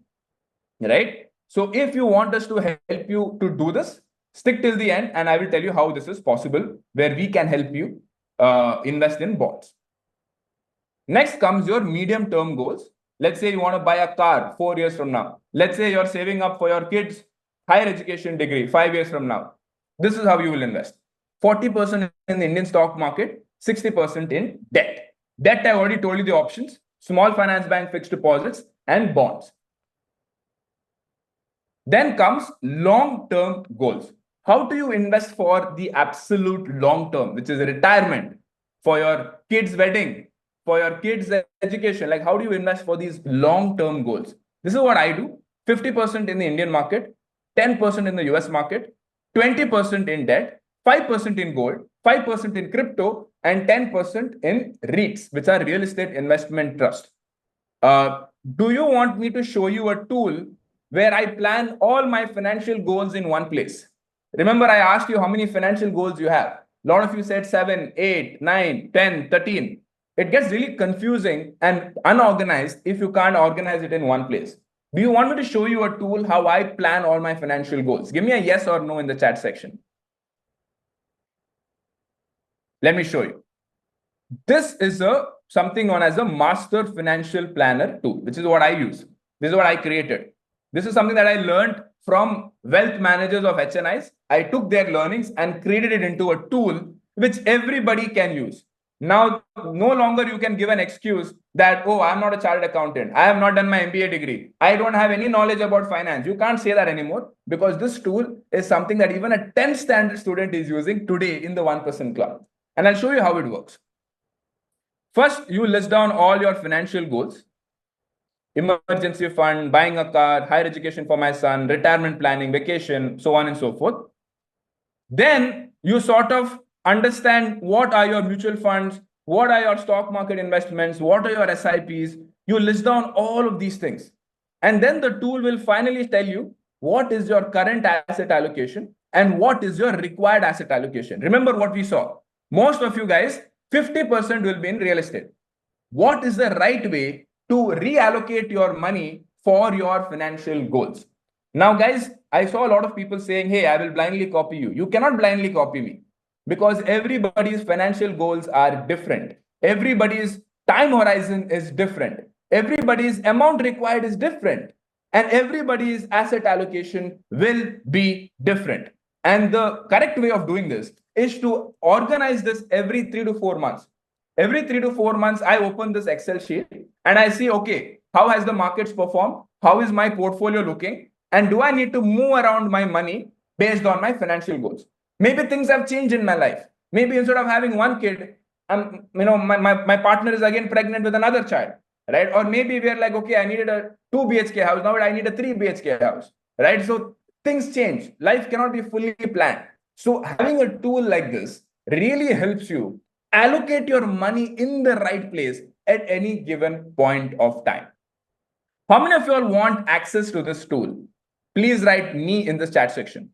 right? So if you want us to help you to do this, stick till the end and I will tell you how this is possible, where we can help you invest in bonds. Next comes your medium-term goals. Let's say you want to buy a car 4 years from now. Let's say you're saving up for your kids' higher education degree 5 years from now. This is how you will invest. 40% in the Indian stock market, 60% in debt. Debt, I already told you the options: small finance bank fixed deposits and bonds. Then comes long-term goals. How do you invest for the absolute long term, which is retirement, for your kids' wedding, for your kids' education? Like, how do you invest for these long-term goals? This is what I do. 50% in the Indian market, 10% in the US market, 20% in debt, 5% in gold, 5% in crypto, and 10% in REITs, which are real estate investment trust. Do you want me to show you a tool where I plan all my financial goals in one place? Remember, I asked you how many financial goals you have. A lot of you said 7, 8, 9, 10, 13. It gets really confusing and unorganized if you can't organize it in one place. Do you want me to show you a tool how I plan all my financial goals? Give me a yes or no in the chat section. Let me show you. This is something known as a Master Financial Planner tool, which is what I use. This is what I created. This is something that I learned from wealth managers of HNIs. I took their learnings and created it into a tool which everybody can use. Now, no longer you can give an excuse that, oh, I'm not a chartered accountant. I have not done my MBA degree. I don't have any knowledge about finance. You can't say that anymore, because this tool is something that even a 10th standard student is using today in the 1% club. And I'll show you how it works. First, you list down all your financial goals: emergency fund, buying a car, higher education for my son, retirement planning, vacation, so on and so forth. Then you sort of understand what are your mutual funds, what are your stock market investments, what are your SIPs. You list down all of these things. And then the tool will finally tell you what is your current asset allocation and what is your required asset allocation. Remember what we saw. Most of you guys, 50% will be in real estate. What is the right way to reallocate your money for your financial goals? Now, guys, I saw a lot of people saying, hey, I will blindly copy you. You cannot blindly copy me, because everybody's financial goals are different. Everybody's time horizon is different. Everybody's amount required is different. And everybody's asset allocation will be different. And the correct way of doing this is to organize this every 3 to 4 months. Every 3 to 4 months, I open this Excel sheet and I see, okay, how has the markets performed? How is my portfolio looking? And do I need to move around my money based on my financial goals? Maybe things have changed in my life. Maybe instead of having one kid, my partner is again pregnant with another child, right? Or maybe we're like, okay, I needed a 2 BHK house, now I need a 3 BHK house, right? So things change. Life cannot be fully planned. So having a tool like this really helps you allocate your money in the right place at any given point of time. How many of you all want access to this tool? Please write me in the chat section.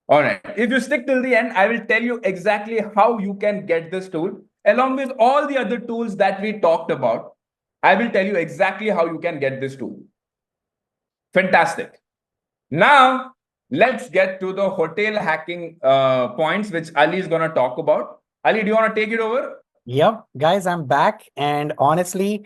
All right. If you stick till the end, I will tell you exactly how you can get this tool along with all the other tools that we talked about. I will tell you exactly how you can get this tool. Fantastic. Now, let's get to the hotel hacking points, which Ali is going to talk about. Ali, do you want to take it over? Yep, guys, I'm back. And honestly,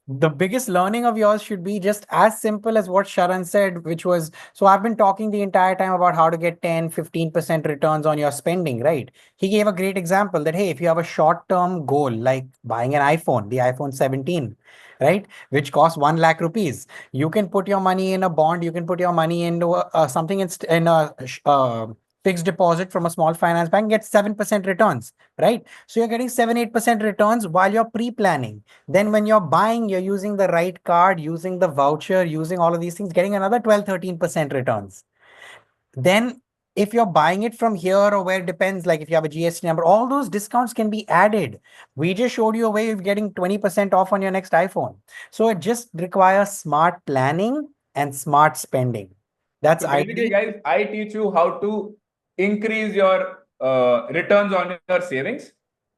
the biggest learning of yours should be just as simple as what Sharan said, which was, so I've been talking the entire time about how to get 10, 15% returns on your spending, right? He gave a great example that, hey, if you have a short-term goal, like buying an iPhone, the iPhone 17, right, which costs 1 lakh rupees, you can put your money in a bond, you can put your money into something in a fixed deposit from a small finance bank, get 7% returns, right? So you're getting 7-8% returns while you're pre-planning. Then when you're buying, you're using the right card, using the voucher, using all of these things, getting another 12-13% returns. Then if you're buying it from here or where it depends, like if you have a GST number, all those discounts can be added. We just showed you a way of getting 20% off on your next iPhone. So it just requires smart planning and smart spending. That's So basically, ideal. guys, I teach you how to increase your returns on your savings,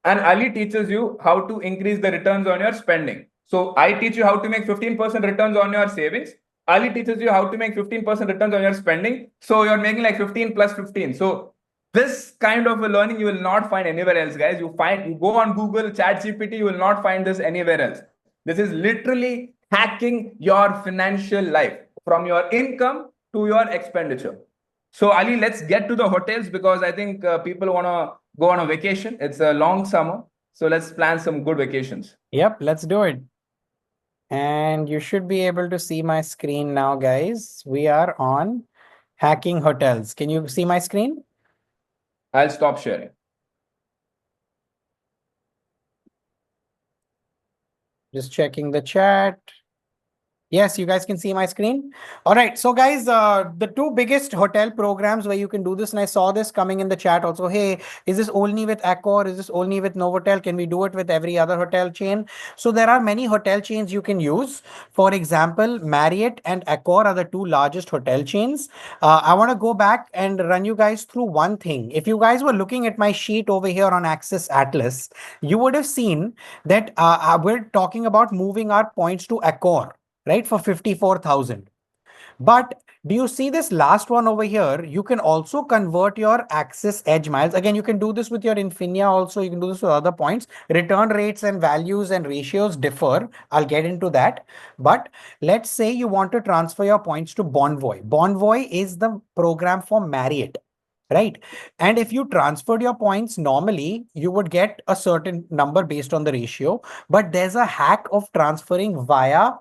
and Ali teaches you how to increase the returns on your spending. So I teach you how to make 15% returns on your savings. Ali teaches you how to make 15% returns on your spending. So you're making like 15 plus 15. So this kind of a learning you will not find anywhere else, guys. You go on Google, ChatGPT, you will not find this anywhere else. This is literally hacking your financial life from your income to your expenditure. So Ali, let's get to the hotels because I think people want to go on a vacation. It's a long summer. So let's plan some good vacations. Yep, let's do it. And you should be able to see my screen now, guys. We are on hacking hotels. Can you see my screen? I'll stop sharing. Just checking the chat. Yes, you guys can see my screen. All right. So guys, the two biggest hotel programs where you can do this, and I saw this coming in the chat also. Hey, is this only with Accor? Is this only with Novotel? Can we do it with every other hotel chain? So there are many hotel chains you can use. For example, Marriott and Accor are the two largest hotel chains. I want to go back and run you guys through one thing. If you guys were looking at my sheet over here on Axis Atlas, you would have seen that we're talking about moving our points to Accor, right, for 54,000. But do you see this last one over here? You can also convert your Axis Edge miles. Again, you can do this with your Infinia also. You can do this with other points. Return rates and values and ratios differ. I'll get into that. But let's say you want to transfer your points to Bonvoy. Bonvoy is the program for Marriott, right? And if you transferred your points normally, you would get a certain number based on the ratio. But there's a hack of transferring via.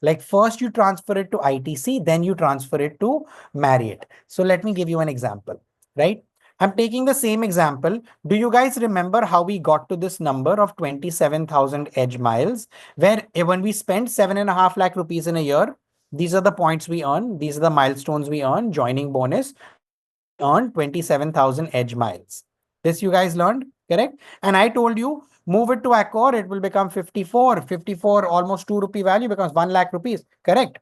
Like first you transfer it to ITC, then you transfer it to Marriott. So let me give you an example, right? I'm taking the same example. Do you guys remember how we got to this number of 27,000 edge miles, where when we spend 7.5 lakh rupees in a year, these are the points we earn. These are the milestones we earn, joining bonus. We earn 27,000 edge miles. This you guys learned, correct? And I told you, move it to Accor, it will become 54. 54, almost 2 rupee value becomes 1 lakh rupees, correct?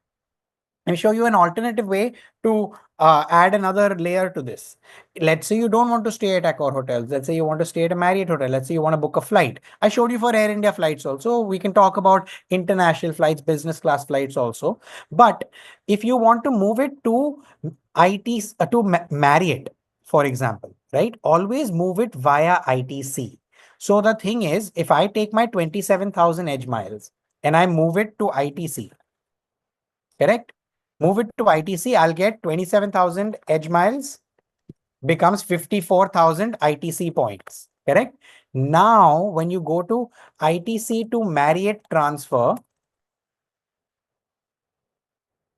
Let me show you an alternative way to add another layer to this. Let's say you don't want to stay at Accor hotels. Let's say you want to stay at a Marriott hotel. Let's say you want to book a flight. I showed you for Air India flights also. We can talk about international flights, business class flights also. But if you want to move it to Marriott, for example, right? Always move it via ITC. So the thing is, if I take my 27,000 edge miles and I move it to ITC, correct? Move it to ITC, I'll get 27,000 edge miles becomes 54,000 ITC points, correct? Now, when you go to ITC to Marriott transfer,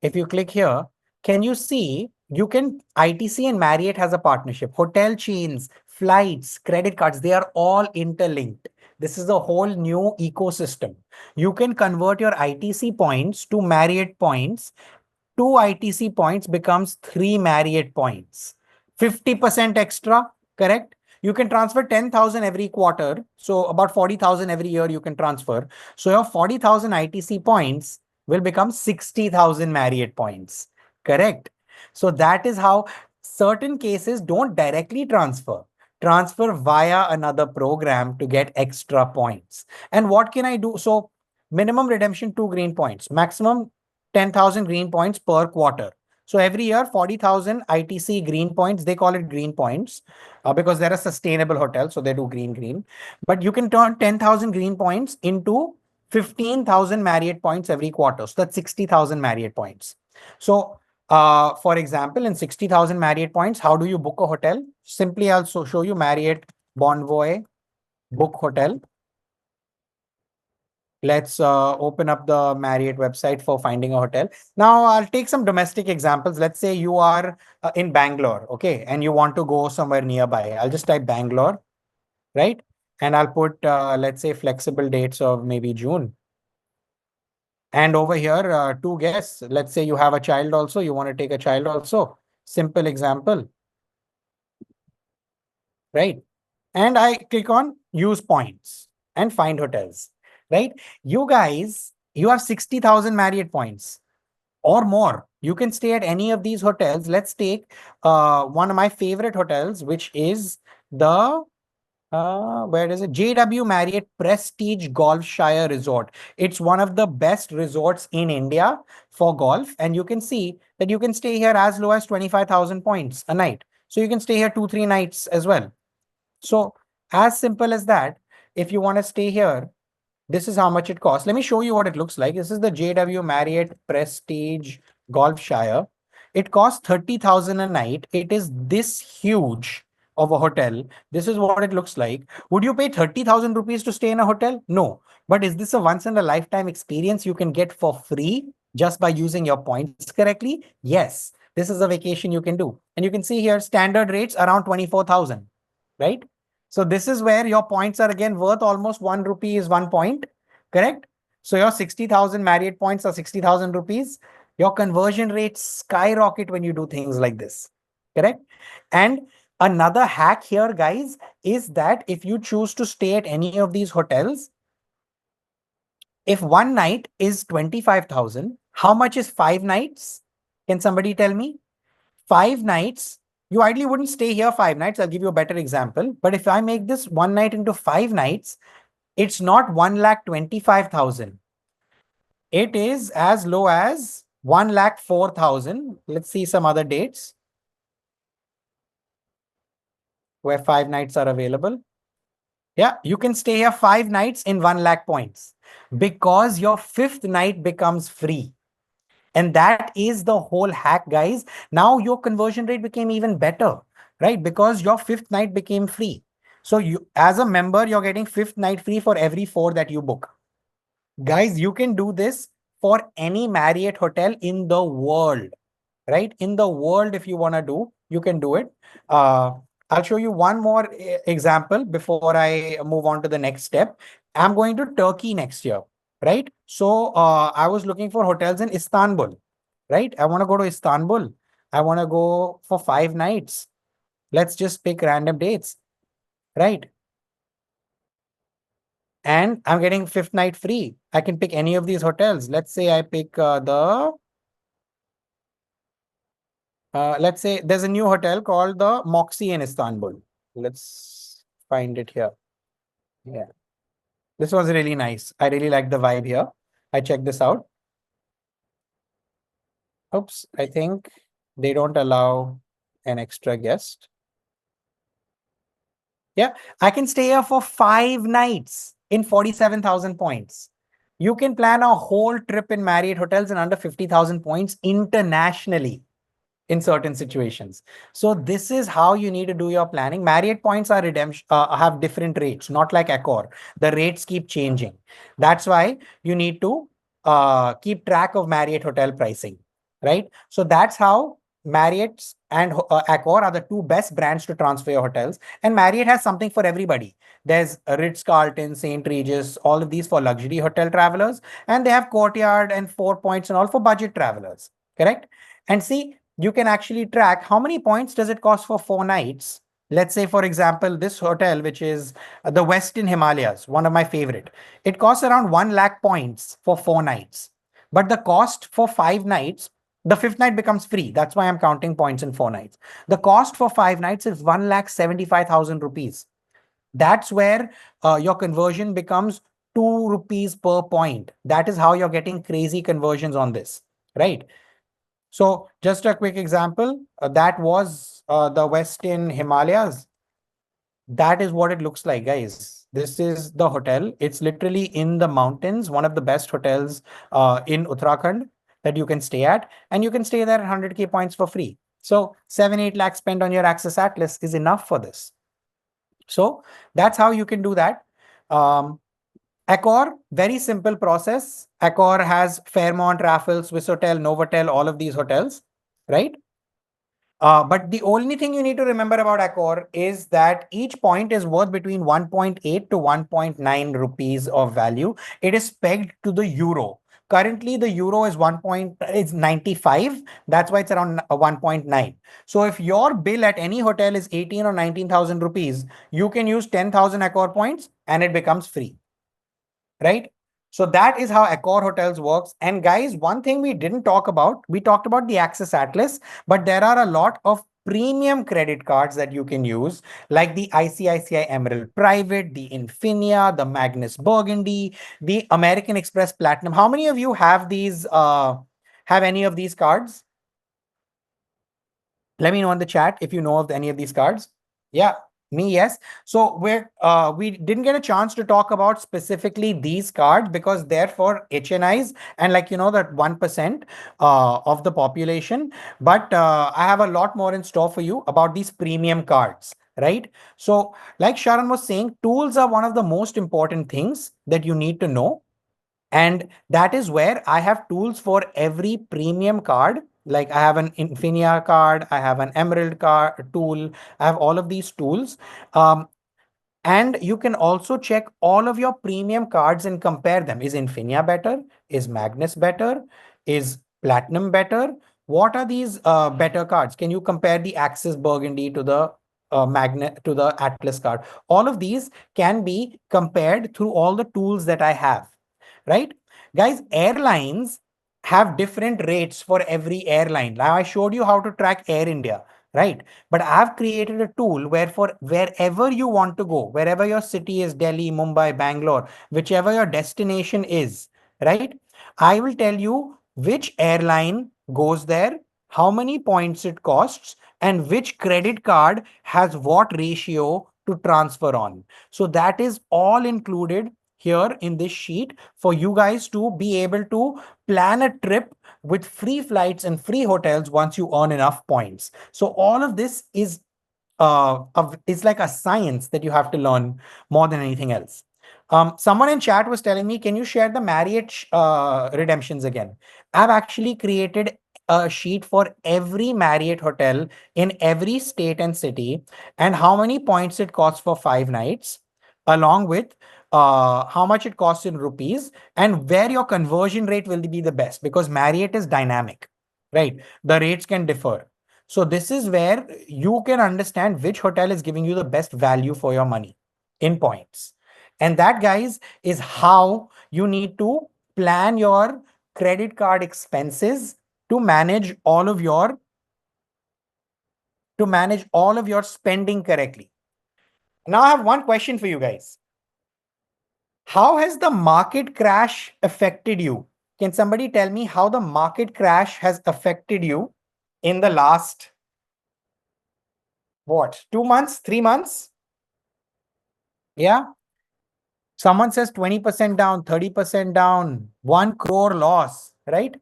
if you click here, can you see you can ITC and Marriott has a partnership. Hotel chains, flights, credit cards, they are all interlinked. This is a whole new ecosystem. You can convert your ITC points to Marriott points. 2 ITC points becomes 3 Marriott points. 50% extra, correct? You can transfer 10,000 every quarter. So about 40,000 every year you can transfer. So your 40,000 ITC points will become 60,000 Marriott points, correct? So that is how certain cases don't directly transfer via another program to get extra points. And what can I do? So minimum redemption 2 green points, maximum 10,000 green points per quarter. So every year, 40,000 ITC green points, they call it green points because they're a sustainable hotel. So they do green. But you can turn 10,000 green points into 15,000 Marriott points every quarter. So that's 60,000 Marriott points. So for example, in 60,000 Marriott points, how do you book a hotel? Simply, I'll show you Marriott Bonvoy book hotel. Let's open up the Marriott website for finding a hotel. Now, I'll take some domestic examples. Let's say you are in Bangalore, okay, and you want to go somewhere nearby. I'll just type Bangalore, right? And I'll put, let's say, flexible dates of maybe June. And over here, 2 guests. Let's say you have a child also. You want to take a child also. Simple example, right? And I click on use points and find hotels, right? You guys, you have 60,000 Marriott points or more. You can stay at any of these hotels. Let's take one of my favorite hotels, which is the where is it? JW Marriott Prestige Golfshire Resort. It's one of the best resorts in India for golf. And you can see that you can stay here as low as 25,000 points a night. So you can stay here 2-3 nights as well. So as simple as that, if you want to stay here, this is how much it costs. Let me show you what it looks like. This is the JW Marriott Prestige Golfshire. It costs 30,000 a night. It is this huge of a hotel. This is what it looks like. Would you pay 30,000 rupees to stay in a hotel? No. But is this a once in a lifetime experience you can get for free just by using your points correctly? Yes. This is a vacation you can do. And you can see here standard rates around 24,000, right? So this is where your points are again worth almost 1 rupee is 1 point, correct? So your 60,000 Marriott points are 60,000 rupees. Your conversion rates skyrocket when you do things like this, correct? And another hack here, guys, is that if you choose to stay at any of these hotels, if one night is 25,000, how much is 5 nights? Can somebody tell me? 5 nights, you ideally wouldn't stay here 5 nights. I'll give you a better example. But if I make this one night into 5 nights, it's not 1,25,000. It is as low as 1,04,000. Let's see some other dates where 5 nights are available. Yeah, you can stay here 5 nights in 1 lakh points because your 5th night becomes free. And that is the whole hack, guys. Now your conversion rate became even better, right? Because your 5th night became free. So you, as a member, you're getting 5th night free for every 4 that you book. Guys, you can do this for any Marriott hotel in the world, right? In the world, if you want to do, you can do it. I'll show you one more example before I move on to the next step. I'm going to Turkey next year, right? So I was looking for hotels in Istanbul, right? I want to go to Istanbul. I want to go for 5 nights. Let's just pick random dates, right? And I'm getting 5th night free. I can pick any of these hotels. Let's say I pick let's say there's a new hotel called the Moxie in Istanbul. Let's find it here. Yeah. This was really nice. I really like the vibe here. I checked this out. Oops, I think they don't allow an extra guest. Yeah, I can stay here for 5 nights in 47,000 points. You can plan a whole trip in Marriott hotels in under 50,000 points internationally. in certain situations. So this is how you need to do your planning. Marriott points are redemption have different rates, not like Accor. The rates keep changing. That's why you need to keep track of Marriott hotel pricing, right? So that's how Marriott's and Accor are the two best brands to transfer your hotels. And Marriott has something for everybody. There's Ritz-Carlton, St. Regis, all of these for luxury hotel travelers, and they have Courtyard and Four Points and all for budget travelers, correct? And see, you can actually track how many points does it cost for 4 nights. Let's say, for example, this hotel, which is the Westin Himalayas, one of my favorite. It costs around 1 lakh points for 4 nights. But the cost for 5 nights, the fifth night becomes free. That's why I'm counting points in 4 nights. The cost for 5 nights is 1,75,000 rupees. That's where your conversion becomes 2 rupees per point. That is how you're getting crazy conversions on this, right? So just a quick example, that was the Westin Himalayas. That is what it looks like, guys. This is the hotel. It's literally in the mountains, one of the best hotels in Uttarakhand that you can stay at. And you can stay there at 100K points for free. So 7-8 lakhs spent on your Access Atlas is enough for this. So that's how you can do that. Accor, very simple process. Accor has Fairmont, Raffles, Swissôtel, Novotel, all of these hotels, right? But the only thing you need to remember about Accor is that each point is worth between 1.8 to 1.9 rupees of value. It is pegged to the euro. Currently, the euro is 95. That's why it's around 1.9. So if your bill at any hotel is 18 or 19,000 rupees, you can use 10,000 Accor points and it becomes free, right? So that is how Accor Hotels works. And guys, one thing we didn't talk about, we talked about the Access Atlas, but there are a lot of premium credit cards that you can use, like the ICICI Emerald Private, the Infinia, the Magnus Burgundy, the American Express Platinum. How many of you have these, have any of these cards? Let me know in the chat if you know of any of these cards. Yeah, me, yes. So we didn't get a chance to talk about specifically these cards because they're for HNIs and like that 1% of the population. But I have a lot more in store for you about these premium cards, right? So like Sharon was saying, tools are one of the most important things that you need to know. And that is where I have tools for every premium card. Like I have an Infinia card, I have an Emerald card tool, I have all of these tools. And you can also check all of your premium cards and compare them. Is Infinia better? Is Magnus better? Is Platinum better? What are these better cards? Can you compare the Axis Burgundy to the Magnet to the Atlas card? All of these can be compared through all the tools that I have, right? Guys, airlines have different rates for every airline. Now I showed you how to track Air India, right? But I've created a tool where for wherever you want to go, wherever your city is, Delhi, Mumbai, Bangalore, whichever your destination is, right? I will tell you which airline goes there, how many points it costs, and which credit card has what ratio to transfer on. So that is all included here in this sheet for you guys to be able to plan a trip with free flights and free hotels once you earn enough points. So all of this is it's like a science that you have to learn more than anything else. Someone in chat was telling me, can you share the Marriott redemptions again? I've actually created a sheet for every Marriott hotel in every state and city and how many points it costs for 5 nights, along with how much it costs in rupees and where your conversion rate will be the best because Marriott is dynamic, right? The rates can differ. So this is where you can understand which hotel is giving you the best value for your money in points. And that, guys, is how you need to plan your credit card expenses to manage all of your spending correctly. Now I have one question for you guys. How has the market crash affected you? Can somebody tell me how the market crash has affected you in the last, what, 2 months, 3 months? Yeah. Someone says 20% down, 30% down, 1 crore loss, right?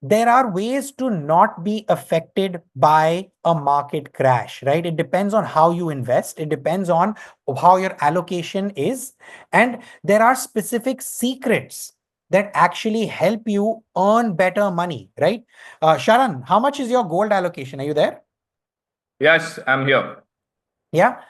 there are ways to not be affected by a market crash, right? It depends on how you invest. It depends on how your allocation is. And there are specific secrets that actually help you earn better money, right? Sharan, how much is your gold allocation? Are you there? Yes, I'm here. Yeah,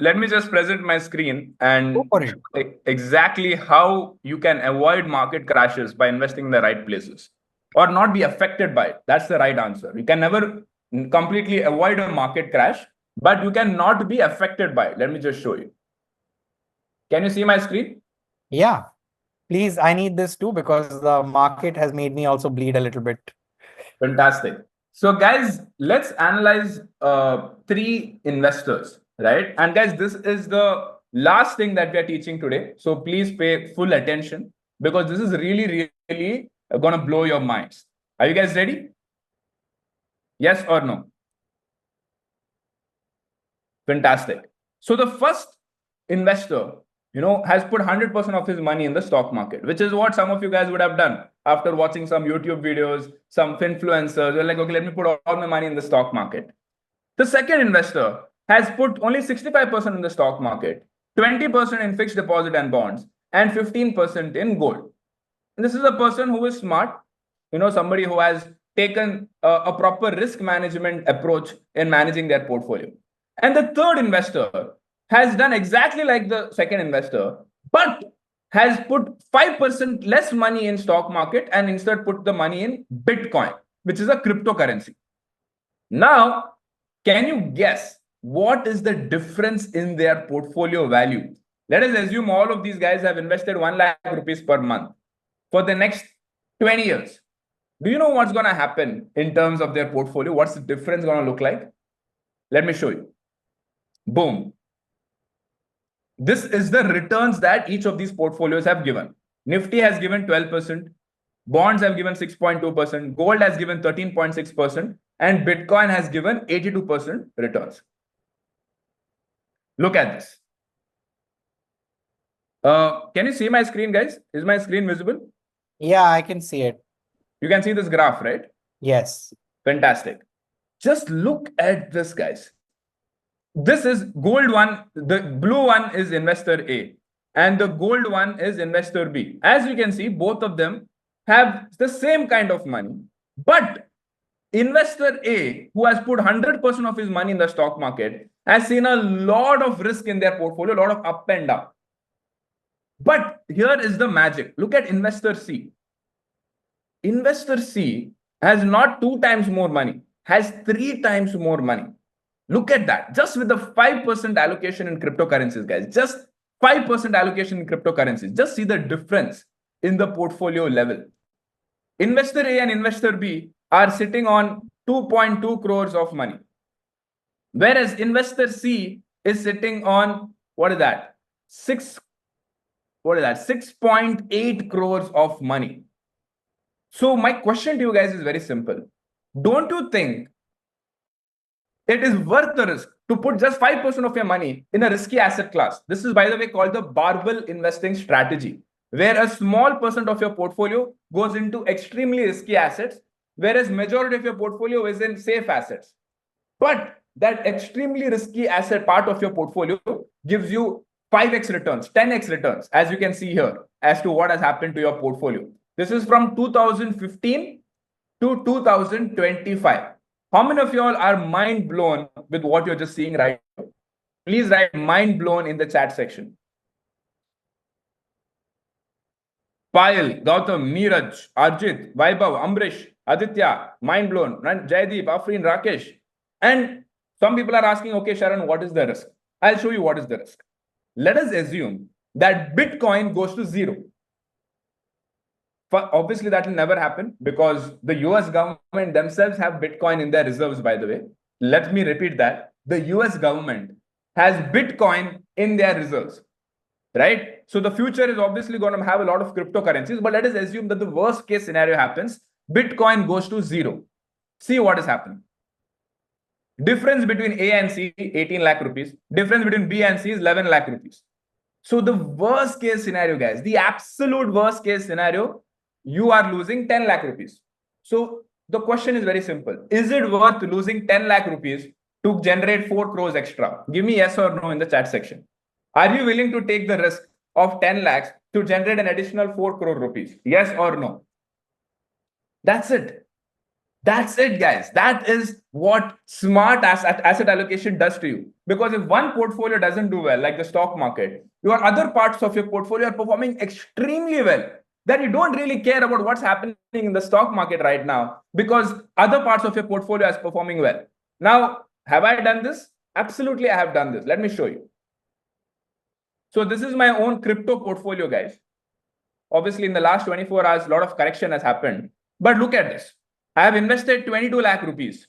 Let me just present my screen go and for it. exactly how you can avoid market crashes by investing in the right places or not be affected by it. That's the right answer. You can never completely avoid a market crash, but you can not be affected by it. Let me just show you. Can you see my screen? Yeah, please, I need this too because the market has made me also bleed a little bit. Fantastic. So, guys, let's analyze three investors, right? And guys, this is the last thing that we are teaching today. So please pay full attention because this is really, really going to blow your minds. Are you guys ready? Yes or no? Fantastic. So the first investor, has put 100% of his money in the stock market, which is what some of you guys would have done after watching some YouTube videos, some influencers. You're like, okay, let me put all my money in the stock market. The second investor has put only 65% in the stock market, 20% in fixed deposit and bonds, and 15% in gold. And this is a person who is smart, somebody who has taken a proper risk management approach in managing their portfolio. And the third investor has done exactly like the second investor, but has put 5% less money in stock market and instead put the money in Bitcoin, which is a cryptocurrency. Now, can you guess what is the difference in their portfolio value? Let us assume all of these guys have invested 1 lakh rupees per month for the next 20 years. Do you know what's going to happen in terms of their portfolio? What's the difference going to look like? Let me show you. Boom. This is the returns that each of these portfolios have given. Nifty has given 12%, bonds have given 6.2%, gold has given 13.6%, and Bitcoin has given 82% returns. Look at this. Can you see my screen, guys? Is my screen visible? Yeah, I can see it. You can see this graph, right? Yes. Fantastic. Just look at this, guys. This is gold one. The blue one is investor A, and the gold one is investor B. As you can see, both of them have the same kind of money, but investor A, who has put 100% of his money in the stock market, has seen a lot of risk in their portfolio, a lot of up and down. But here is the magic. Look at investor C. Investor C has not 2 times more money, has 3 times more money. Look at that. Just with the 5% allocation in cryptocurrencies, guys. Just 5% allocation in cryptocurrencies. Just see the difference in the portfolio level. Investor A and investor B are sitting on 2.2 crores of money. Whereas investor C is sitting on, what is that? 6.8 crores of money. So my question to you guys is very simple. Don't you think it is worth the risk to put just 5% of your money in a risky asset class? This is, by the way, called the barbell investing strategy, where a small percent of your portfolio goes into extremely risky assets, whereas majority of your portfolio is in safe assets. But that extremely risky asset part of your portfolio gives you 5x returns, 10x returns, as you can see here, as to what has happened to your portfolio. This is from 2015 to 2025. How many of y'all are mind blown with what you're just seeing right now? Please write mind blown in the chat section. Payal, Gautam, Neeraj, Arjit, Vaibhav, Ambrish, Aditya, mind blown, Jaideep, Afreen, Rakesh. And some people are asking, okay, Sharan, what is the risk? I'll show you what is the risk. Let us assume that Bitcoin goes to zero. Obviously, that will never happen because the US government themselves have Bitcoin in their reserves, by the way. Let me repeat that. The US government has Bitcoin in their reserves, right? So the future is obviously going to have a lot of cryptocurrencies, but let us assume that the worst case scenario happens. Bitcoin goes to zero. See what is happening. Difference between A and C, 18 lakh rupees. Difference between B and C is 11 lakh rupees. So the worst case scenario, guys, the absolute worst case scenario, you are losing 10 lakh rupees. So the question is very simple. Is it worth losing 10 lakh rupees to generate 4 crores extra? Give me yes or no in the chat section. Are you willing to take the risk of 10 lakhs to generate an additional 4 crore rupees? Yes or no? That's it. That's it, guys. That is what smart asset allocation does to you. Because if one portfolio doesn't do well, like the stock market, your other parts of your portfolio are performing extremely well. Then you don't really care about what's happening in the stock market right now because other parts of your portfolio is performing well. Now, have I done this? Absolutely, I have done this. Let me show you. So this is my own crypto portfolio, guys. Obviously, in the last 24 hours, a lot of correction has happened. But look at this. I have invested 22 lakh rupees.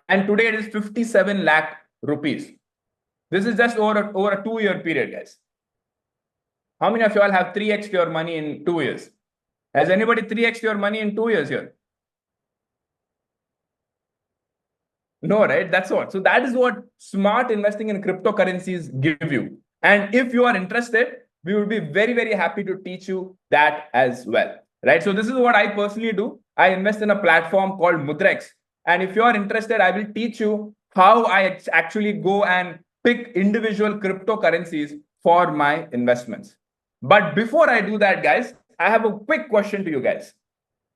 And today it is 57 lakh rupees. This is just over a 2-year period, guys. How many of you all have 3x your money in 2 years? Has anybody 3x your money in 2 years here? No, right? That's what. So that is what smart investing in cryptocurrencies give you. And if you are interested, we would be very, very happy to teach you that as well. Right? So this is what I personally do. I invest in a platform called Mudrex. And if you are interested, I will teach you how I actually go and pick individual cryptocurrencies for my investments. But before I do that, guys, I have a quick question to you guys.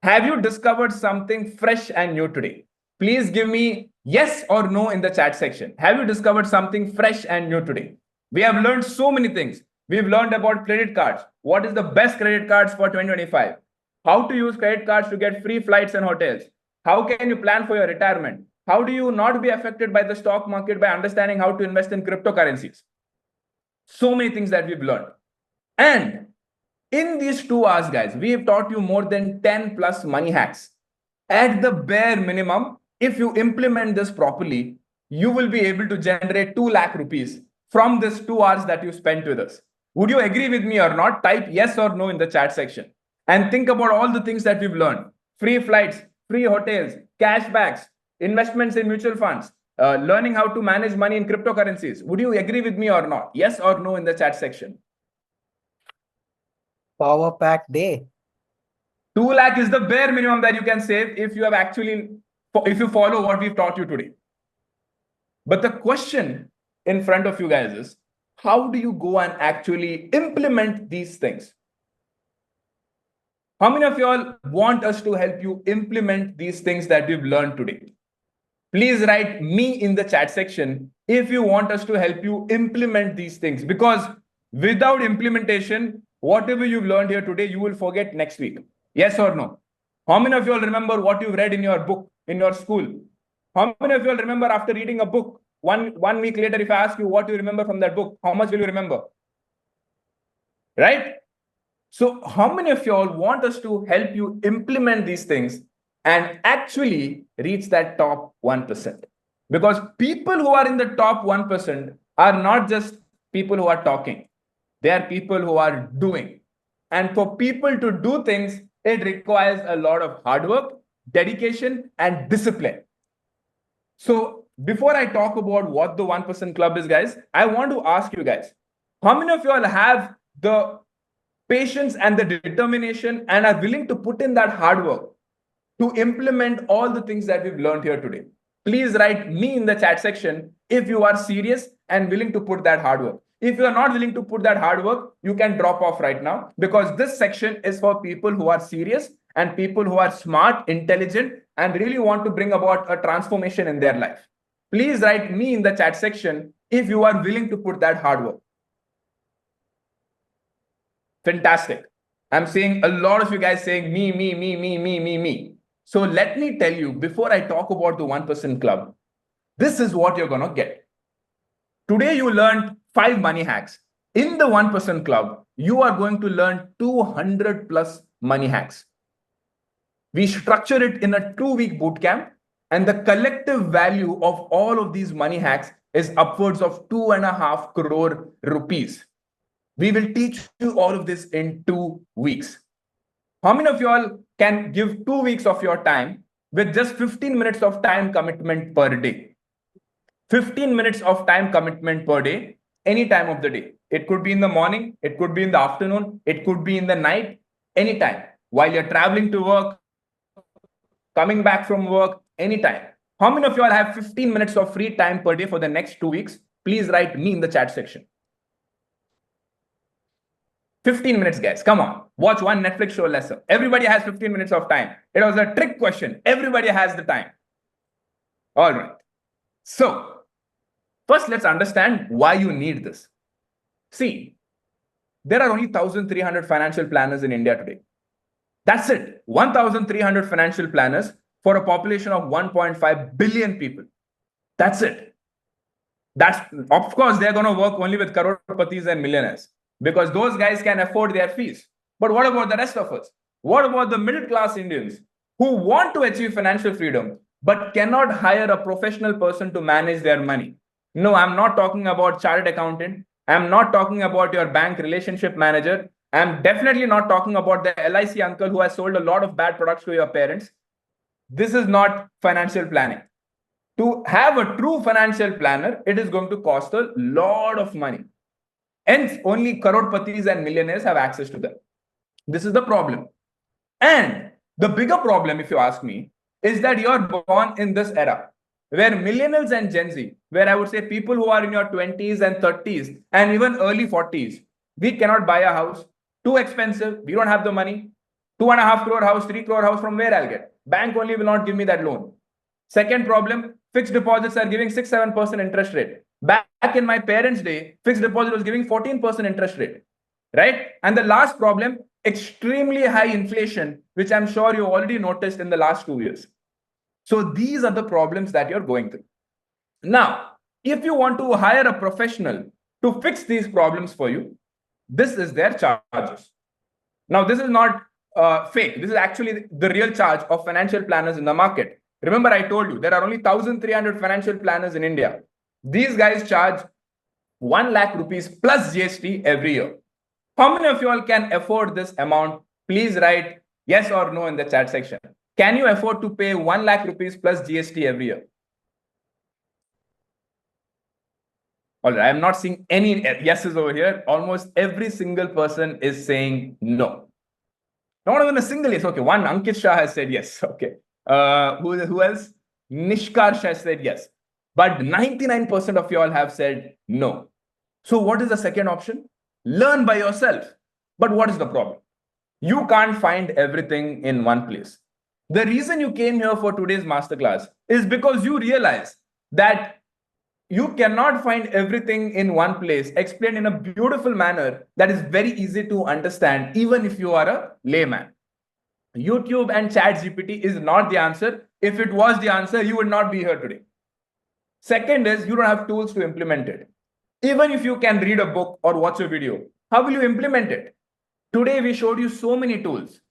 Have you discovered something fresh and new today? Please give me yes or no in the chat section. Have you discovered something fresh and new today? We have learned so many things. We've learned about credit cards. What is the best credit cards for 2025? How to use credit cards to get free flights and hotels. How can you plan for your retirement? How do you not be affected by the stock market by understanding how to invest in cryptocurrencies? So many things that we've learned. And in these 2 hours, guys, we have taught you more than 10 plus money hacks. At the bare minimum, if you implement this properly, you will be able to generate 2 lakh rupees from this 2 hours that you spent with us. Would you agree with me or not? Type yes or no in the chat section. And think about all the things that we've learned. Free flights, free hotels, cashbacks, investments in mutual funds, learning how to manage money in cryptocurrencies. Would you agree with me or not? Yes or no in the chat section. Power pack day. 2 lakh is the bare minimum that you can save if you follow what we've taught you today. But the question in front of you guys is, how do you go and actually implement these things? How many of you all want us to help you implement these things that we've learned today? Please write me in the chat section if you want us to help you implement these things, because without implementation, whatever you've learned here today, you will forget next week. Yes or no? How many of you all remember what you've read in your book, in your school? How many of you all remember after reading a book, one week later, if I ask you what you remember from that book, how much will you remember? Right? So how many of you all want us to help you implement these things and actually reach that top 1%? Because people who are in the top 1% are not just people who are talking. They are people who are doing. And for people to do things, it requires a lot of hard work, dedication, and discipline. So before I talk about what the 1% club is, guys, I want to ask you guys, how many of you all have the patience and the determination and are willing to put in that hard work to implement all the things that we've learned here today? Please write me in the chat section if you are serious and willing to put that hard work. If you are not willing to put that hard work, you can drop off right now, because this section is for people who are serious and people who are smart, intelligent, and really want to bring about a transformation in their life. Please write me in the chat section if you are willing to put that hard work. Fantastic. I'm seeing a lot of you guys saying me. So let me tell you, before I talk about the 1% club, this is what you're going to get. Today, you learned 5 money hacks. In the 1% club, you are going to learn 200 plus money hacks. We structure it in a 2-week bootcamp, and the collective value of all of these money hacks is upwards of 2.5 crore rupees. We will teach you all of this in 2 weeks. How many of you all can give 2 weeks of your time with just 15 minutes of time commitment per day? 15 minutes of time commitment per day, any time of the day. It could be in the morning, it could be in the afternoon, it could be in the night, anytime. While you're traveling to work, coming back from work, anytime. How many of you all have 15 minutes of free time per day for the next 2 weeks? Please write me in the chat section. 15 minutes, guys. Come on. Watch one Netflix show lesser. Everybody has 15 minutes of time. It was a trick question. Everybody has the time. All right. So, first, let's understand why you need this. See, there are only 1,300 financial planners in India today. That's it. 1,300 financial planners for a population of 1.5 billion people. That's it. That's, of course, they're going to work only with crore-patis and millionaires because those guys can afford their fees. But what about the rest of us? What about the middle-class Indians who want to achieve financial freedom but cannot hire a professional person to manage their money? No, I'm not talking about chartered accountant. I'm not talking about your bank relationship manager. I'm definitely not talking about the LIC uncle who has sold a lot of bad products to your parents. This is not financial planning. To have a true financial planner, it is going to cost a lot of money. Hence, only crore-patis and millionaires have access to them. This is the problem. And the bigger problem, if you ask me, is that you're born in this era where millennials and Gen Z, where I would say people who are in your 20s and 30s and even early 40s, we cannot buy a house. Too expensive. We don't have the money. 2.5 crore house, 3 crore house, from where I'll get? Bank only will not give me that loan. Second problem, fixed deposits are giving 6-7% interest rate. Back in my parents' day, fixed deposit was giving 14% interest rate, right? And the last problem, extremely high inflation, which I'm sure you already noticed in the last 2 years. So these are the problems that you're going through. Now, if you want to hire a professional to fix these problems for you, this is their charges. Now, this is not fake. This is actually the real charge of financial planners in the market. Remember, I told you there are only 1,300 financial planners in India. These guys charge 1 lakh rupees plus GST every year. How many of you all can afford this amount? Please write yes or no in the chat section. Can you afford to pay 1 lakh rupees plus GST every year? All right, I'm not seeing any yeses over here. Almost every single person is saying no. Not even a single yes. Okay, one Ankit Shah has said yes. Okay. Who else? Nishkarsh has said yes. But 99% of you all have said no. So what is the second option? Learn by yourself. But what is the problem? You can't find everything in one place. The reason you came here for today's masterclass is because you realize that you cannot find everything in one place explained in a beautiful manner that is very easy to understand, even if you are a layman. YouTube and ChatGPT is not the answer. If it was the answer, you would not be here today. Second is you don't have tools to implement it. Even if you can read a book or watch a video, how will you implement it? Today, we showed you so many tools.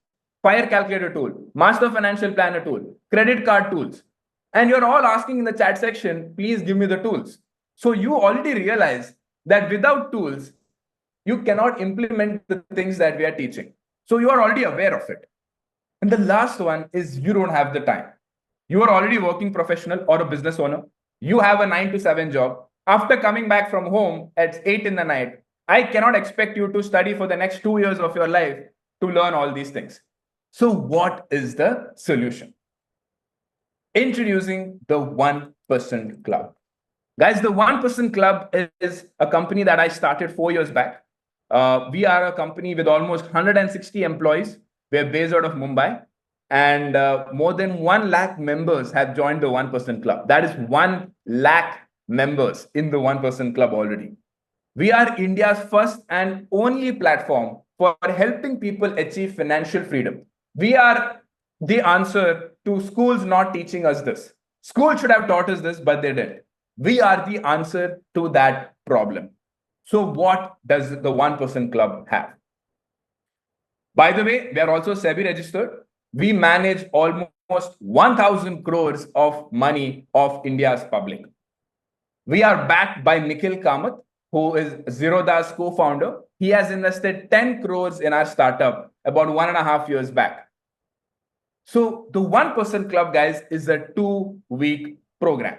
Fire calculator tool, master financial planner tool, credit card tools. And you're all asking in the chat section, please give me the tools. So you already realize that without tools, you cannot implement the things that we are teaching. So you are already aware of it. And the last one is you don't have the time. You are already working professional or a business owner. You have a 9 to 7 job. After coming back from home at 8 in the night, I cannot expect you to study for the next 2 years of your life to learn all these things. So what is the solution? Introducing the 1% Club. Guys, the 1% Club is a company that I started 4 years back. We are a company with almost 160 employees. We're based out of Mumbai. And more than 1 lakh members have joined the 1% Club. That is 1 lakh members in the 1% Club already. We are India's first and only platform for helping people achieve financial freedom. We are the answer to schools not teaching us this. School should have taught us this, but they didn't. We are the answer to that problem. So what does the 1% Club have? By the way, we are also SEBI registered. We manage almost 1,000 crores of money of India's public. We are backed by Nikhil Kamath, who is Zerodha's co-founder. He has invested 10 crores in our startup about 1.5 years back. So the 1% Club, guys, is a 2-week program.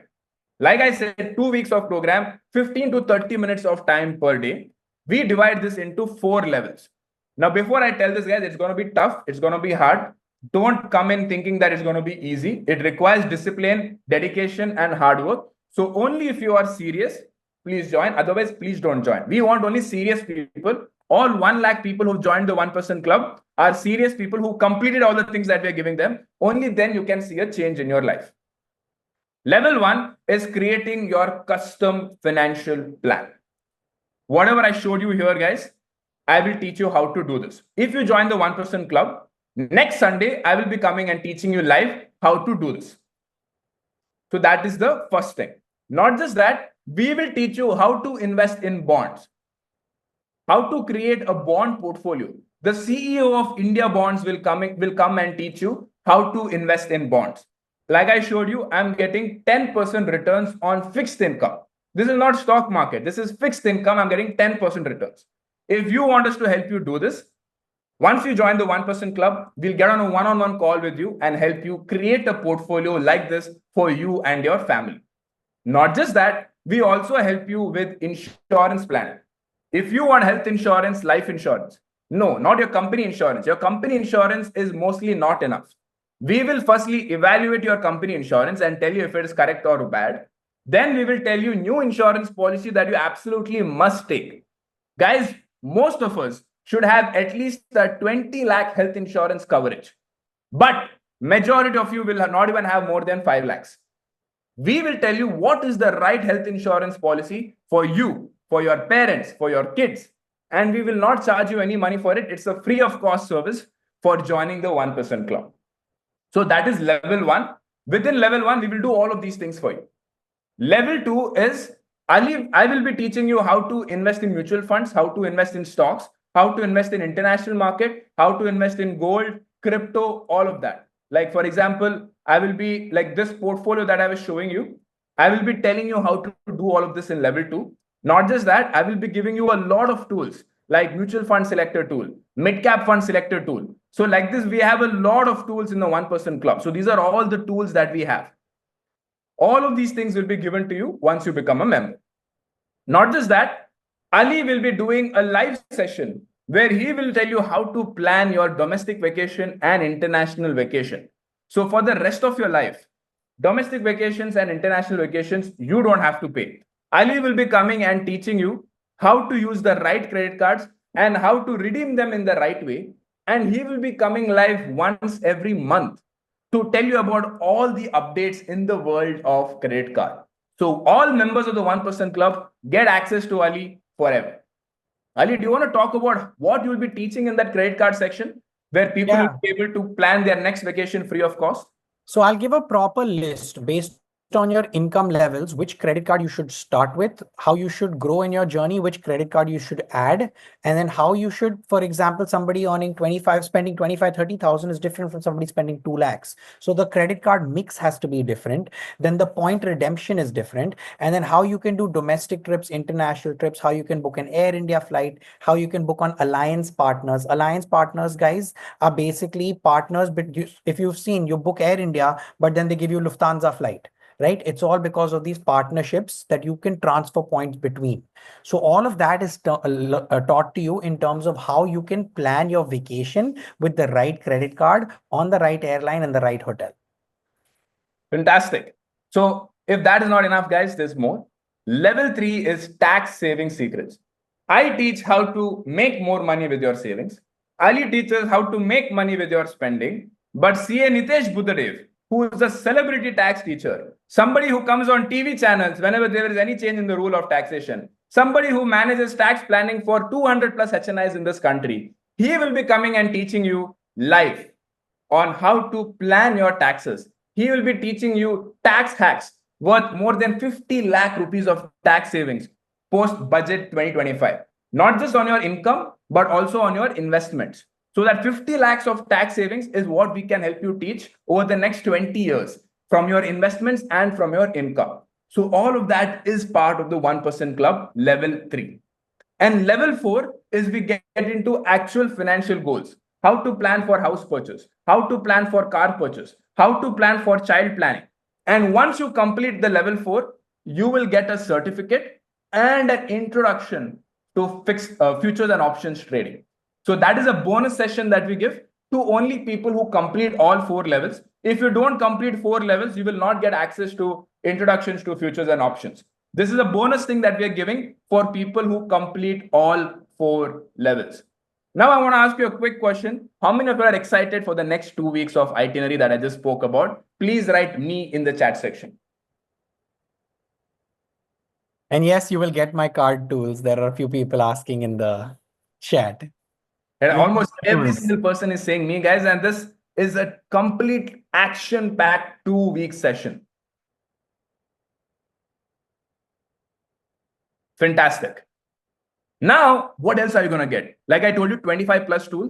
Like I said, 2 weeks of program, 15 to 30 minutes of time per day. We divide this into 4 levels. Now, before I tell this, guys, it's going to be tough. It's going to be hard. Don't come in thinking that it's going to be easy. It requires discipline, dedication, and hard work. So only if you are serious, please join. Otherwise, please don't join. We want only serious people. All 1 lakh people who joined the 1% club are serious people who completed all the things that we are giving them. Only then you can see a change in your life. Level 1 is creating your custom financial plan. Whatever I showed you here, guys, I will teach you how to do this. If you join the 1% club, next Sunday, I will be coming and teaching you live how to do this. So that is the first thing. Not just that, we will teach you how to invest in bonds, how to create a bond portfolio. The CEO of India Bonds will come and teach you how to invest in bonds. Like I showed you, I'm getting 10% returns on fixed income. This is not stock market. This is fixed income. I'm getting 10% returns. If you want us to help you do this, once you join the 1% club, we'll get on a one-on-one call with you and help you create a portfolio like this for you and your family. Not just that, we also help you with insurance planning. If you want health insurance, life insurance, no, not your company insurance. Your company insurance is mostly not enough. We will firstly evaluate your company insurance and tell you if it is correct or bad. Then we will tell you new insurance policy that you absolutely must take. Guys, most of us should have at least a 20 lakh health insurance coverage. But majority of you will not even have more than 5 lakhs. We will tell you what is the right health insurance policy for you, for your parents, for your kids. And we will not charge you any money for it. It's a free of cost service for joining the 1% club. So that is level 1. Within level 1, we will do all of these things for you. Level 2 is I will be teaching you how to invest in mutual funds, how to invest in stocks, how to invest in international market, how to invest in gold, crypto, all of that. Like, for example, I will be like this portfolio that I was showing you. I will be telling you how to do all of this in level 2. Not just that, I will be giving you a lot of tools like mutual fund selector tool, mid cap fund selector tool. So like this, we have a lot of tools in the 1% club. So these are all the tools that we have. All of these things will be given to you once you become a member. Not just that, Ali will be doing a live session where he will tell you how to plan your domestic vacation and international vacation. So for the rest of your life, domestic vacations and international vacations, you don't have to pay. Ali will be coming and teaching you how to use the right credit cards and how to redeem them in the right way. And he will be coming live once every month to tell you about all the updates in the world of credit card. So all members of the 1% club get access to Ali forever. Ali, do you want to talk about what you will be teaching in that credit card section where people will be able to plan their next vacation free of cost? So I'll give a proper list based on your income levels, which credit card you should start with, how you should grow in your journey, which credit card you should add, and then how you should, for example, somebody earning 25, spending 25, 30,000 is different from somebody spending 2 lakhs. So the credit card mix has to be different. Then the point redemption is different. And then how you can do domestic trips, international trips, how you can book an Air India flight, how you can book on alliance partners. Alliance partners, guys, are basically partners, but if you've seen, you book Air India, but then they give you Lufthansa flight. Right? It's all because of these partnerships that you can transfer points between. So all of that is taught to you in terms of how you can plan your vacation with the right credit card on the right airline and the right hotel. Fantastic. So if that is not enough, guys, there's more. Level 3 is tax saving secrets. I teach how to make more money with your savings. Ali teaches how to make money with your spending. But CA Nitesh Buddhadev, who is a celebrity tax teacher, somebody who comes on TV channels whenever there is any change in the rule of taxation, somebody who manages tax planning for 200 plus HNIs in this country, he will be coming and teaching you live on how to plan your taxes. He will be teaching you tax hacks worth more than 50 lakh rupees of tax savings post budget 2025. Not just on your income, but also on your investments. So that 50 lakhs of tax savings is what we can help you teach over the next 20 years from your investments and from your income. So all of that is part of the 1% club level 3. And level 4 is we get into actual financial goals. How to plan for house purchase, how to plan for car purchase, how to plan for child planning. And once you complete the level 4, you will get a certificate and an introduction to fixed futures and options trading. So that is a bonus session that we give to only people who complete all 4 levels. If you don't complete 4 levels, you will not get access to introductions to futures and options. This is a bonus thing that we are giving for people who complete all 4 levels. Now, I want to ask you a quick question. How many of you are excited for the next 2 weeks of itinerary that I just spoke about? Please write me in the chat section. And yes, you will get my card tools. There are a few people asking in the chat. And Yeah, almost every tools. single person is saying me, guys, and this is a complete action-packed 2-week session. Fantastic. Now, what else are you going to get? Like I told you, 25 plus tools,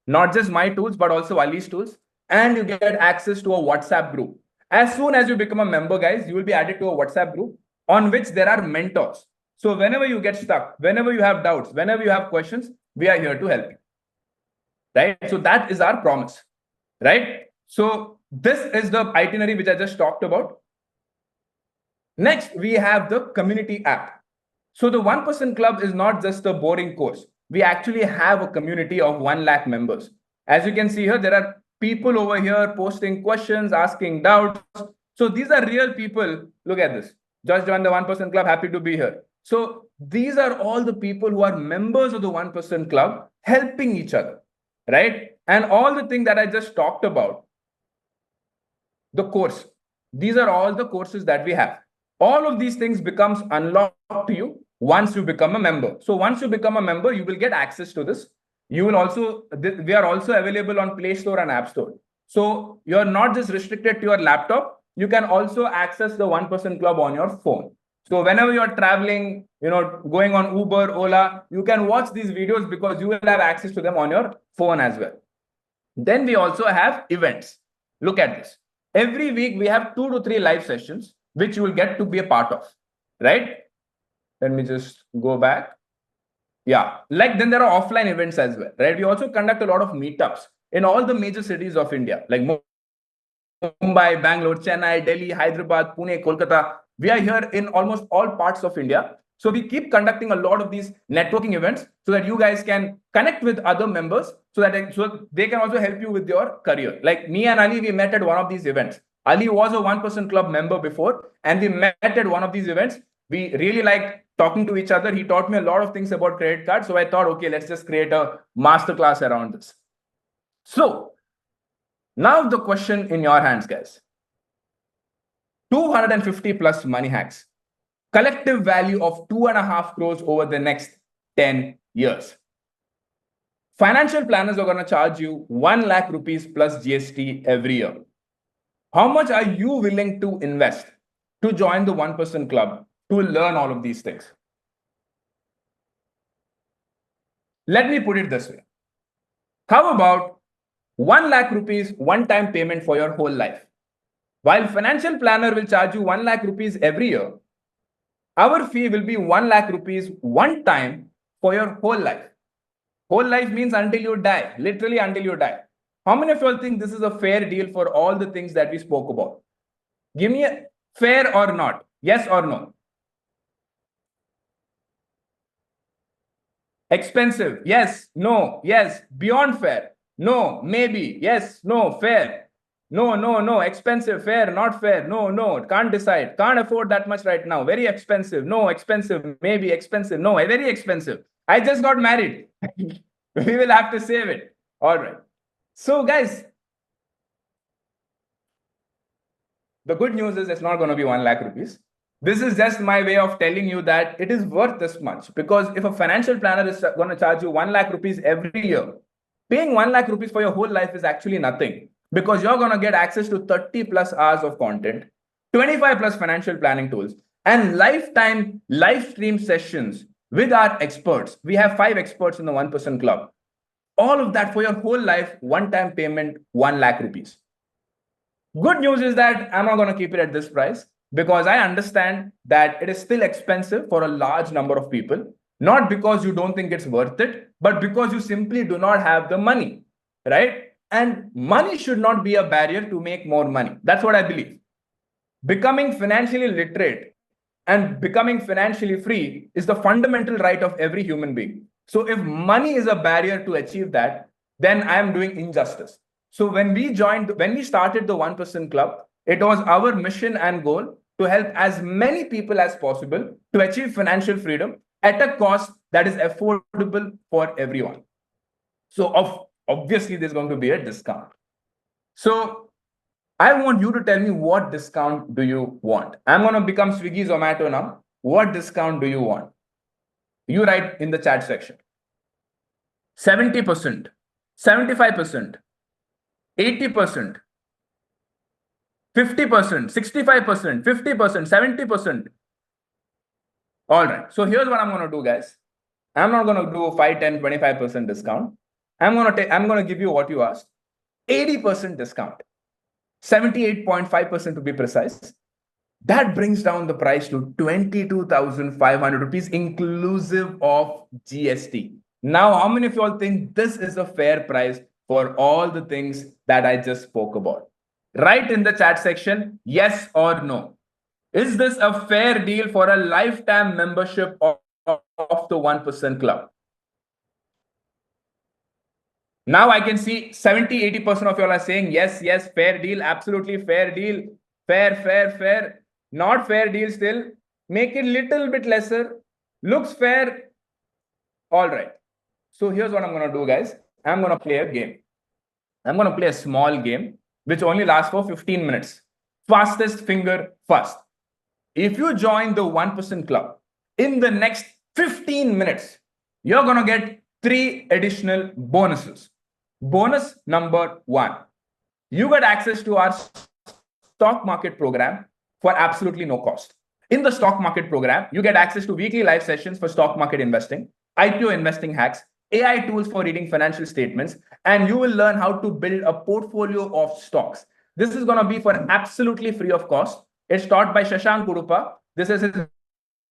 not just my tools, but also Ali's tools. And you get access to a WhatsApp group. As soon as you become a member, guys, you will be added to a WhatsApp group on which there are mentors. So whenever you get stuck, whenever you have doubts, whenever you have questions, we are here to help you. Right? So that is our promise. Right? So this is the itinerary which I just talked about. Next, we have the community app. So the 1% Club is not just a boring course. We actually have a community of 1 lakh members. As you can see here, there are people over here posting questions, asking doubts. So these are real people. Look at this. Just joined the 1% Club. Happy to be here. So these are all the people who are members of the 1% Club helping each other, right? And all the things that I just talked about, the course, these are all the courses that we have. All of these things becomes unlocked to you once you become a member. So once you become a member, you will get access to this. You will also, we are also available on Play Store and App Store. So you're not just restricted to your laptop, you can also access the 1% Club on your phone. So whenever you're traveling, going on Uber, Ola, you can watch these videos because you will have access to them on your phone as well. Then we also have events. Look at this. Every week we have 2 to 3 live sessions, which you will get to be a part of, right? Let me just go back. Yeah, like then there are offline events as well, right? We also conduct a lot of meetups in all the major cities of India, like Mumbai, Bangalore, Chennai, Delhi, Hyderabad, Pune, Kolkata. We are here in almost all parts of India. So we keep conducting a lot of these networking events so that you guys can connect with other members so they can also help you with your career. Like me and Ali, we met at one of these events. Ali was a 1% Club member before, and we met at one of these events. We really liked talking to each other. He taught me a lot of things about credit cards. So I thought, okay, let's just create a masterclass around this. So now the question in your hands, guys. 250 plus money hacks. Collective value of 2.5 crores over the next 10 years. Financial planners are going to charge you 1 lakh rupees plus GST every year. How much are you willing to invest to join the 1% Club to learn all of these things? Let me put it this way. How about 1 lakh rupees one-time payment for your whole life? While financial planner will charge you 1 lakh rupees every year, our fee will be 1 lakh rupees one time for your whole life. Whole life means until you die, literally until you die. How many of you all think this is a fair deal for all the things that we spoke about? Give me a fair or not, yes or no. Expensive, yes, no, yes, beyond fair, no, maybe, yes, no, fair. No, expensive, fair, not fair, no, can't decide, can't afford that much right now, very expensive, no, expensive, maybe expensive, no, very expensive. I just got married. We will have to save it. All right. So guys, the good news is it's not going to be 1 lakh rupees. This is just my way of telling you that it is worth this much, because if a financial planner is going to charge you 1 lakh rupees every year, paying 1 lakh rupees for your whole life is actually nothing, because you're going to get access to 30 plus hours of content, 25 plus financial planning tools, and lifetime live stream sessions with our experts. We have 5 experts in the 1% Club. All of that for your whole life, one-time payment, 1 lakh rupees. Good news is that I'm not going to keep it at this price, because I understand that it is still expensive for a large number of people, not because you don't think it's worth it, but because you simply do not have the money, right? And money should not be a barrier to make more money. That's what I believe. Becoming financially literate and becoming financially free is the fundamental right of every human being. So if money is a barrier to achieve that, then I am doing injustice. So when we started the 1% Club, it was our mission and goal to help as many people as possible to achieve financial freedom at a cost that is affordable for everyone. So obviously, there's going to be a discount. So I want you to tell me, what discount do you want? I'm going to become Swiggy Zomato now. What discount do you want? You write in the chat section. 70%, 75%, 80%, 50%, 65%, 50%, 70%. All right. So here's what I'm going to do, guys. I'm not going to do a 5, 10, 25% discount. I'm going to give you what you asked. 80% discount. 78.5% to be precise. That brings down the price to 22,500 rupees, inclusive of GST. Now, how many of you all think this is a fair price for all the things that I just spoke about? Write in the chat section, yes or no. Is this a fair deal for a lifetime membership of the 1% Club? Now I can see 70-80% of you all are saying yes, yes, fair deal, absolutely fair deal, fair. Not fair deal still. Make it little bit lesser. Looks fair. All right. So here's what I'm going to do, guys. I'm going to play a game. I'm going to play a small game, which only lasts for 15 minutes. Fastest finger first. If you join the 1% Club, in the next 15 minutes, you're going to get 3 additional bonuses. Bonus number 1. You get access to our stock market program for absolutely no cost. In the stock market program, you get access to weekly live sessions for stock market investing, IPO investing hacks, AI tools for reading financial statements, and you will learn how to build a portfolio of stocks. This is going to be for absolutely free of cost. It's taught by Shashank Udupa. This is his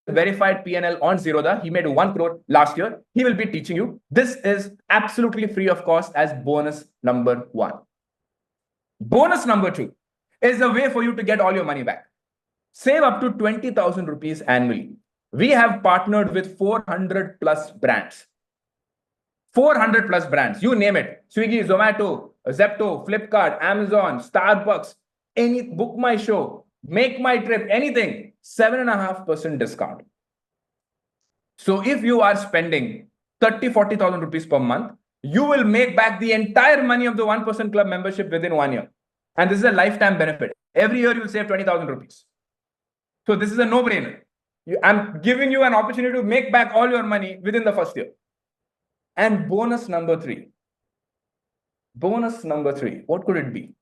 verified PNL on Zerodha. He made 1 crore last year. He will be teaching you. This is absolutely free of cost as bonus number 1. Bonus number 2 is a way for you to get all your money back. Save up to 20,000 rupees annually. We have partnered with 400 plus brands. 400 plus brands, you name it. Swiggy, Zomato, Zepto, Flipkart, Amazon, Starbucks, any Book My Show, Make My Trip, anything, 7.5% discount. So if you are spending 40,000 rupees per month, you will make back the entire money of the 1% Club membership within 1 year. And this is a lifetime benefit. Every year you'll save 20,000 rupees. So this is a no-brainer. I'm giving you an opportunity to make back all your money within the first year. And bonus number 3. Bonus number 3. What could it be?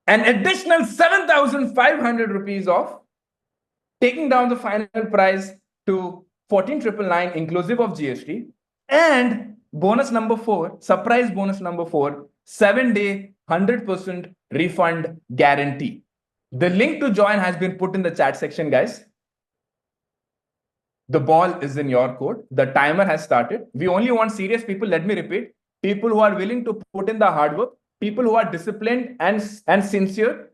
An additional 7,500 rupees off, taking down the final price to 14,999 inclusive of GST. And bonus number 4, surprise bonus number 4, 7-day 100% refund guarantee. The link to join has been put in the chat section, guys. The ball is in your court. The timer has started. We only want serious people. Let me repeat. People who are willing to put in the hard work, people who are disciplined and sincere.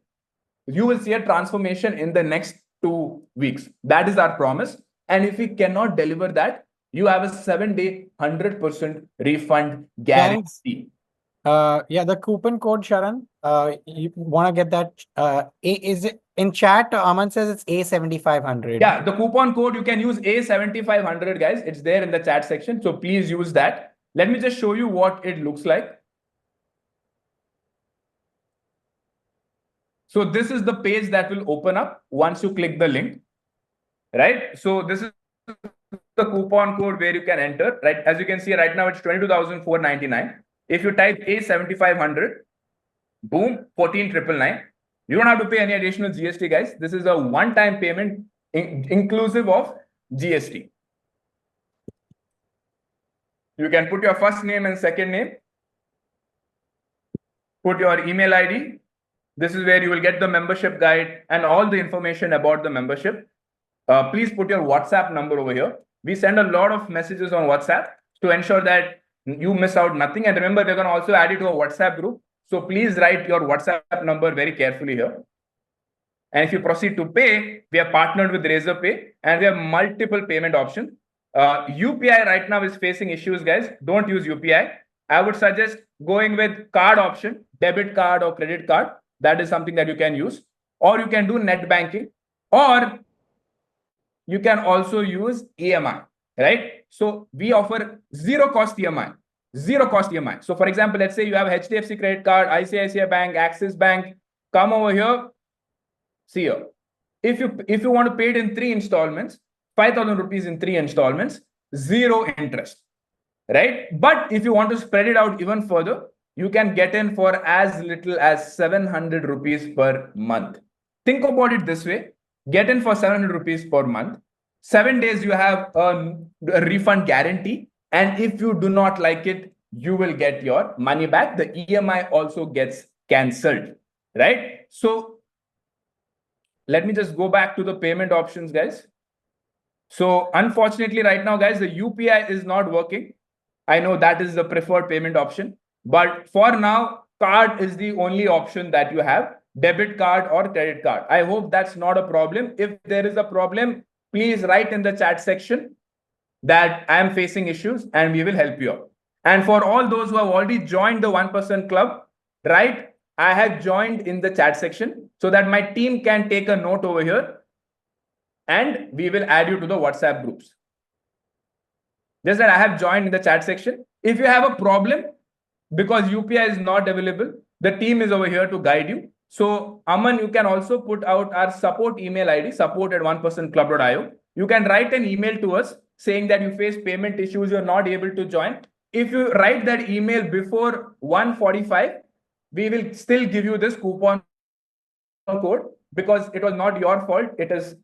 You will see a transformation in the next 2 weeks. That is our promise. And if we cannot deliver that, you have a 7-day 100% refund guarantee. Yeah, the coupon code, Sharan, you want to get that? Is it in chat? Aman says it's A7500. Yeah, the coupon code, you can use A7500, guys. It's there in the chat section. So please use that. Let me just show you what it looks like. So this is the page that will open up once you click the link, right? So this is the coupon code where you can enter, right? As you can see right now, it's 22,499. If you type A7500, boom, 14,999. You don't have to pay any additional GST, guys. This is a one-time payment inclusive of GST. You can put your first name and second name. Put your email ID. This is where you will get the membership guide and all the information about the membership. Please put your WhatsApp number over here. We send a lot of messages on WhatsApp to ensure that you miss out nothing. And remember, we're going to also add you to a WhatsApp group. So please write your WhatsApp number very carefully here. And if you proceed to pay, we are partnered with Razorpay and we have multiple payment options. UPI right now is facing issues, guys. Don't use UPI. I would suggest going with card option, debit card or credit card. That is something that you can use. Or you can do net banking, or you can also use EMI, right? So we offer zero cost EMI, zero cost EMI. So for example, let's say you have HDFC credit card, ICICI Bank, Axis Bank. Come over here, see here. If you want to pay it in 3 installments, 5,000 rupees in 3 installments, zero interest, right? But if you want to spread it out even further, you can get in for as little as 700 rupees per month. Think about it this way: get in for 700 rupees per month. 7 days you have a refund guarantee, and if you do not like it, you will get your money back. The EMI also gets cancelled, right? So let me just go back to the payment options, guys. So unfortunately, right now, guys, the UPI is not working. I know that is the preferred payment option, but for now, card is the only option that you have, debit card or credit card. I hope that's not a problem. If there is a problem, please write in the chat section that I am facing issues and we will help you out. And for all those who have already joined the 1% club, right? I have joined in the chat section so that my team can take a note over here and we will add you to the WhatsApp groups. Just that I have joined in the chat section. If you have a problem because UPI is not available, the team is over here to guide you. So Aman, you can also put out our support email ID, support@1%club.io. You can write an email to us saying that you face payment issues, you're not able to join. If you write that email before 1:45, we will still give you this coupon code because it was not your fault. It is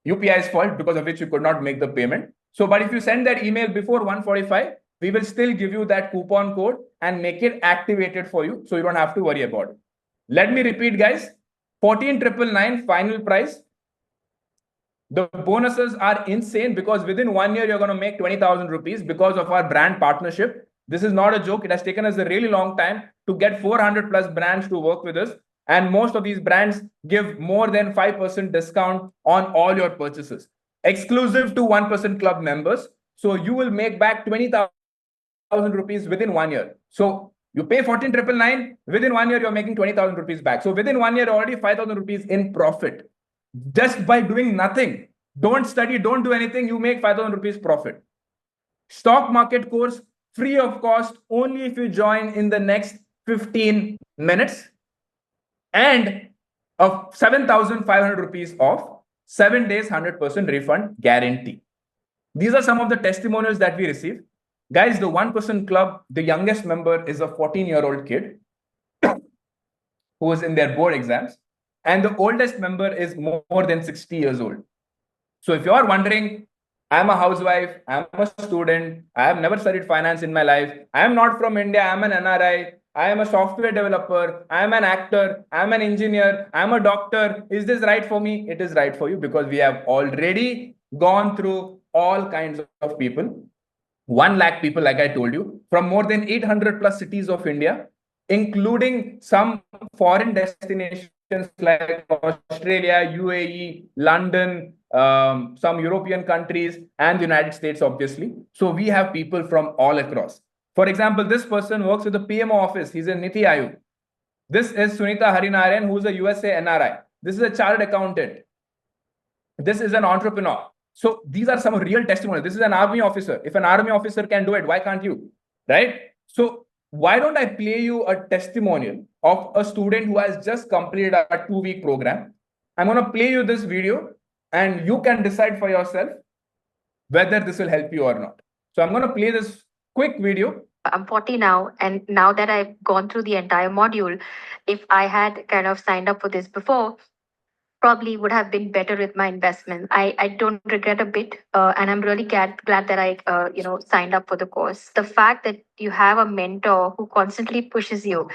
UPI's fault because of which you could not make the payment. So, but if you send that email before 1:45, we will still give you that coupon code and make it activated for you. So you don't have to worry about it. Let me repeat, guys, 14,999 final price. The bonuses are insane because within 1 year, you're going to make 20,000 rupees because of our brand partnership. This is not a joke. It has taken us a really long time to get 400 plus brands to work with us. And most of these brands give more than 5% discount on all your purchases, exclusive to 1% club members. So you will make back 20,000 rupees within 1 year. So you pay 14,999, within 1 year, you're making 20,000 rupees back. So within 1 year, already 5,000 rupees in profit. Just by doing nothing. Don't study, don't do anything, you make 5,000 rupees profit. Stock market course, free of cost, only if you join in the next 15 minutes. And of 7,500 rupees off, 7 days, 100% refund guarantee. These are some of the testimonials that we receive. Guys, the 1% club, the youngest member is a 14-year-old kid who is in their board exams. And the oldest member is more than 60 years old. So if you're wondering, I'm a housewife, I'm a student, I have never studied finance in my life, I am not from India, I'm an NRI, I am a software developer, I am an actor, I'm an engineer, I'm a doctor, is this right for me? It is right for you because we have already gone through all kinds of people. 1 lakh people, like I told you, from more than 800 plus cities of India, including some foreign destinations like Australia, UAE, London, some European countries, and the United States, obviously. So we have people from all across. For example, this person works with the PMO office. He's in Niti Aayog. This is Sunita Harinarayan, who's a USA NRI. This is a chartered accountant. This is an entrepreneur. So these are some real testimonies. This is an army officer. If an army officer can do it, why can't you? Right? So why don't I play you a testimonial of a student who has just completed a 2-week program? I'm going to play you this video and you can decide for yourself whether this will help you or not. So I'm going to play this quick video. I'm 40 now, and now that I've gone through the entire module, if I had kind of signed up for this before, probably would have been better with my investment. I don't regret a bit, and I'm really glad that I signed up for the course. The fact that you have a mentor who constantly pushes you.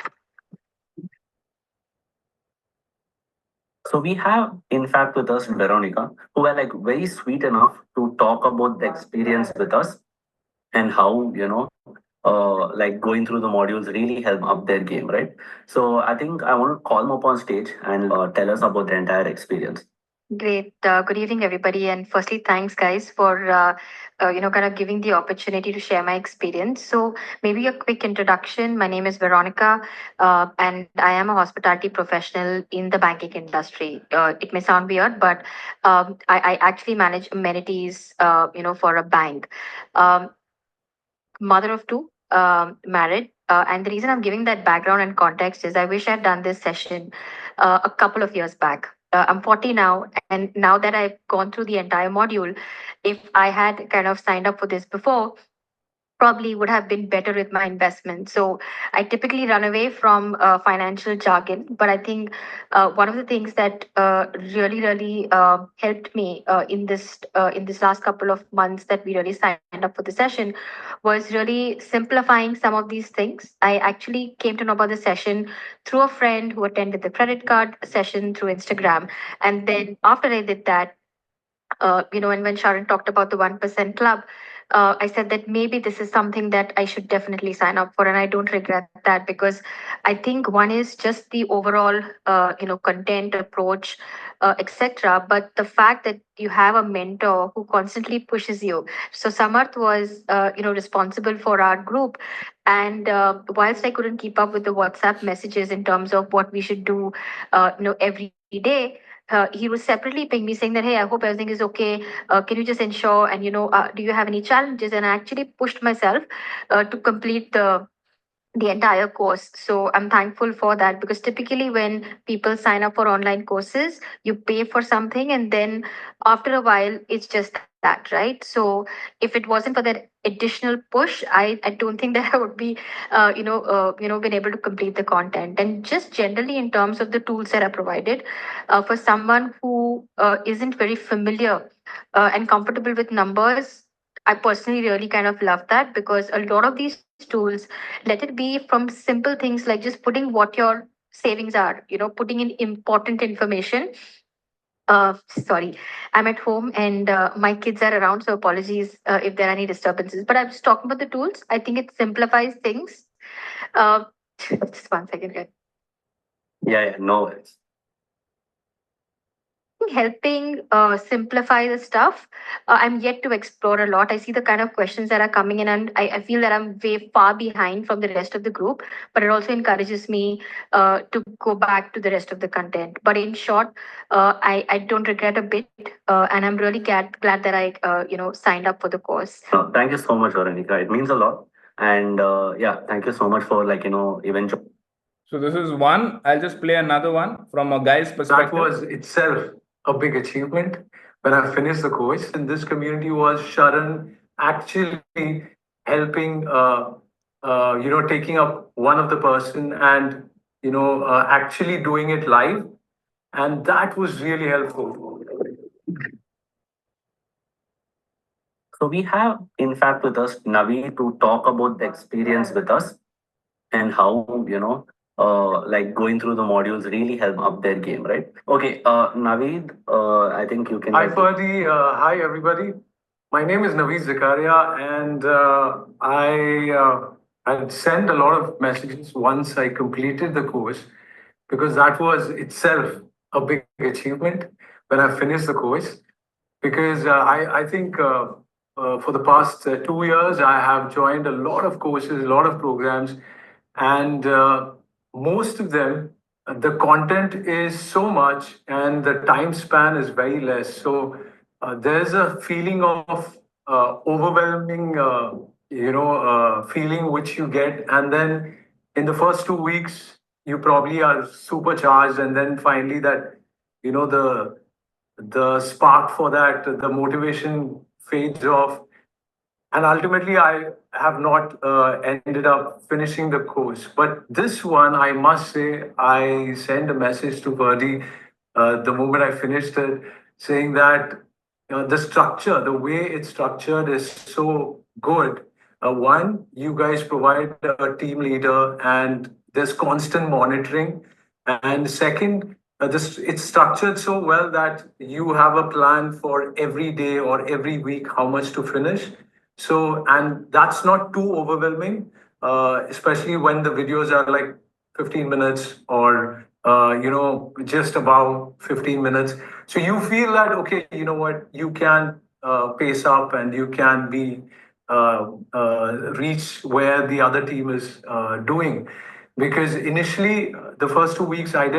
So we have, in fact, with us Veronica, who are like very sweet enough to talk about the experience with us and how, like going through the modules really help up their game, right? So I think I want to call them up on stage and tell us about their entire experience. Great. Good evening, everybody. And firstly, thanks, guys, for kind of giving the opportunity to share my experience. So, maybe a quick introduction. My name is Veronica, and I am a hospitality professional in the banking industry. It may sound weird, but I actually manage amenities, for a bank. Um, Mother of two, married. And the reason I'm giving that background and context is I wish I'd done this session a couple of years back. I'm 40 now, and now that I've gone through the entire module, if I had kind of signed up for this before, probably would have been better with my investment. So I typically run away from financial jargon, but I think one of the things that really helped me in this last couple of months that we really signed up for the session was really simplifying some of these things. I actually came to know about the session through a friend who attended the credit card session through Instagram, and then after I did that, and when Sharon talked about the 1% club, I said that maybe this is something that I should definitely sign up for. And I don't regret that because I think one is just the overall, content approach, etc. But the fact that you have a mentor who constantly pushes you. So Samarth was, responsible for our group. And whilst I couldn't keep up with the WhatsApp messages in terms of what we should do, every day, he was separately ping me saying that, hey, I hope everything is okay. Can you just ensure? And, do you have any challenges? And I actually pushed myself to complete the entire course. So I'm thankful for that because typically when people sign up for online courses, you pay for something and then after a while it's just that, right? So if it wasn't for that additional push, I don't think that I would be been able to complete the content. And just generally in terms of the tools that are provided for someone who isn't very familiar and comfortable with numbers, I personally really kind of love that because a lot of these tools, let it be from simple things like just putting what your savings are, putting in important information. Sorry, I'm at home and my kids are around, so apologies if there are any disturbances. But I'm just talking about the tools. I think it simplifies things. Uh, just one second, guys. Yeah, no worries. Helping simplify the stuff. I'm yet to explore a lot. I see the kind of questions that are coming in, and I feel that I'm way far behind from the rest of the group. But it also encourages me to go back to the rest of the content. But in short, I don't regret a bit, and I'm really glad that I signed up for the course. No, thank you so much, Veronica. It means a lot. And yeah, thank you so much for even. So this is one. I'll just play another one from a guy's perspective. That was itself a big achievement when I finished the course. And this community was Sharan actually helping, taking up one of the person and, actually doing it live. And that was really helpful. So we have, in fact, with us Navi to talk about the experience with us and how going through the modules really help up their game, right? Okay, Naveed, I think you can. Hi, Ferdy. Hi, everybody. My name is Naveed Zakaria, and I had sent a lot of messages once I completed the course because that was itself a big achievement when I finished the course. Because I think for the past 2 years, I have joined a lot of courses, a lot of programs, and most of them, the content is so much and the time span is very less. So there's a feeling of overwhelming, feeling which you get. And then in the first 2 weeks, you probably are supercharged. And then finally that, the spark for that, the motivation fades off. And ultimately, I have not ended up finishing the course. But this one, I must say, I sent a message to Verdi the moment I finished it, saying that the structure, the way it's structured, is so good. One, you guys provide a team leader, and there's constant monitoring. And second, it's structured so well that you have a plan for every day or every week how much to finish. So, and that's not too overwhelming, especially when the videos are like 15 minutes or just about 15 minutes. So you feel that, okay, you know what, you can pace up and you can be reach where the other team is doing. Because initially, the first 2 weeks, I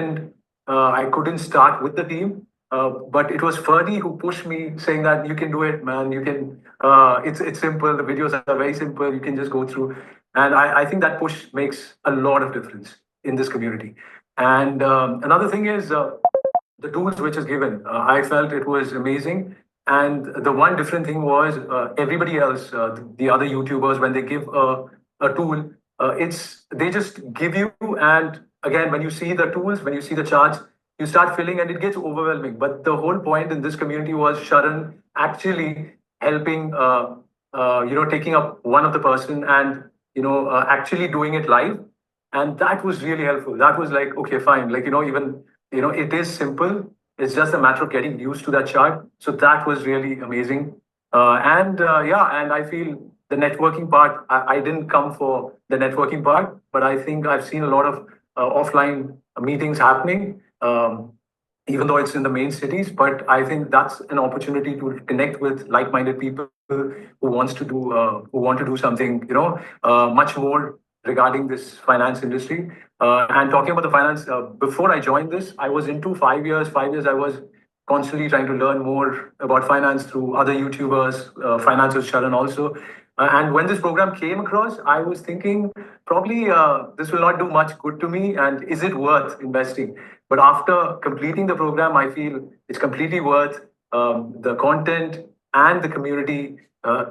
couldn't start with the team. But it was Ferdy who pushed me, saying that you can do it, man. You can. It's simple. The videos are very simple. You can just go through, and I think that push makes a lot of difference in this community. And another thing is the tools which is given. I felt it was amazing. And the one different thing was everybody else, the other YouTubers, when they give a tool, it's they just give you. And again, when you see the tools, when you see the charts, you start filling, and it gets overwhelming. But the whole point in this community was Sharan actually helping, taking up one of the person and actually doing it live, and that was really helpful. That was like, okay, fine, like even it is simple. It's just a matter of getting used to that chart. So that was really amazing. And yeah, and I feel the networking part, I didn't come for the networking part, but I think I've seen a lot of offline meetings happening, even though it's in the main cities. But I think that's an opportunity to connect with like-minded people who want to do something, much more regarding this finance industry. And talking about the finance, before I joined this, I was into 5 years. 5 years, I was constantly trying to learn more about finance through other YouTubers, Finance with Sharan also. And when this program came across, I was thinking probably this will not do much good to me. And is it worth investing? But after completing the program, I feel it's completely worth the content and the community.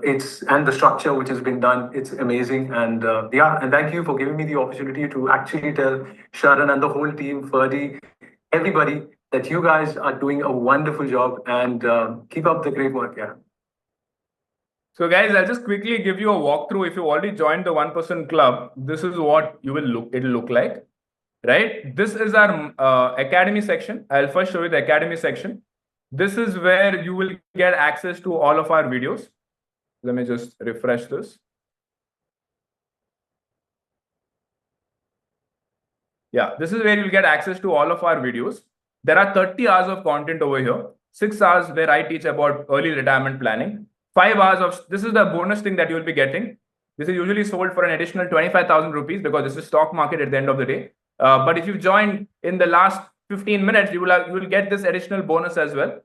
It's and the structure which has been done. It's amazing. And yeah, and thank you for giving me the opportunity to actually tell Sharan and the whole team, Ferdy, everybody, that you guys are doing a wonderful job, and keep up the great work. Yeah. So guys, I'll just quickly give you a walkthrough. If you already joined the 1% club, this is what it'll look like, right? This is our academy section. I'll first show you the academy section. This is where you will get access to all of our videos. Let me just refresh this. Yeah, this is where you'll get access to all of our videos. There are 30 hours of content over here. 6 hours where I teach about early retirement planning. 5 hours of, this is the bonus thing that you will be getting. This is usually sold for an additional 25,000 rupees because this is stock market at the end of the day. But if you've joined in the last 15 minutes, you will get this additional bonus as well.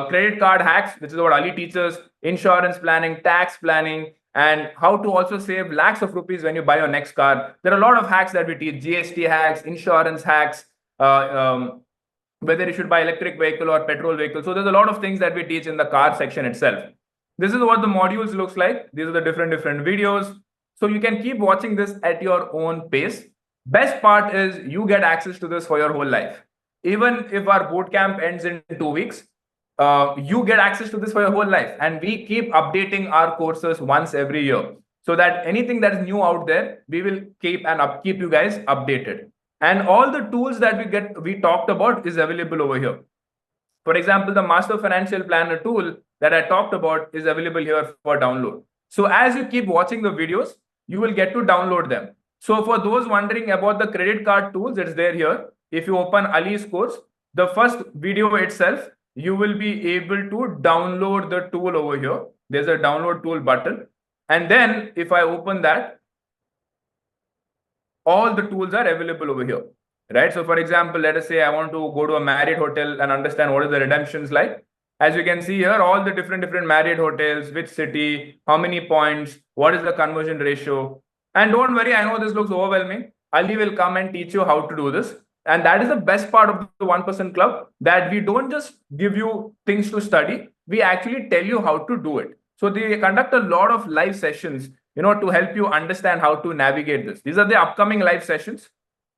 Credit card hacks, which is what Ali teaches, insurance planning, tax planning, and how to also save lakhs of rupees when you buy your next car. There are a lot of hacks that we teach, GST hacks, insurance hacks, whether you should buy electric vehicle or petrol vehicle. So there's a lot of things that we teach in the car section itself. This is what the modules looks like. These are the different videos. So you can keep watching this at your own pace. Best part is you get access to this for your whole life. Even if our boot camp ends in 2 weeks, you get access to this for your whole life. And we keep updating our courses once every year, so that anything that is new out there, we will keep you guys updated. And all the tools that we talked about is available over here. For example, the Master Financial Planner tool that I talked about is available here for download. So as you keep watching the videos, you will get to download them. So for those wondering about the credit card tools, it's there here. If you open Ali's course, the first video itself, you will be able to download the tool over here. There's a download tool button. And then if I open that, all the tools are available over here, right? So for example, let us say I want to go to a Marriott hotel and understand what is the redemptions like. As you can see here, all the different Marriott hotels, which city, how many points, what is the conversion ratio. And don't worry, I know this looks overwhelming. Ali will come and teach you how to do this. And that is the best part of the 1% club, that we don't just give you things to study, we actually tell you how to do it. So they conduct a lot of live sessions, to help you understand how to navigate this. These are the upcoming live sessions.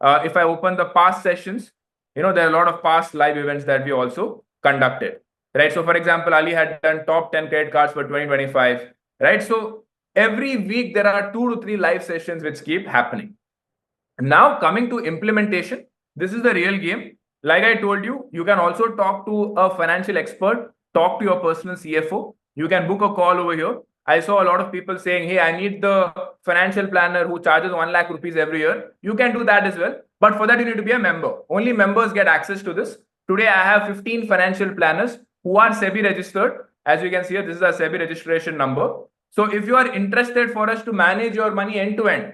If I open the past sessions, there are a lot of past live events that we also conducted, right? So for example, Ali had done top 10 credit cards for 2025, right? So every week there are 2 to 3 live sessions which keep happening. Now coming to implementation, this is the real game. Like I told you, you can also talk to a financial expert, talk to your personal CFO. You can book a call over here. I saw a lot of people saying, hey, I need the financial planner who charges 1 lakh rupees every year. You can do that as well. But for that, you need to be a member. Only members get access to this. Today, I have 15 financial planners who are SEBI registered. As you can see here, this is a SEBI registration number. So if you are interested for us to manage your money end to end,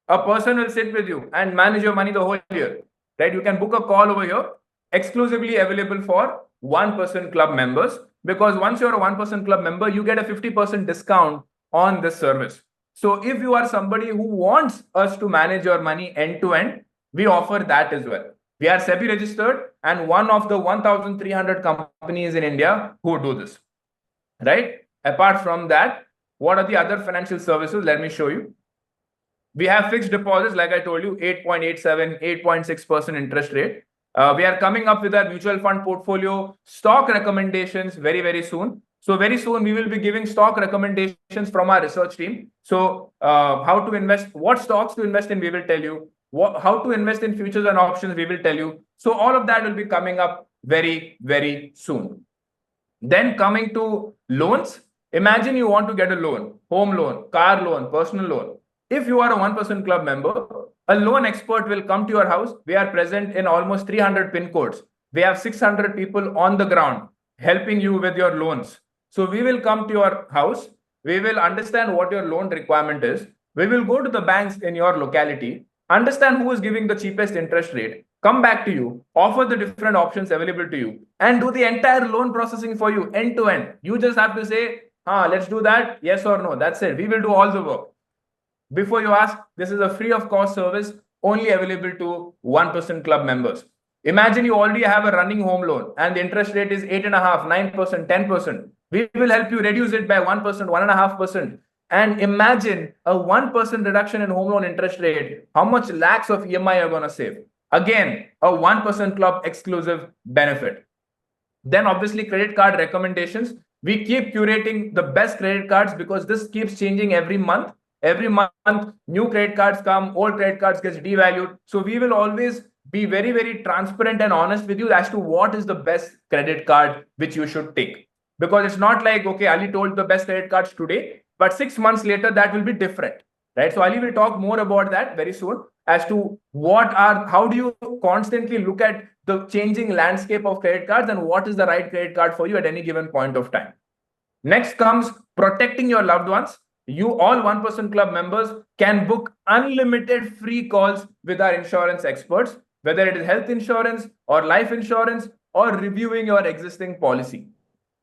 a person will sit with you and manage your money the whole year, right? You can book a call over here, exclusively available for 1% club members, because once you're a 1% club member, you get a 50% discount on this service. So if you are somebody who wants us to manage your money end to end, we offer that as well. We are SEBI registered and one of the 1,300 companies in India who do this, right? Apart from that, what are the other financial services? Let me show you. We have fixed deposits, like I told you, 8.87, 8.6% interest rate. We are coming up with our mutual fund portfolio stock recommendations very, very soon. So very soon we will be giving stock recommendations from our research team. So how to invest, what stocks to invest in, we will tell you. How to invest in futures and options, we will tell you. So all of that will be coming up very, very soon. Then coming to loans, imagine you want to get a loan, home loan, car loan, personal loan. If you are a 1% club member, a loan expert will come to your house. We are present in almost 300 pin codes. We have 600 people on the ground helping you with your loans. So we will come to your house. We will understand what your loan requirement is. We will go to the banks in your locality, understand who is giving the cheapest interest rate, come back to you, offer the different options available to you, and do the entire loan processing for you end to end. You just have to say, let's do that, yes or no. That's it. We will do all the work. Before you ask, this is a free of cost service only available to 1% club members. Imagine you already have a running home loan and the interest rate is 8.5%, 9%, 10%. We will help you reduce it by 1%, 1.5%. And imagine a 1% reduction in home loan interest rate, how much lakhs of EMI you're going to save. Again, a 1% club exclusive benefit. Then obviously credit card recommendations. We keep curating the best credit cards because this keeps changing every month. Every month, new credit cards come, old credit cards gets devalued. So we will always be very, very transparent and honest with you as to what is the best credit card which you should take. Because it's not like, okay, Ali told the best credit cards today, but 6 months later, that will be different, right? So Ali will talk more about that very soon as to how do you constantly look at the changing landscape of credit cards and what is the right credit card for you at any given point of time. Next comes protecting your loved ones. You all 1% club members can book unlimited free calls with our insurance experts, whether it is health insurance or life insurance or reviewing your existing policy.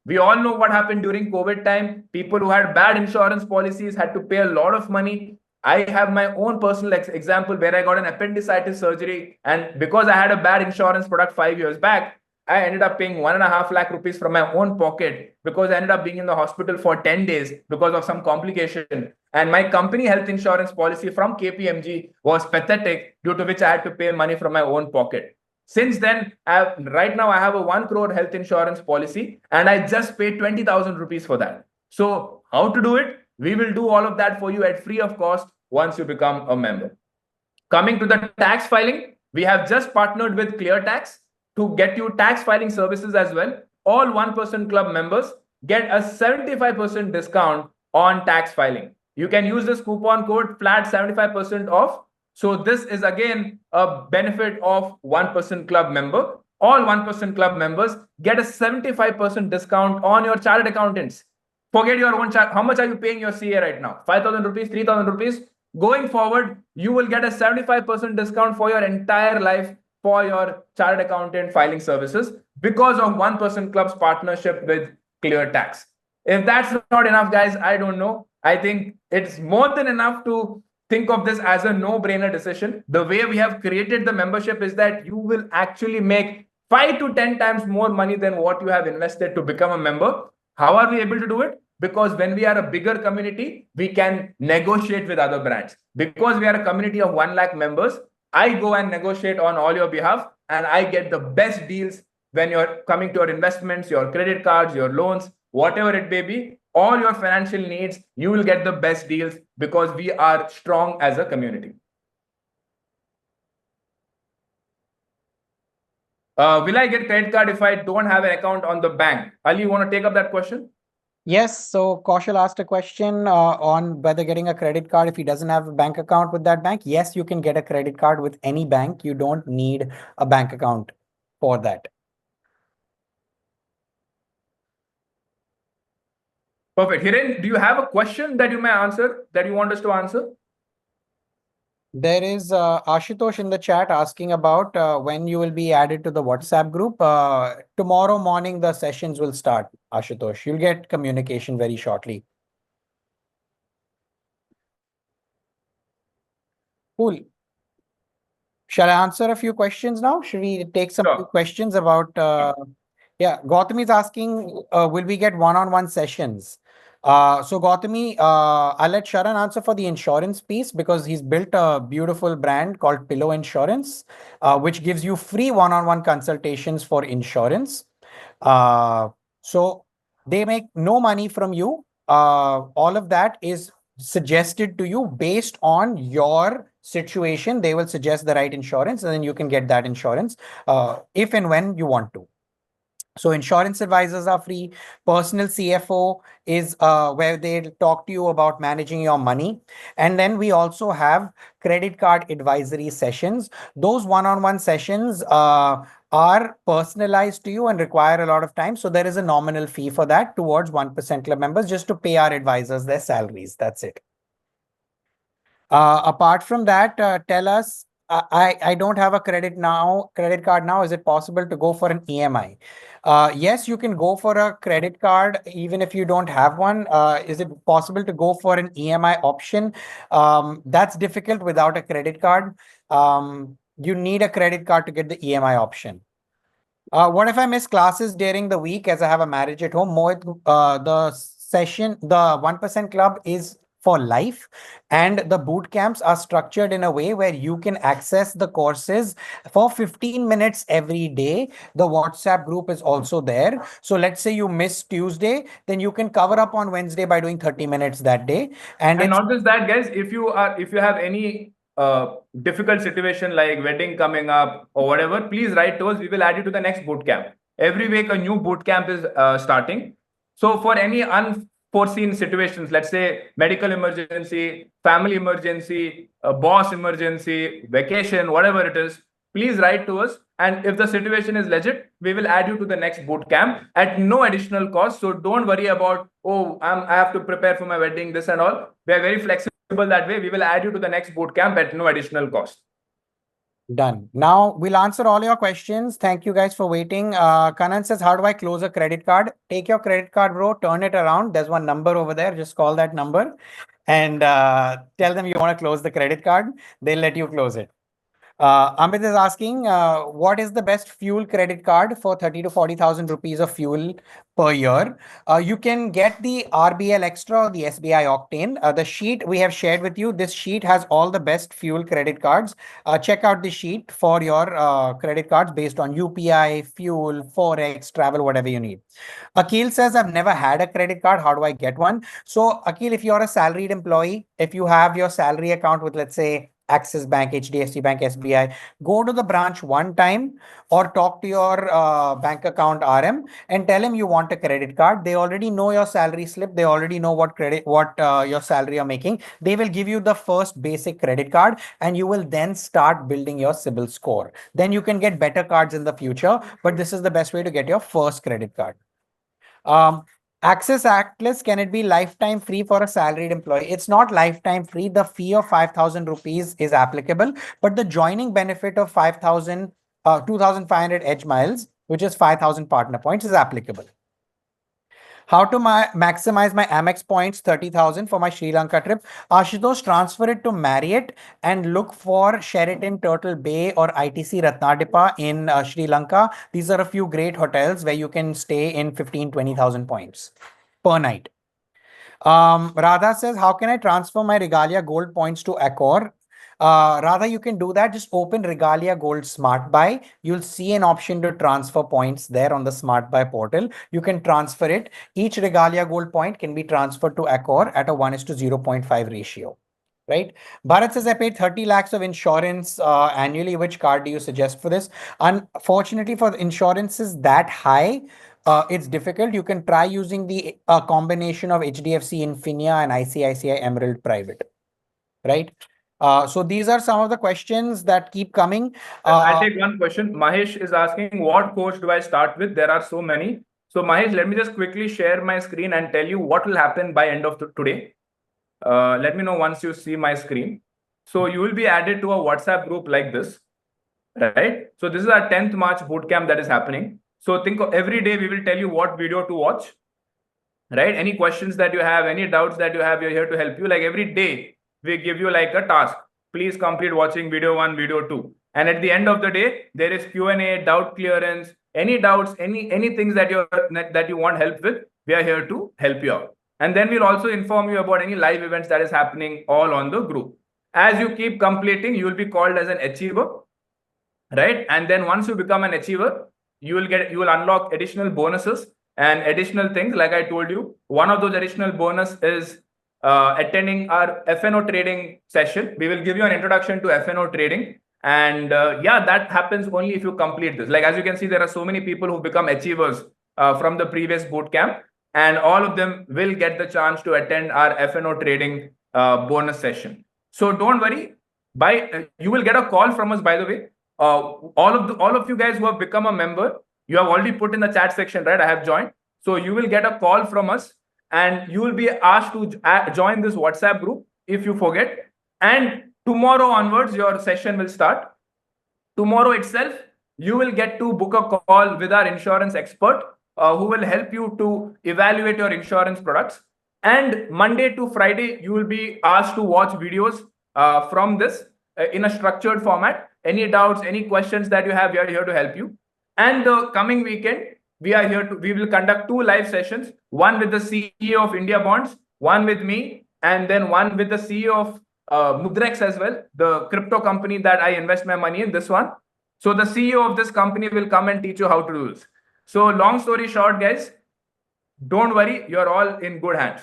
We all know what happened during COVID time. People who had bad insurance policies had to pay a lot of money. I have my own personal example where I got an appendicitis surgery. And because I had a bad insurance product 5 years back, I ended up paying 1.5 lakh rupees from my own pocket because I ended up being in the hospital for 10 days because of some complication. And my company health insurance policy from KPMG was pathetic, due to which I had to pay money from my own pocket. Since then, right now I have a 1 crore health insurance policy and I just paid 20,000 rupees for that. So how to do it? We will do all of that for you at free of cost once you become a member. Coming to the tax filing, we have just partnered with ClearTax to get you tax filing services as well. All 1% club members get a 75% discount on tax filing. You can use this coupon code flat 75% off. So this is again a benefit of 1% club member. All 1% club members get a 75% discount on your chartered accountants. Forget your own chart. How much are you paying your CA right now? 5,000 rupees, 3,000 rupees. Going forward, you will get a 75% discount for your entire life for your chartered accountant filing services because of 1% Club's partnership with ClearTax. If that's not enough, guys, I don't know. I think it's more than enough to think of this as a no-brainer decision. The way we have created the membership is that you will actually make 5 to 10 times more money than what you have invested to become a member. How are we able to do it? Because when we are a bigger community, we can negotiate with other brands. Because we are a community of 1 lakh members, I go and negotiate on all your behalf and I get the best deals when you're coming to your investments, your credit cards, your loans, whatever it may be, all your financial needs, you will get the best deals because we are strong as a community. Will I get credit card if I don't have an account on the bank? Ali, you want to take up that question? Yes, so Kaushal asked a question on whether getting a credit card if he doesn't have a bank account with that bank. Yes, you can get a credit card with any bank. You don't need a bank account for that. Perfect. Hiren, do you have a question that you may answer, that you want us to answer? There is Ashutosh in the chat asking about when you will be added to the WhatsApp group. Tomorrow morning, the sessions will start, Ashutosh. You'll get communication very shortly. Cool. Shall I answer a few questions now? Should we take some Sure. questions about yeah, Gautami is asking, will we get one-on-one sessions? So Gautami, I'll let Sharan answer for the insurance piece because he's built a beautiful brand called Pillow Insurance, which gives you free one-on-one consultations for insurance. So they make no money from you. All of that is suggested to you based on your situation. They will suggest the right insurance, and then you can get that insurance if and when you want to. So insurance advisors are free. Personal CFO is where they talk to you about managing your money. And then we also have credit card advisory sessions. Those one-on-one sessions are personalized to you and require a lot of time. So there is a nominal fee for that towards 1% Club members just to pay our advisors their salaries. That's it. Apart from that, tell us, I don't have a credit card now. Is it possible to go for an EMI? Yes, you can go for a credit card even if you don't have one. Is it possible to go for an EMI option? That's difficult without a credit card. You need a credit card to get the EMI option. What if I miss classes during the week as I have a marriage at home? Mohit, the 1% Club is for life, and the boot camps are structured in a way where you can access the courses for 15 minutes every day. The WhatsApp group is also there. So let's say you miss Tuesday, then you can cover up on Wednesday by doing 30 minutes that day. And not just that, guys, if you have any difficult situation like wedding coming up or whatever, please write to us. We will add you to the next boot camp. Every week a new boot camp is starting. So for any unforeseen situations, let's say medical emergency, family emergency, a boss emergency, vacation, whatever it is, please write to us. And if the situation is legit, we will add you to the next boot camp at no additional cost. So don't worry about, oh, I have to prepare for my wedding, this and all. We are very flexible that way. We will add you to the next boot camp at no additional cost. Done. Now we'll answer all your questions. Thank you guys for waiting. Kanan says, how do I close a credit card? Take your credit card, bro, turn it around. There's one number over there. Just call that number and tell them you want to close the credit card. They'll let you close it. Amit is asking, what is the best fuel credit card for 30 to 40,000 rupees of fuel per year? You can get the RBL Extra or the SBI Octane. The sheet we have shared with you, this sheet has all the best fuel credit cards. Check out the sheet for your credit cards based on UPI, fuel, Forex, travel, whatever you need. Akil says, I've never had a credit card. How do I get one? So Akil, if you're a salaried employee, if you have your salary account with, let's say, Axis Bank, HDFC Bank, SBI, go to the branch one time or talk to your bank account RM and tell him you want a credit card. They already know your salary slip. They already know what your salary you're making. They will give you the first basic credit card and you will then start building your CIBIL score. Then you can get better cards in the future, but this is the best way to get your first credit card. Axis Atlas, can it be lifetime free for a salaried employee? It's not lifetime free. The fee of 5,000 rupees is applicable, but the joining benefit of 2,500 edge miles, which is 5,000 partner points, is applicable. How to maximize my Amex points, 30,000 for my Sri Lanka trip? Ashutosh, transfer it to Marriott and look for Sheraton Turtle Bay or ITC Ratnadipa in Sri Lanka. These are a few great hotels where you can stay in 15, 20,000 points per night. Radha says, how can I transfer my Regalia Gold points to Accor? Radha, you can do that. Just open Regalia Gold Smart Buy. You'll see an option to transfer points there on the Smart Buy portal. You can transfer it. Each Regalia Gold point can be transferred to Accor at a 1:0.5 ratio. Right? Bharat says, I paid 30 lakhs of insurance annually. Which card do you suggest for this? Unfortunately, for the insurances that high, It's difficult. You can try using the combination of HDFC Infinia and ICICI Emerald Private, right? So these are some of the questions that keep coming. I'll take one question. Mahesh is asking, what course do I start with? There are so many. So Mahesh, let me just quickly share my screen and tell you what will happen by end of today. Let me know once you see my screen. So you will be added to a WhatsApp group like this, right? So this is our 10th March bootcamp that is happening. So think of every day we will tell you what video to watch, right? Any questions that you have, any doubts that you have, we're here to help you. Like every day we give you like a task. Please complete watching video 1, video 2. And at the end of the day, there is Q&A, doubt clearance, any doubts, any things that you want help with, we are here to help you out. And then we'll also inform you about any live events that is happening all on the group. As you keep completing, you will be called as an achiever, right? And then once you become an achiever, you will unlock additional bonuses and additional things. Like I told you, one of those additional bonus is attending our FNO trading session. We will give you an introduction to FNO trading. And yeah, that happens only if you complete this. Like as you can see, there are so many people who become achievers from the previous bootcamp, and all of them will get the chance to attend our FNO trading bonus session. So don't worry. You will get a call from us, by the way. All of you guys who have become a member, you have already put in the chat section, right? I have joined. So you will get a call from us, and you will be asked to join this WhatsApp group if you forget. And tomorrow onwards, your session will start. Tomorrow itself, you will get to book a call with our insurance expert who will help you to evaluate your insurance products. And Monday to Friday, you will be asked to watch videos from this in a structured format. Any doubts, any questions that you have, we are here to help you. And the coming weekend, we will conduct 2 live sessions, one with the CEO of India Bonds, one with me, and then one with the CEO of Mudrex as well, the crypto company that I invest my money in, this one. So the CEO of this company will come and teach you how to do this. So long story short, guys, don't worry, you're all in good hands.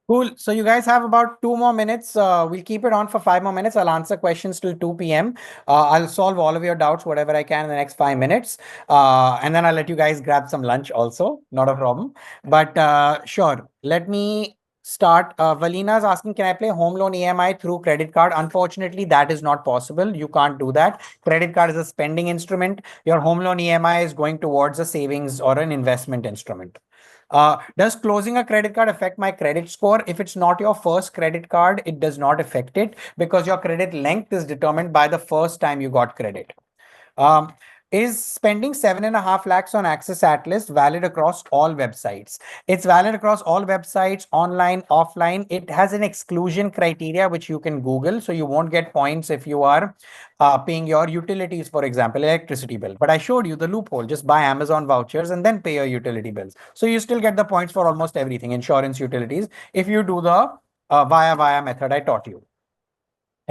Cool. So you guys have about 2 more minutes. We'll keep it on for 5 more minutes. I'll answer questions till 2 p.m. I'll solve all of your doubts, whatever I can in the next 5 minutes. And then I'll let you guys grab some lunch also. Not a problem. But sure, let me start. Valina is asking, can I play home loan EMI through credit card? Unfortunately, that is not possible. You can't do that. Credit card is a spending instrument. Your home loan EMI is going towards a savings or an investment instrument. Does closing a credit card affect my credit score? If it's not your first credit card, it does not affect it because your credit length is determined by the first time you got credit. Is spending 7.5 lakhs on Access Atlas valid across all websites? It's valid across all websites, online, offline. It has an exclusion criteria which you can Google, so you won't get points if you are paying your utilities, for example, electricity bill. But I showed you the loophole. Just buy Amazon vouchers and then pay your utility bills. So you still get the points for almost everything, insurance, utilities, if you do the via method I taught you.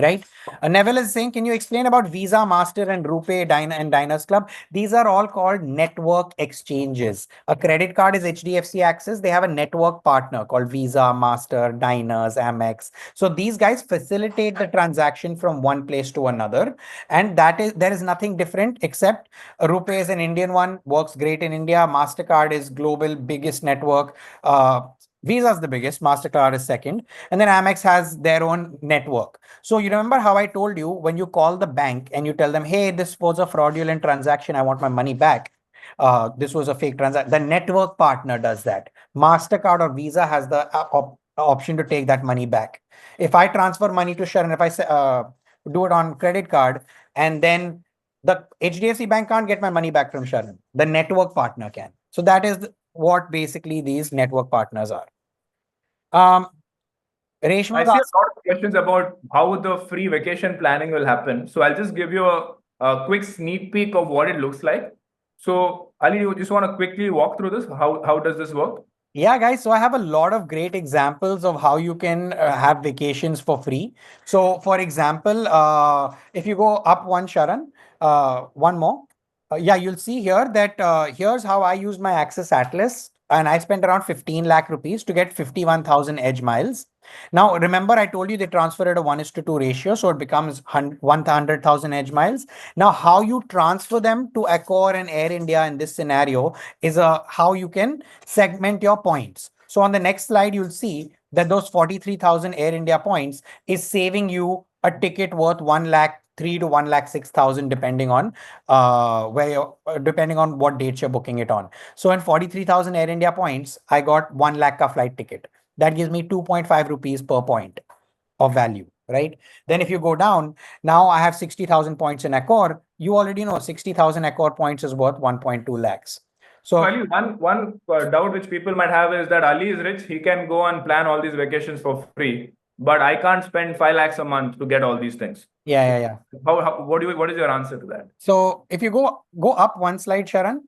Right. Neville is saying, can you explain about Visa, Master, and RuPay, and Diners Club? These are all called network exchanges. A credit card is HDFC Access. They have a network partner called Visa, Master, Diners, Amex. So these guys facilitate the transaction from one place to another. And there is nothing different except RuPay is an Indian one, works great in India. MasterCard is global, biggest network. Visa is the biggest, MasterCard is second, and then Amex has their own network. So you remember how I told you when you call the bank and you tell them, hey, this was a fraudulent transaction, I want my money back. This was a fake transaction. The network partner does that. MasterCard or Visa has the option to take that money back. If I transfer money to Sharon, if I do it on credit card, and then the HDFC bank can't get my money back from Sharon, the network partner can. So that is what basically these network partners are. Reshma, I see a lot of questions about how the free vacation planning will happen. So I'll just give you a quick sneak peek of what it looks like. So Ali, you just want to quickly walk through this? How does this work? Yeah, guys. So I have a lot of great examples of how you can have vacations for free. So for example, if you go up one, Sharan, one more. Yeah, you'll see here that here's how I use my Access Atlas, and I spent around 15 lakh rupees to get 51,000 edge miles. Now, remember, I told you they transfer at a 1:2 ratio, so it becomes 100,000 edge miles. Now, how you transfer them to Accor and Air India in this scenario is how you can segment your points. So on the next slide, you'll see that those 43,000 Air India points is saving you a ticket worth 1,03,000 to 1,06,000, depending on depending on what dates you're booking it on. So in 43,000 Air India points, I got 1 lakh ka flight ticket. That gives me 2.5 rupees per point of value, right? Then if you go down, now I have 60,000 points in Accor. You already know 60,000 Accor points is worth 1.2 lakhs. So Ali, one doubt which people might have is that Ali is rich. He can go and plan all these vacations for free, but I can't spend 5 lakhs a month to get all these things. yeah. What is your answer to that? So if you go up one slide, Sharan.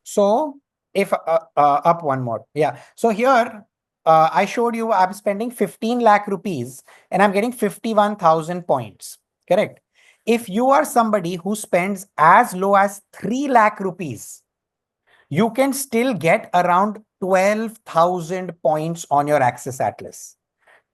So if up one more, yeah. So here I showed you I'm spending 15 lakh rupees and I'm getting 51,000 points. Correct. If you are somebody who spends as low as 3 lakh rupees, you can still get around 12,000 points on your Axis Atlas.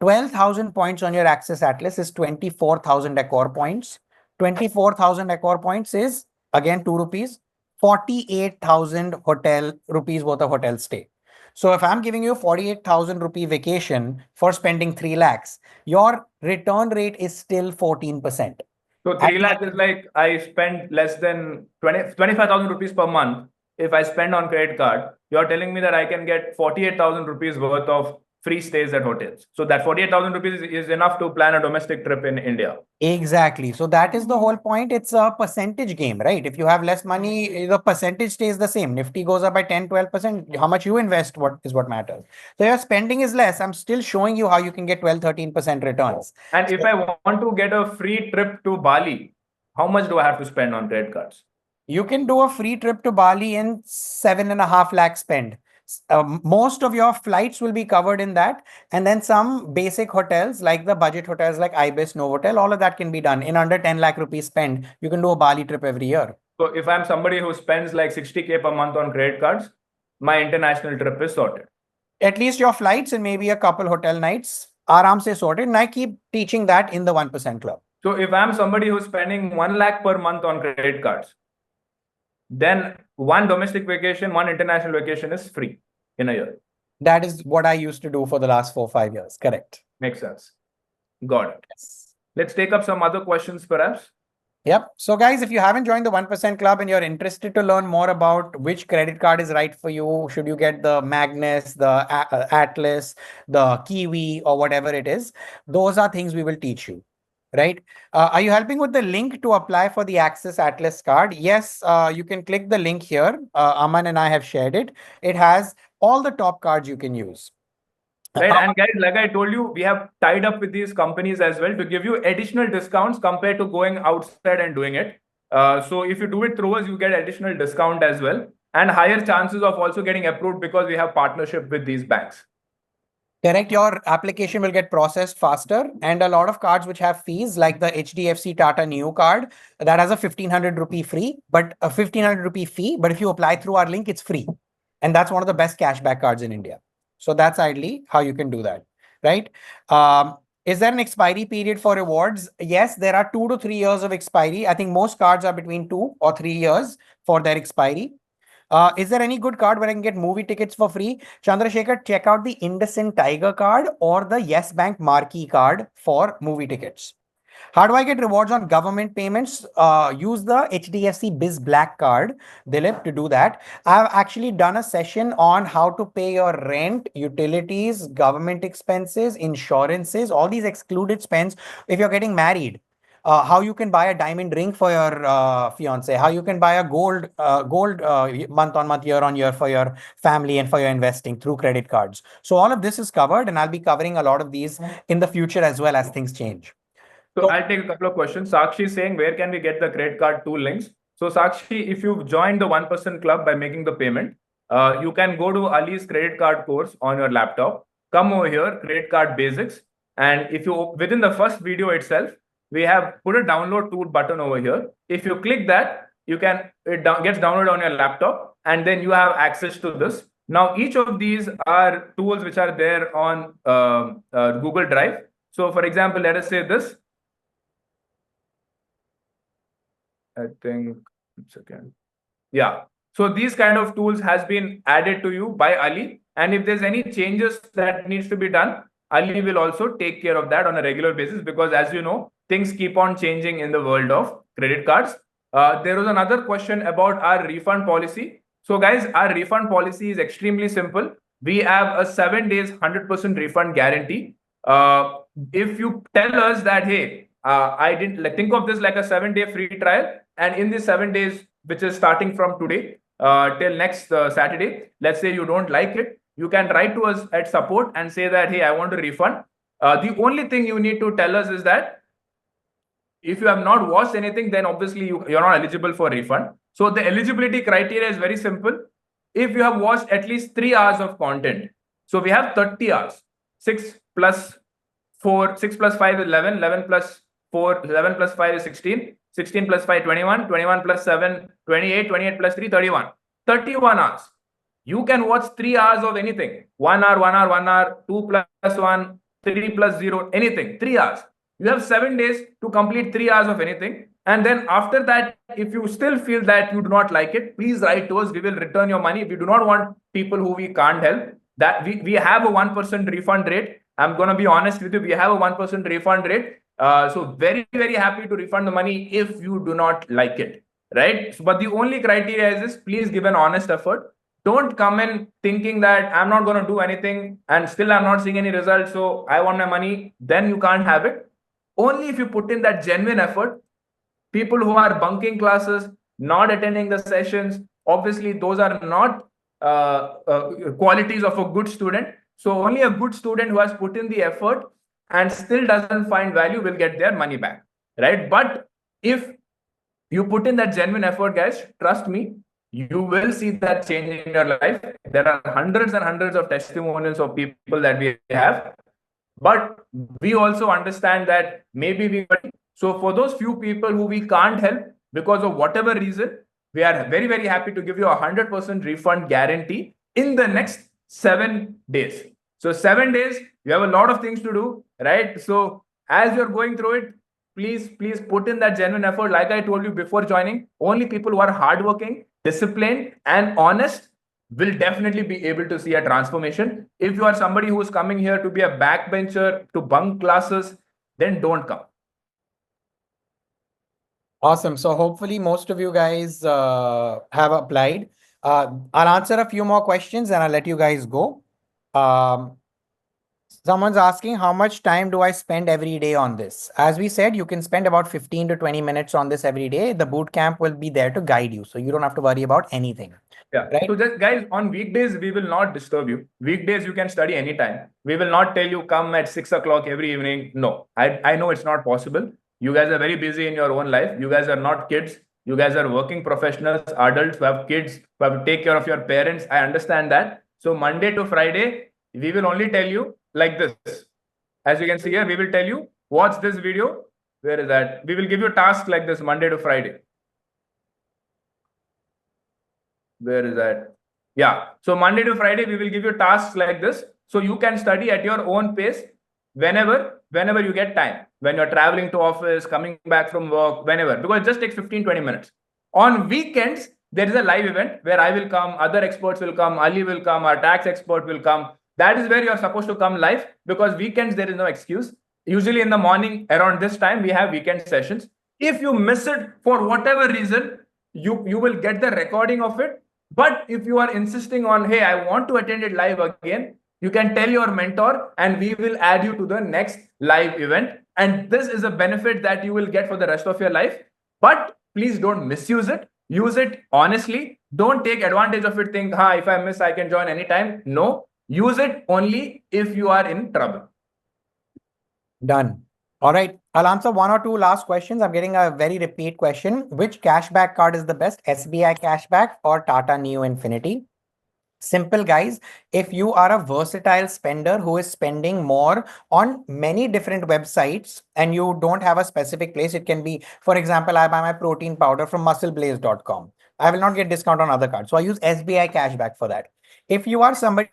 12,000 points on your Axis Atlas is 24,000 Accor points. 24,000 Accor points is again 2 rupees, 48,000 hotel rupees worth of hotel stay. So if I'm giving you 48,000 rupee vacation for spending 3 lakhs, your return rate is still 14%. So 3 lakhs is like I spend less than 25,000 rupees per month. If I spend on credit card, you're telling me that I can get 48,000 rupees worth of free stays at hotels. So that 48,000 rupees is enough to plan a domestic trip in India. Exactly. So that is the whole point. It's a percentage game, right? If you have less money, the percentage stays the same. Nifty goes up by 10, 12%. How much you invest what matters. So your spending is less. I'm still showing you how you can get 12, 13% returns. And if I want to get a free trip to Bali, how much do I have to spend on credit cards? You can do a free trip to Bali in 7.5 lakh spend. Most of your flights will be covered in that. And then some basic hotels like the budget hotels like Ibis, Novotel, all of that can be done in under 10 lakh rupees spend. You can do a Bali trip every year. So if I'm somebody who spends like 60K per month on credit cards, my international trip is sorted. At least your flights and maybe a couple hotel nights aram se sorted. And I keep teaching that in the 1% club. So if I'm somebody who's spending 1 lakh per month on credit cards, then one domestic vacation, one international vacation is free in a year. That is what I used to do for the last 4-5 years. Correct. Makes sense. Got it. Yes. Let's take up some other questions perhaps. Yep. So guys, if you haven't joined the 1% club and you're interested to learn more about which credit card is right for you, should you get the Magnus, the Atlas, the Kiwi, or whatever it is, those are things we will teach you. Right? Are you helping with the link to apply for the Axis Atlas card? Yes, you can click the link here. Aman and I have shared it. It has all the top cards you can use. Right. And guys, like I told you, we have tied up with these companies as well to give you additional discounts compared to going outside and doing it. So if you do it through us, you get additional discount as well and higher chances of also getting approved because we have partnership with these banks. Correct. Your application will get processed faster, and a lot of cards which have fees, like the HDFC Tata Neo card, that has a 1,500 rupee free, but a 1,500 rupee fee. But if you apply through our link, it's free, and that's one of the best cashback cards in India. So that's ideally how you can do that, right? Is there an expiry period for rewards? Yes, there are 2 to 3 years of expiry. I think most cards are between 2 or 3 years for their expiry. Is there any good card where I can get movie tickets for free? Chandrasekhar, check out the IndusInd Tiger card or the Yes Bank Marquee card for movie tickets. How do I get rewards on government payments? Use the HDFC Biz Black card, Dilip, to do that. I've actually done a session on how to pay your rent, utilities, government expenses, insurances, all these excluded spends if you're getting married. How you can buy a diamond ring for your fiance, how you can buy a gold month on month, year on year for your family and for your investing through credit cards. So all of this is covered, and I'll be covering a lot of these in the future as well as things change. So I'll take a couple of questions. Sakshi is saying, where can we get the credit card tool links? So Sakshi, if you've joined the 1% club by making the payment, you can go to Ali's credit card course on your laptop, come over here, credit card basics. And if you, within the first video itself, we have put a download tool button over here. If you click that, it gets downloaded on your laptop, and then you have access to this. Now, each of these are tools which are there on Google Drive. So, for example, let us say this. I think it's again. Yeah. So these kind of tools has been added to you by Ali. And if there's any changes that needs to be done, Ali will also take care of that on a regular basis, because as you know, things keep on changing in the world of credit cards. There was another question about our refund policy. So guys, our refund policy is extremely simple. We have a 7 days, 100% refund guarantee. If you tell us that, hey, I didn't think of this like a 7-day free trial, and in these 7 days, which is starting from today till next Saturday, let's say you don't like it, you can write to us at support and say that, hey, I want a refund. The only thing you need to tell us is that if you have not watched anything, then obviously you're not eligible for refund. So the eligibility criteria is very simple. If you have watched at least 3 hours of content, so we have 30 hours, 6 plus 4, 6 plus 5 is 11, 11 plus 4, 11 plus 5 is 16, 16 plus 5, 21, 21 plus 7, 28, 28 plus 3, 31. 31 hours. You can watch 3 hours of anything. 1 hour, 1 hour, 1 hour, 2 plus 1, 3 plus 0, anything. 3 hours. You have 7 days to complete 3 hours of anything. And then after that, if you still feel that you do not like it, please write to us. We will return your money. We do not want people who we can't help. That we have a 1% refund rate. I'm going to be honest with you. We have a 1% refund rate. So very, very happy to refund the money if you do not like it, right? So, but the only criteria is this: please give an honest effort. Don't come in thinking that I'm not going to do anything and still I'm not seeing any results, so I want my money. Then you can't have it. Only if you put in that genuine effort. People who are bunking classes, not attending the sessions, obviously those are not qualities of a good student. So only a good student who has put in the effort and still doesn't find value will get their money back, right? But if you put in that genuine effort, guys, trust me, you will see that change in your life. There are hundreds and hundreds of testimonials of people that we have. But we also understand that maybe so for those few people who we can't help because of whatever reason, we are very, very happy to give you a 100% refund guarantee in the next 7 days. So 7 days, you have a lot of things to do, right? So as you're going through it, please put in that genuine effort. Like I told you before joining, only people who are hardworking, disciplined, and honest will definitely be able to see a transformation. If you are somebody who is coming here to be a backbencher, to bunk classes, then don't come. Awesome. So hopefully most of you guys have applied. I'll answer a few more questions and I'll let you guys go. Someone's asking, how much time do I spend every day on this? As we said, you can spend about 15 to 20 minutes on this every day. The boot camp will be there to guide you. So you don't have to worry about anything. Yeah. Right? So just guys, on weekdays, we will not disturb you. Weekdays, you can study anytime. We will not tell you come at 6 o'clock every evening. No, I know it's not possible. You guys are very busy in your own life. You guys are not kids. You guys are working professionals, adults who have kids, who have to take care of your parents. I understand that. So Monday to Friday, we will only tell you like this. As you can see here, we will tell you, watch this video. Where is that? We will give you tasks like this Monday to Friday. Where is that? Yeah. So Monday to Friday, we will give you tasks like this. So you can study at your own pace whenever you get time. When you're traveling to office, coming back from work, whenever. Because it just takes 15-20 minutes. On weekends, there is a live event where I will come, other experts will come, Ali will come, our tax expert will come. That is where you're supposed to come live, because weekends, there is no excuse. Usually in the morning, around this time, we have weekend sessions. If you miss it for whatever reason, you will get the recording of it. But if you are insisting on, hey, I want to attend it live again, you can tell your mentor and we will add you to the next live event. And this is a benefit that you will get for the rest of your life. But please don't misuse it. Use it honestly. Don't take advantage of it. Think, if I miss, I can join anytime. No, use it only if you are in trouble. Done. All right. I'll answer 1 or 2 last questions. I'm getting a very repeat question. Which cashback card is the best? SBI Cashback or Tata Neo Infinity? Simple, guys. If you are a versatile spender who is spending more on many different websites and you don't have a specific place, it can be, for example, I buy my protein powder from muscleblaze.com. I will not get discount on other cards. So I use SBI cashback for that. If you are somebody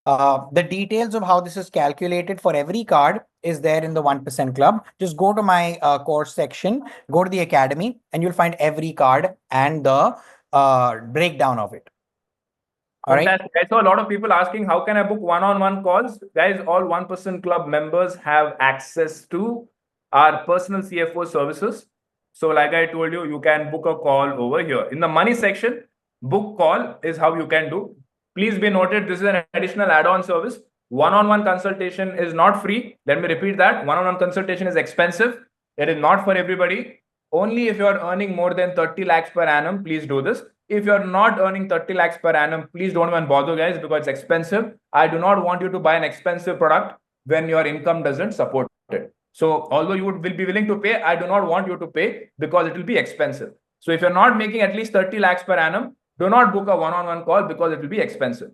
the details of how this is calculated for every card is there in the 1% Club. Just go to my course section, go to the academy, and you'll find every card and the breakdown of it. All right. Fantastic. I saw a lot of people asking, how can I book one-on-one calls? Guys, all 1% Club members have access to our personal CFO services. So like I told you, you can book a call over here. In the money section, book call is how you can do. Please be noted, this is an additional add-on service. One-on-one consultation is not free. Let me repeat that. One-on-one consultation is expensive. It is not for everybody. Only if you are earning more than 30 lakhs per annum, please do this. If you're not earning 30 lakhs per annum, please don't even bother, guys, because it's expensive. I do not want you to buy an expensive product when your income doesn't support it. So although you will be willing to pay, I do not want you to pay because it will be expensive. So if you're not making at least 30 lakhs per annum, do not book a one-on-one call because it will be expensive.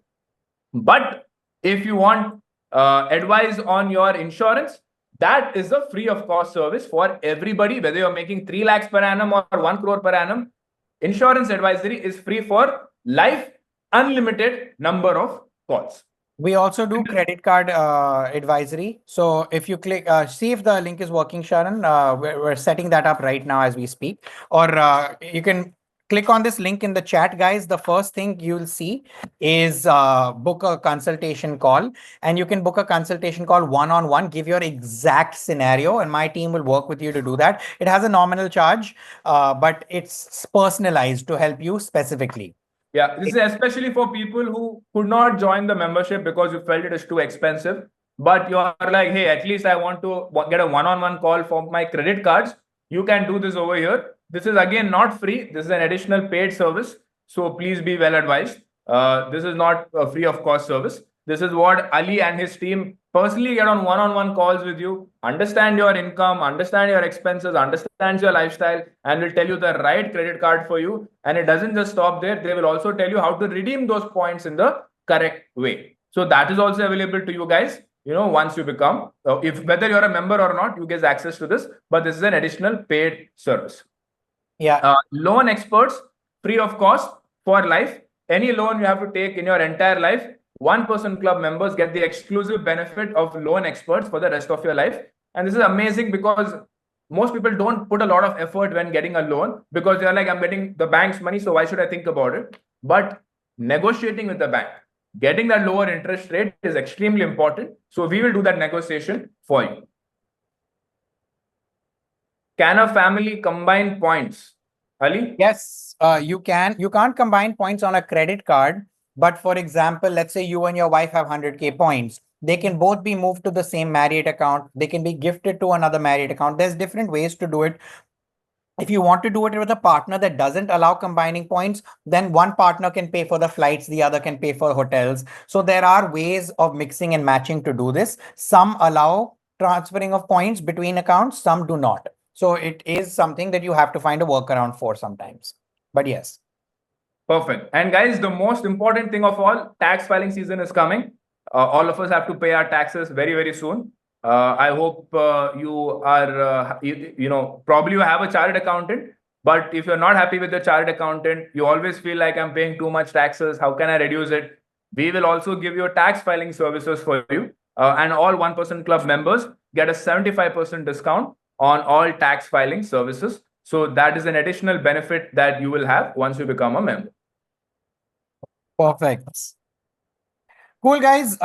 But if you want advice on your insurance, that is a free of cost service for everybody, whether you're making 3 lakhs per annum or 1 crore per annum. Insurance advisory is free for life, unlimited number of calls. We also do credit card advisory. So if you click, see if the link is working, Sharon. We're setting that up right now as we speak. Or you can click on this link in the chat, guys. The first thing you'll see is book a consultation call. And you can book a consultation call one-on-one, give your exact scenario, and my team will work with you to do that. It has a nominal charge, but it's personalized to help you specifically. Yeah, this is especially for people who could not join the membership because you felt it is too expensive. But you're like, hey, at least I want to get a one-on-one call for my credit cards. You can do this over here. This is again not free. This is an additional paid service. So please be well advised. This is not a free of cost service. This is what Ali and his team personally get on one-on-one calls with you, understand your income, understand your expenses, understands your lifestyle, and will tell you the right credit card for you. And it doesn't just stop there. They will also tell you how to redeem those points in the correct way. So that is also available to you guys. You know, once you become, if whether you're a member or not, you get access to this, but this is an additional paid service. Yeah. Loan experts, free of cost for life. Any loan you have to take in your entire life, 1% Club members get the exclusive benefit of loan experts for the rest of your life. And this is amazing because most people don't put a lot of effort when getting a loan because they're like, I'm getting the bank's money, so why should I think about it? But negotiating with the bank, getting that lower interest rate is extremely important. So we will do that negotiation for you. Can a family combine points? Ali? Yes, you can. You can't combine points on a credit card. But for example, let's say you and your wife have 100K points. They can both be moved to the same Marriott account. They can be gifted to another Marriott account. There's different ways to do it. If you want to do it with a partner that doesn't allow combining points, then one partner can pay for the flights, the other can pay for hotels. So there are ways of mixing and matching to do this. Some allow transferring of points between accounts, some do not. So it is something that you have to find a workaround for sometimes. But yes. Perfect. And guys, the most important thing of all, tax filing season is coming. All of us have to pay our taxes very, very soon. I hope you are, probably you have a chartered accountant, but if you're not happy with the chartered accountant, you always feel like I'm paying too much taxes. How can I reduce it? We will also give you tax filing services for you. And all 1% Club members get a 75% discount on all tax filing services. So that is an additional benefit that you will have once you become a member. Perfect. Cool, guys.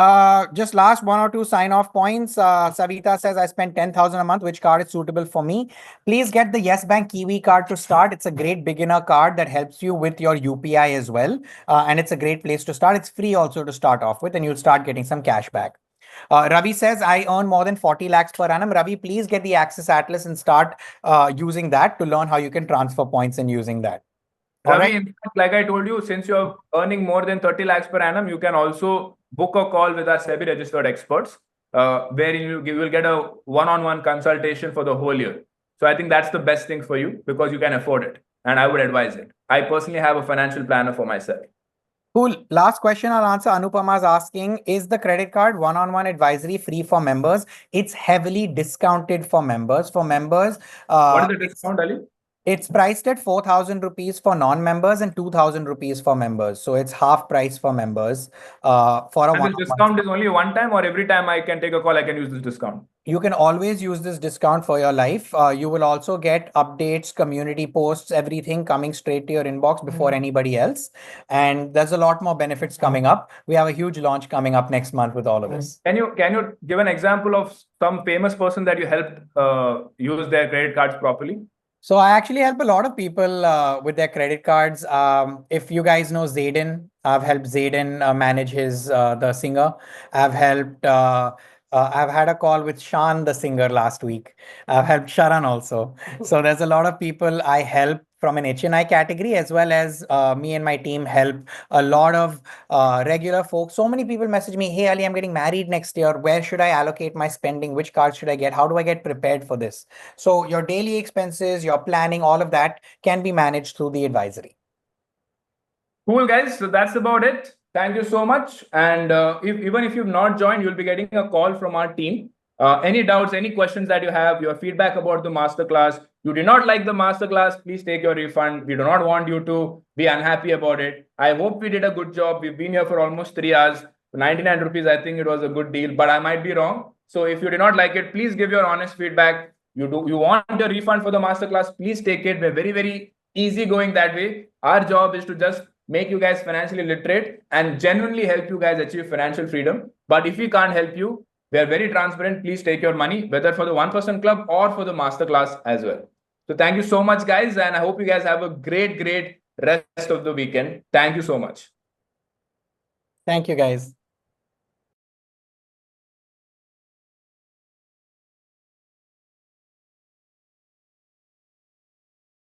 Just last one or two sign-off points. Savita says, I spend 10,000 a month. Which card is suitable for me? Please get the Yes Bank Kiwi card to start. It's a great beginner card that helps you with your UPI as well. And it's a great place to start. It's free also to start off with, and you'll start getting some cash back. Ravi says, I earn more than 40 lakhs per annum. Ravi, please get the Axis Atlas and start using that to learn how you can transfer points and using that. Ravi, Alright. in fact, like I told you, since you're earning more than 30 lakhs per annum, you can also book a call with our SEBI registered experts, where you will get a one-on-one consultation for the whole year. So I think that's the best thing for you because you can afford it. And I would advise it. I personally have a financial planner for myself. Cool. Last question I'll answer. Anupama is asking, is the credit card one-on-one advisory free for members? It's heavily discounted for members. For members, What is the discount, Ali? it's priced at 4,000 rupees for non-members and 2,000 rupees for members. So it's half price for members. For a And one-on-one. this discount is only one time, or every time I can take a call, I can use this discount? You can always use this discount for your life. You will also get updates, community posts, everything coming straight to your inbox before anybody else. And there's a lot more benefits coming up. We have a huge launch coming up next month with all of this. Can you give an example of some famous person that you helped use their credit cards properly? So I actually help a lot of people with their credit cards. If you guys know Zayden, I've helped Zayden manage his the singer. I've helped. I've had a call with Shan, the singer, last week. I've helped Sharan also. So there's a lot of people I help from an HNI category, as well as me and my team help a lot of regular folks. So many people message me, hey, Ali, I'm getting married next year. Where should I allocate my spending? Which card should I get? How do I get prepared for this? So your daily expenses, your planning, all of that can be managed through the advisory. Cool, guys. So that's about it. Thank you so much. And even if you've not joined, you'll be getting a call from our team. Any doubts, any questions that you have, your feedback about the masterclass, you did not like the masterclass, please take your refund. We do not want you to be unhappy about it. I hope we did a good job. We've been here for almost 3 hours. 99 rupees, I think it was a good deal, but I might be wrong. So if you did not like it, please give your honest feedback. You want a refund for the masterclass, please take it. We're very, very easy going that way. Our job is to just make you guys financially literate and genuinely help you guys achieve financial freedom. But if we can't help you, we are very transparent. Please take your money, whether for the 1% Club or for the masterclass as well. So thank you so much, guys. And I hope you guys have a great, great rest of the weekend. Thank you so much. Thank you, guys.